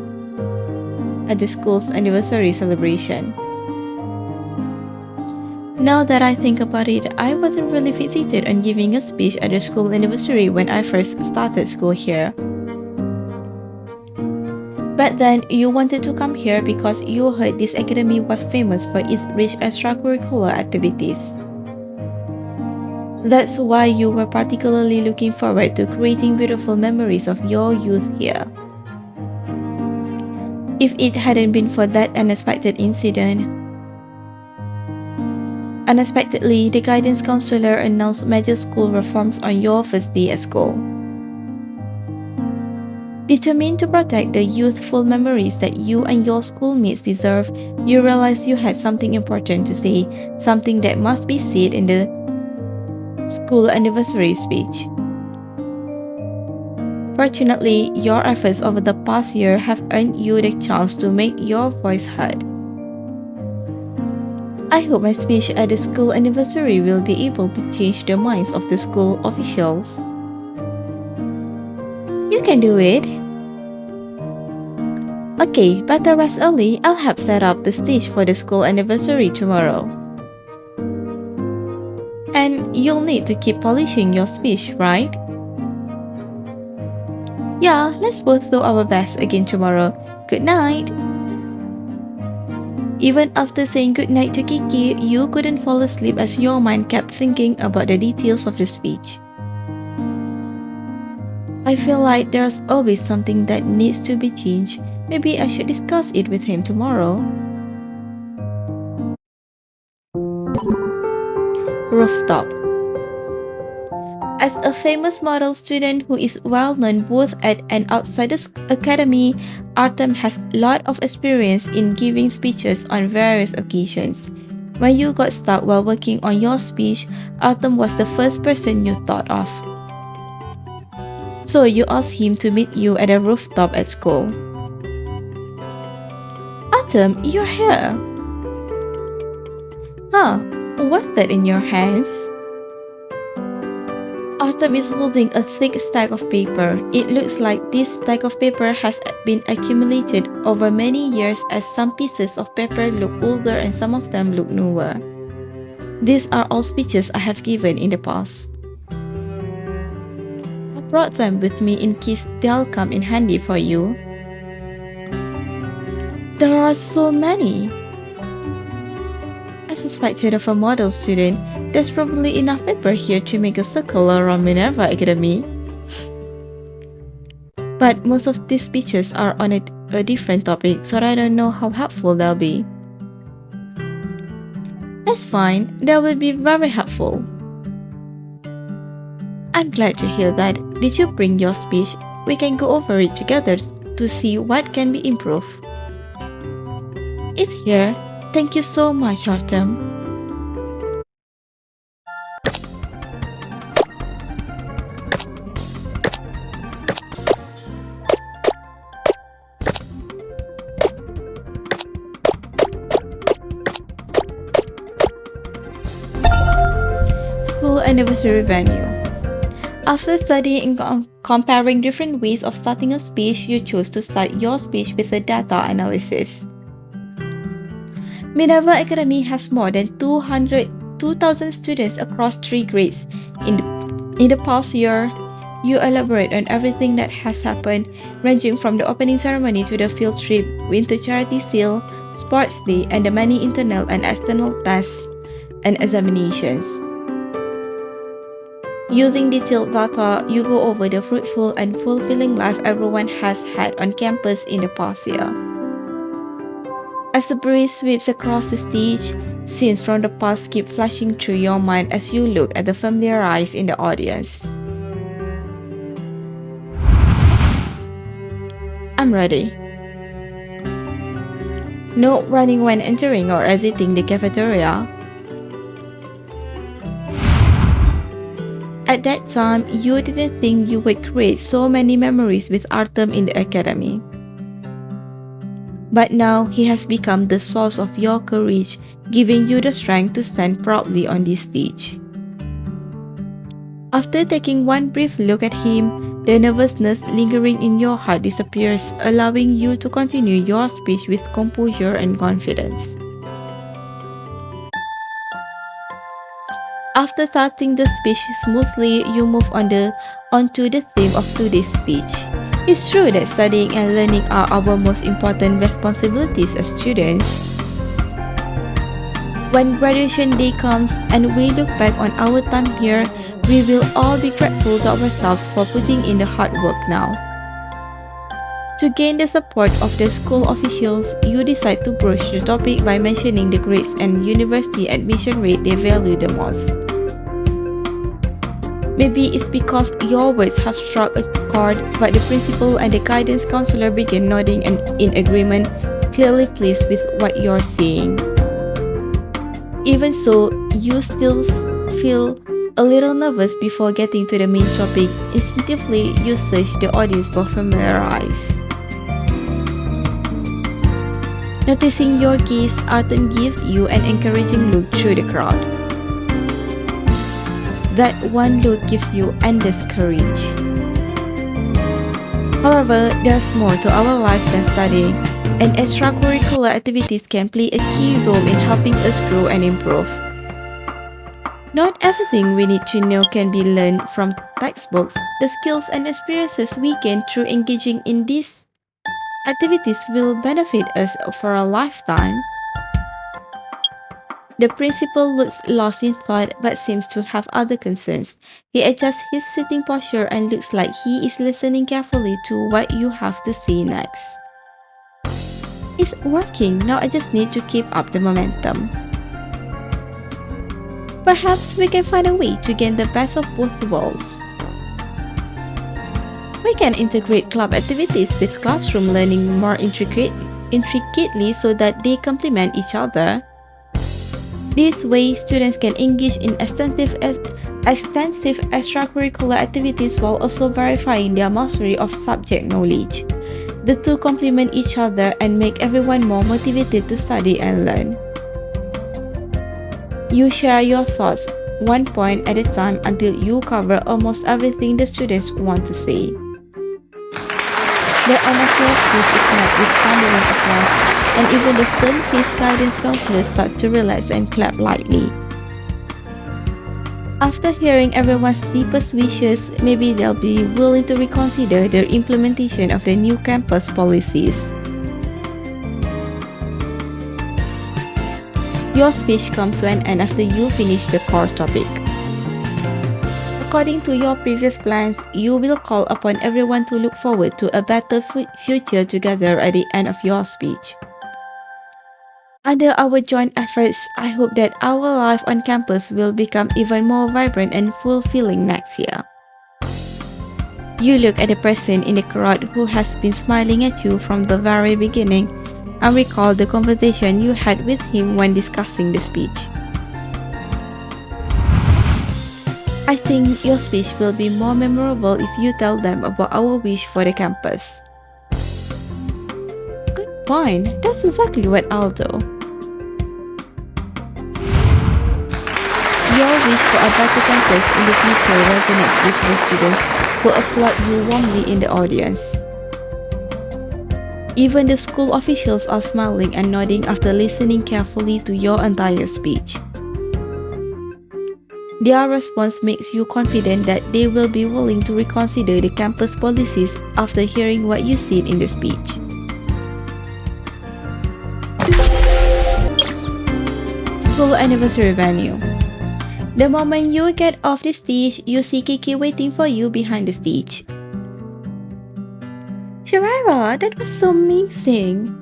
at the school's anniversary celebration. Now that I think about it, I wasn't really fixated on giving a speech at the school anniversary when I first started school here. But then you wanted to come here because you heard this academy was famous for its rich extracurricular activities. That's why you were particularly looking forward to creating beautiful memories of your youth here. If it hadn't been for that unexpected incident, unexpectedly, the guidance counselor announced major school reforms on your first day at school. Determined to protect the youthful memories that you and your schoolmates deserve, you realized you had something important to say, something that must be said in the school anniversary speech. Fortunately, your efforts over the past year have earned you the chance to make your voice heard. I hope my speech at the school anniversary will be able to change the minds of the school officials. You can do it. Okay, better rest early. I'll help set up the stage for the school anniversary tomorrow. And you'll need to keep polishing your speech, right? Yeah, let's both do our best again tomorrow. Good night. Even after saying goodnight to Kiki, you couldn't fall asleep as your mind kept thinking about the details of the speech. I feel like there's always something that needs to be changed. Maybe I should discuss it with him tomorrow. Rooftop. As a famous model student who is well known both at and outside the academy, Artem has a lot of experience in giving speeches on various occasions. When you got stuck while working on your speech, Artem was the first person you thought of. So you asked him to meet you at a rooftop at school. Artem, you're here. Huh, what's that in your hands? Artem is holding a thick stack of paper. It looks like this stack of paper has been accumulated over many years, as some pieces of paper look older and some of them look newer. These are all speeches I have given in the past. I brought them with me in case they'll come in handy for you. There are so many. I suspected of a model student. There's probably enough paper here to make a circle around Minerva Academy. But most of these speeches are on a different topic, so I don't know how helpful they'll be. That's fine, they will be very helpful. I'm glad to hear that. Did you bring your speech? We can go over it together to see what can be improved. It's here. Thank you so much, Artem. School anniversary venue. After studying and comparing different ways of starting a speech, you chose to start your speech with a data analysis. Minerva Academy has more than 2,000 students across 3 grades. In the past year, you elaborate on everything that has happened, ranging from the opening ceremony to the field trip, winter charity sale, sports day, and the many internal and external tests and examinations. Using detailed data, you go over the fruitful and fulfilling life everyone has had on campus in the past year. As the breeze sweeps across the stage, scenes from the past keep flashing through your mind as you look at the familiar eyes in the audience. I'm ready. No running when entering or exiting the cafeteria. At that time, you didn't think you would create so many memories with Artem in the academy. But now he has become the source of your courage, giving you the strength to stand proudly on this stage. After taking one brief look at him, the nervousness lingering in your heart disappears, allowing you to continue your speech with composure and confidence. After starting the speech smoothly, you move onto the theme of today's speech. It's true that studying and learning are our most important responsibilities as students. When graduation day comes and we look back on our time here, we will all be grateful to ourselves for putting in the hard work now. To gain the support of the school officials, you decide to broach the topic by mentioning the grades and university admission rate they value the most. Maybe it's because your words have struck a chord, but the principal and the guidance counselor begin nodding and in agreement, clearly pleased with what you're saying. Even so, you still feel a little nervous before getting to the main topic. Instinctively, you search the audience for familiar eyes. Noticing your gaze, Artem gives you an encouraging look through the crowd. That one look gives you endless courage. However, there's more to our lives than studying, and extracurricular activities can play a key role in helping us grow and improve. Not everything we need to know can be learned from textbooks. The skills and experiences we gain through engaging in these activities will benefit us for a lifetime. The principal looks lost in thought but seems to have other concerns. He adjusts his sitting posture and looks like he is listening carefully to what you have to say next. It's working, now I just need to keep up the momentum. Perhaps we can find a way to gain the best of both worlds. We can integrate club activities with classroom learning more intricately so that they complement each other. This way, students can engage in extensive extracurricular activities while also verifying their mastery of subject knowledge. The two complement each other and make everyone more motivated to study and learn. You share your thoughts one point at a time until you cover almost everything the students want to say. The end of your speech is met with thundering applause, and even the stern-faced guidance counselor starts to relax and clap lightly. After hearing everyone's deepest wishes, maybe they'll be willing to reconsider their implementation of the new campus policies. Your speech comes to an end after you finish the core topic. According to your previous plans, you will call upon everyone to look forward to a better future together at the end of your speech. Under our joint efforts, I hope that our life on campus will become even more vibrant and fulfilling next year. You look at the person in the crowd who has been smiling at you from the very beginning and recall the conversation you had with him when discussing the speech. I think your speech will be more memorable if you tell them about our wish for the campus. Good point. That's exactly what I'll do. Your wish for a better campus in the future resonates with the students who applaud you warmly in the audience. Even the school officials are smiling and nodding after listening carefully to your entire speech. Their response makes you confident that they will be willing to reconsider the campus policies after hearing what you said in the speech. School anniversary venue. The moment you get off the stage, you see Kiki waiting for you behind the stage. Shirara, that was so amazing.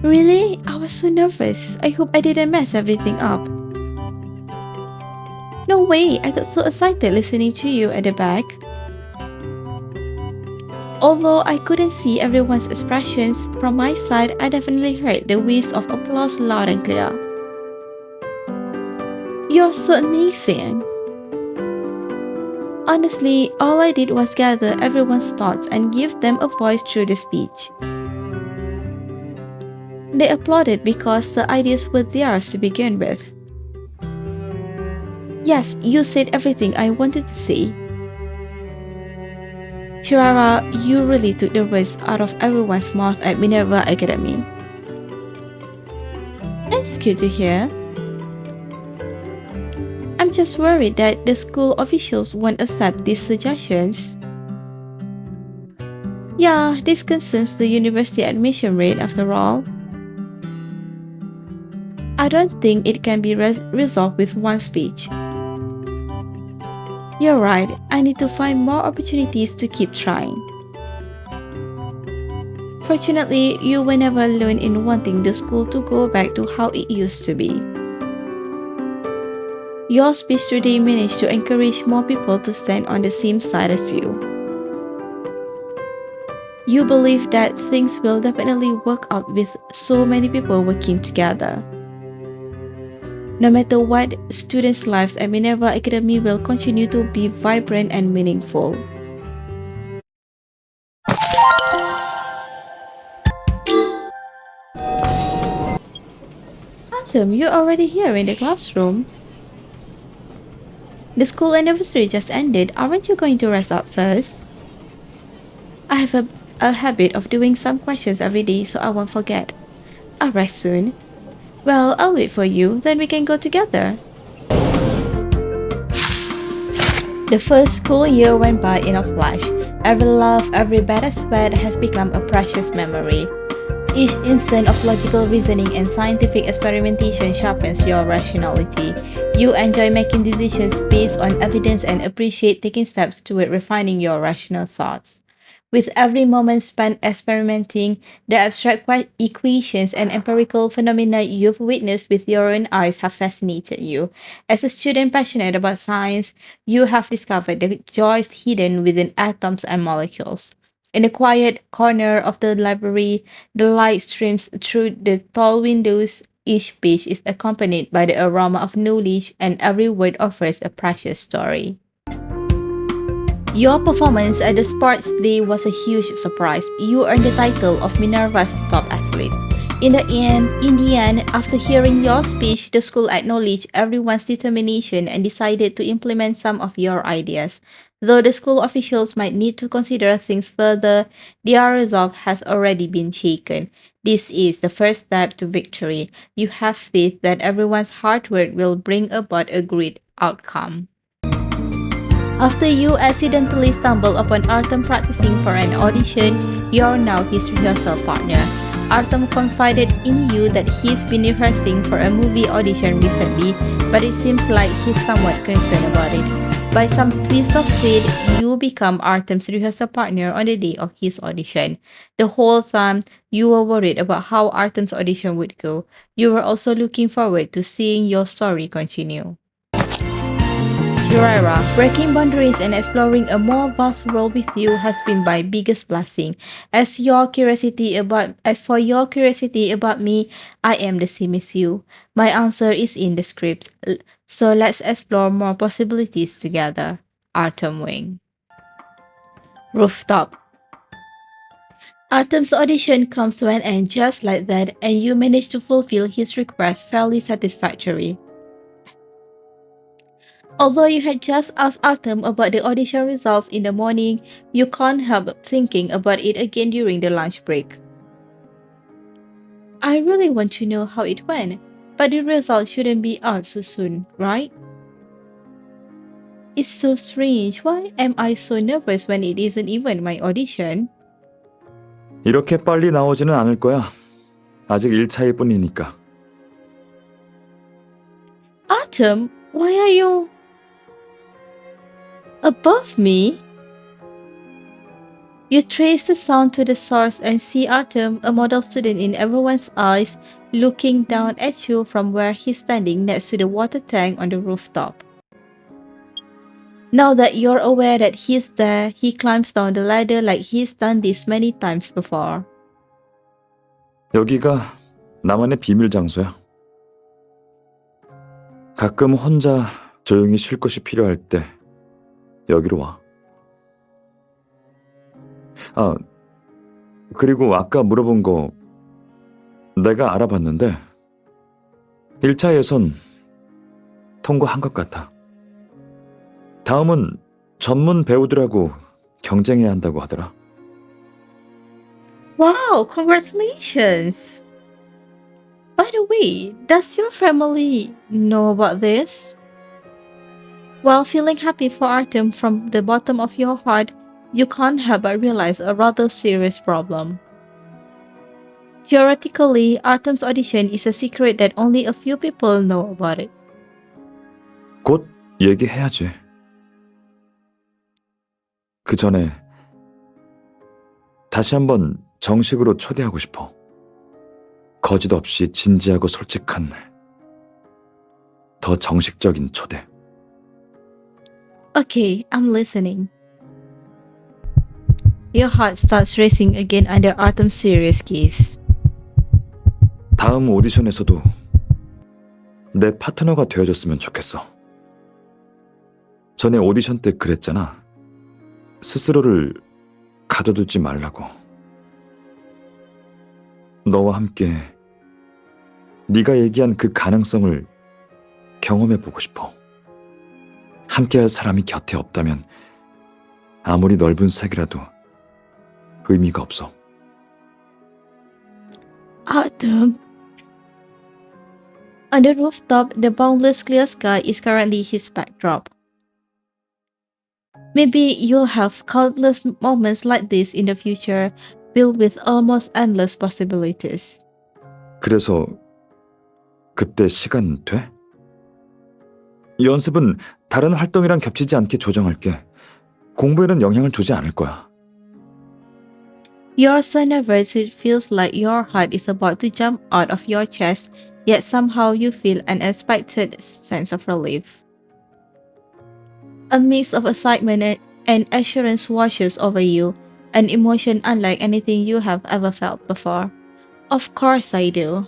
Really? I was so nervous. I hope I didn't mess everything up. No way, I got so excited listening to you at the back. Although I couldn't see everyone's expressions, from my side I definitely heard the waves of applause loud and clear. You're so amazing. Honestly, all I did was gather everyone's thoughts and give them a voice through the speech. They applauded because the ideas were theirs to begin with. Yes, you said everything I wanted to say. Shirara, you really took the words out of everyone's mouth at Minerva Academy. That's good to hear. I'm just worried that the school officials won't accept these suggestions. Yeah, this concerns the university admission rate after all. I don't think it can be resolved with one speech. You're right, I need to find more opportunities to keep trying. Fortunately, you were never alone in wanting the school to go back to how it used to be. Your speech today managed to encourage more people to stand on the same side as you. You believe that things will definitely work out with so many people working together. No matter what, students' lives at Minerva Academy will continue to be vibrant and meaningful. Artem, you're already here in the classroom. The school anniversary just ended. Aren't you going to rest up first? I have a habit of doing some questions every day, so I won't forget. I'll rest soon. Well, I'll wait for you, then we can go together. The first school year went by in a flash. Every laugh, every better sweat has become a precious memory. Each instant of logical reasoning and scientific experimentation sharpens your rationality. You enjoy making decisions based on evidence and appreciate taking steps toward refining your rational thoughts. With every moment spent experimenting, the abstract equations and empirical phenomena you've witnessed with your own eyes have fascinated you. As a student passionate about science, you have discovered the joys hidden within atoms and molecules. In a quiet corner of the library, the light streams through the tall windows. Each page is accompanied by the aroma of knowledge, and every word offers a precious story. Your performance at the sports day was a huge surprise. You earned the title of Minerva's top athlete. In the end, after hearing your speech, the school acknowledged everyone's determination and decided to implement some of your ideas. Though the school officials might need to consider things further, their resolve has already been shaken. This is the first step to victory. You have faith that everyone's hard work will bring about a great outcome. After you accidentally stumble upon Artem practicing for an audition, you're now his rehearsal partner. Artem confided in you that he's been rehearsing for a movie audition recently, but it seems like he's somewhat concerned about it. By some twist of fate, you become Artem's rehearsal partner on the day of his audition. The whole time, you were worried about how Artem's audition would go. You were also looking forward to seeing your story continue. Shiraira, breaking boundaries and exploring a more vast world with you has been my biggest blessing. As for your curiosity about me, I am the same as you. My answer is in the script. So let's explore more possibilities together. Artem Wing. Rooftop. Artem's audition comes to an end just like that, and you manage to fulfill his request fairly satisfactorily. Although you had just asked Artem about the audition results in the morning, you can't help thinking about it again during the lunch break. I really want to know how it went, but the results shouldn't be out so soon, right? It's so strange. Why am I so nervous when it isn't even my audition? 이렇게 빨리 나오지는 않을 거야. 아직 1차일 뿐이니까. Artem, why are you above me? You trace the sound to the source and see Artem, a model student in everyone's eyes, looking down at you from where he's standing next to the water tank on the rooftop. Now that you're aware that he's there, he climbs down the ladder like he's done this many times before. 여기가 나만의 비밀 장소야. 가끔 혼자 조용히 쉴 곳이 필요할 때 여기로 와. 아, 그리고 아까 물어본 거 내가 알아봤는데 1차 예선 통과한 것 같아. 다음은 전문 배우들하고 경쟁해야 한다고 하더라. Wow, congratulations! By the way, does your family know about this? While feeling happy for Artem from the bottom of your heart, you can't help but realize a rather serious problem. Theoretically, Artem's audition is a secret that only a few people know about it. 곧 얘기해야지. 그 전에 다시 한번 정식으로 초대하고 싶어. 거짓 없이 진지하고 솔직한 더 정식적인 초대. Okay, I'm listening. Your heart starts racing again under Artem's serious gaze. 다음 오디션에서도 내 파트너가 되어줬으면 좋겠어. 전에 오디션 때 그랬잖아. 스스로를 가둬두지 말라고. 너와 함께 네가 얘기한 그 가능성을 경험해보고 싶어. 함께할 사람이 곁에 없다면 아무리 넓은 세계라도 의미가 없어. Artem. On the rooftop, the boundless clear sky is currently his backdrop. Maybe you'll have countless moments like this in the future, filled with almost endless possibilities. 그래서 그때 시간 돼? 연습은 다른 활동이랑 겹치지 않게 조정할게. 공부에는 영향을 주지 않을 거야. You're so nervous it feels like your heart is about to jump out of your chest, yet somehow you feel an unexpected sense of relief. A mix of excitement and assurance washes over you, an emotion unlike anything you have ever felt before. Of course I do.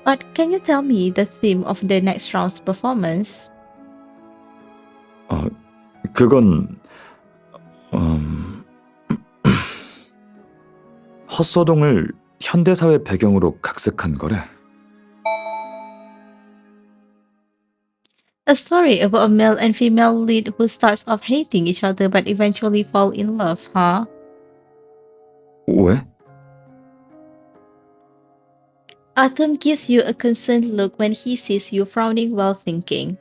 But can you tell me the theme of the next round's performance? 그건 헛소동을 현대사회 배경으로 각색한 거래. A story about a male and female lead who starts off hating each other but eventually fall in love, huh? 왜? Artem gives you a concerned look when he sees you frowning while thinking.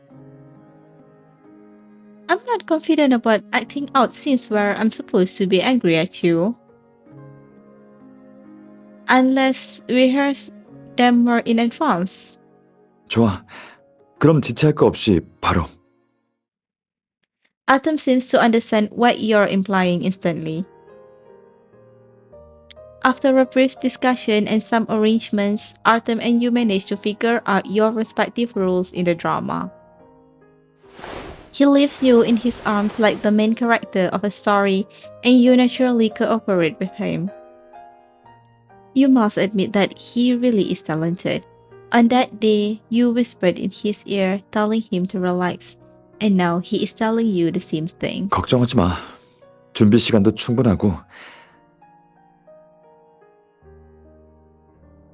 I'm not confident about acting out scenes where I'm supposed to be angry at you. Unless we rehearse them more in advance. 좋아. 그럼 지체할 거 없이 바로. Artem seems to understand what you're implying instantly. After a brief discussion and some arrangements, Artem and you manage to figure out your respective roles in the drama. He leaves you in his arms like the main character of a story, and you naturally cooperate with him. You must admit that he really is talented. On that day, you whispered in his ear, telling him to relax, and now he is telling you the same thing. 걱정하지 마. 준비 시간도 충분하고.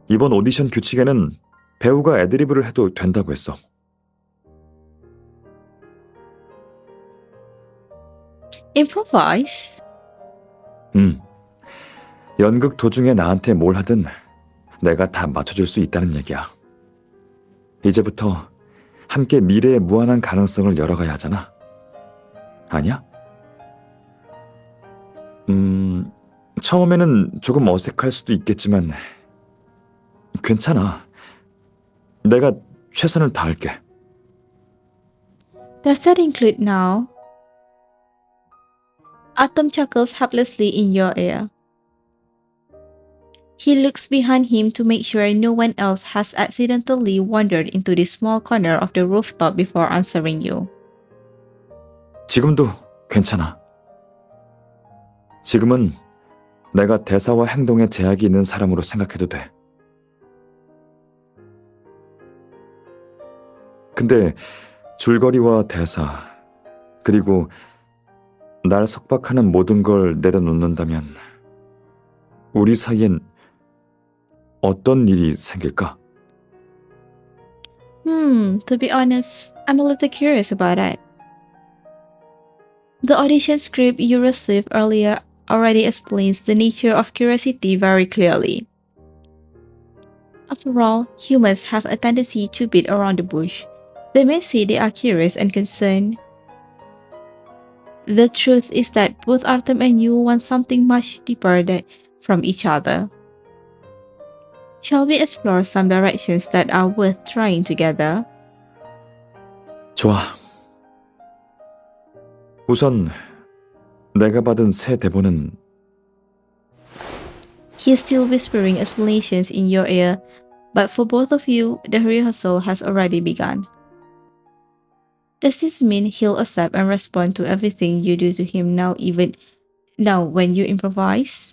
이번 오디션 규칙에는 배우가 애드리브를 해도 된다고 했어. Improvise? 연극 도중에 나한테 뭘 하든 내가 다 맞춰줄 수 있다는 얘기야. 이제부터 함께 미래의 무한한 가능성을 열어가야 하잖아. 아니야? 처음에는 조금 어색할 수도 있겠지만 괜찮아. 내가 최선을 다할게. Does that include now? Artem chuckles helplessly in your ear. He looks behind him to make sure no one else has accidentally wandered into the small corner of the rooftop before answering you. 지금도 괜찮아. 지금은 내가 대사와 행동에 제약이 있는 사람으로 생각해도 돼. 근데 줄거리와 대사, 그리고 날 속박하는 모든 걸 내려놓는다면 우리 사이엔 어떤 일이 생길까? To be honest, I'm a little curious about that. The audition script you received earlier already explains the nature of curiosity very clearly. After all, humans have a tendency to beat around the bush. They may say they are curious and concerned. The truth is that both Artem and you want something much deeper from each other. Shall we explore some directions that are worth trying together? 좋아. 우선 내가 받은 새 대본은 He's still whispering explanations in your ear, but for both of you, the rehearsal has already begun. Does this mean he'll accept and respond to everything you do to him now, even now when you improvise?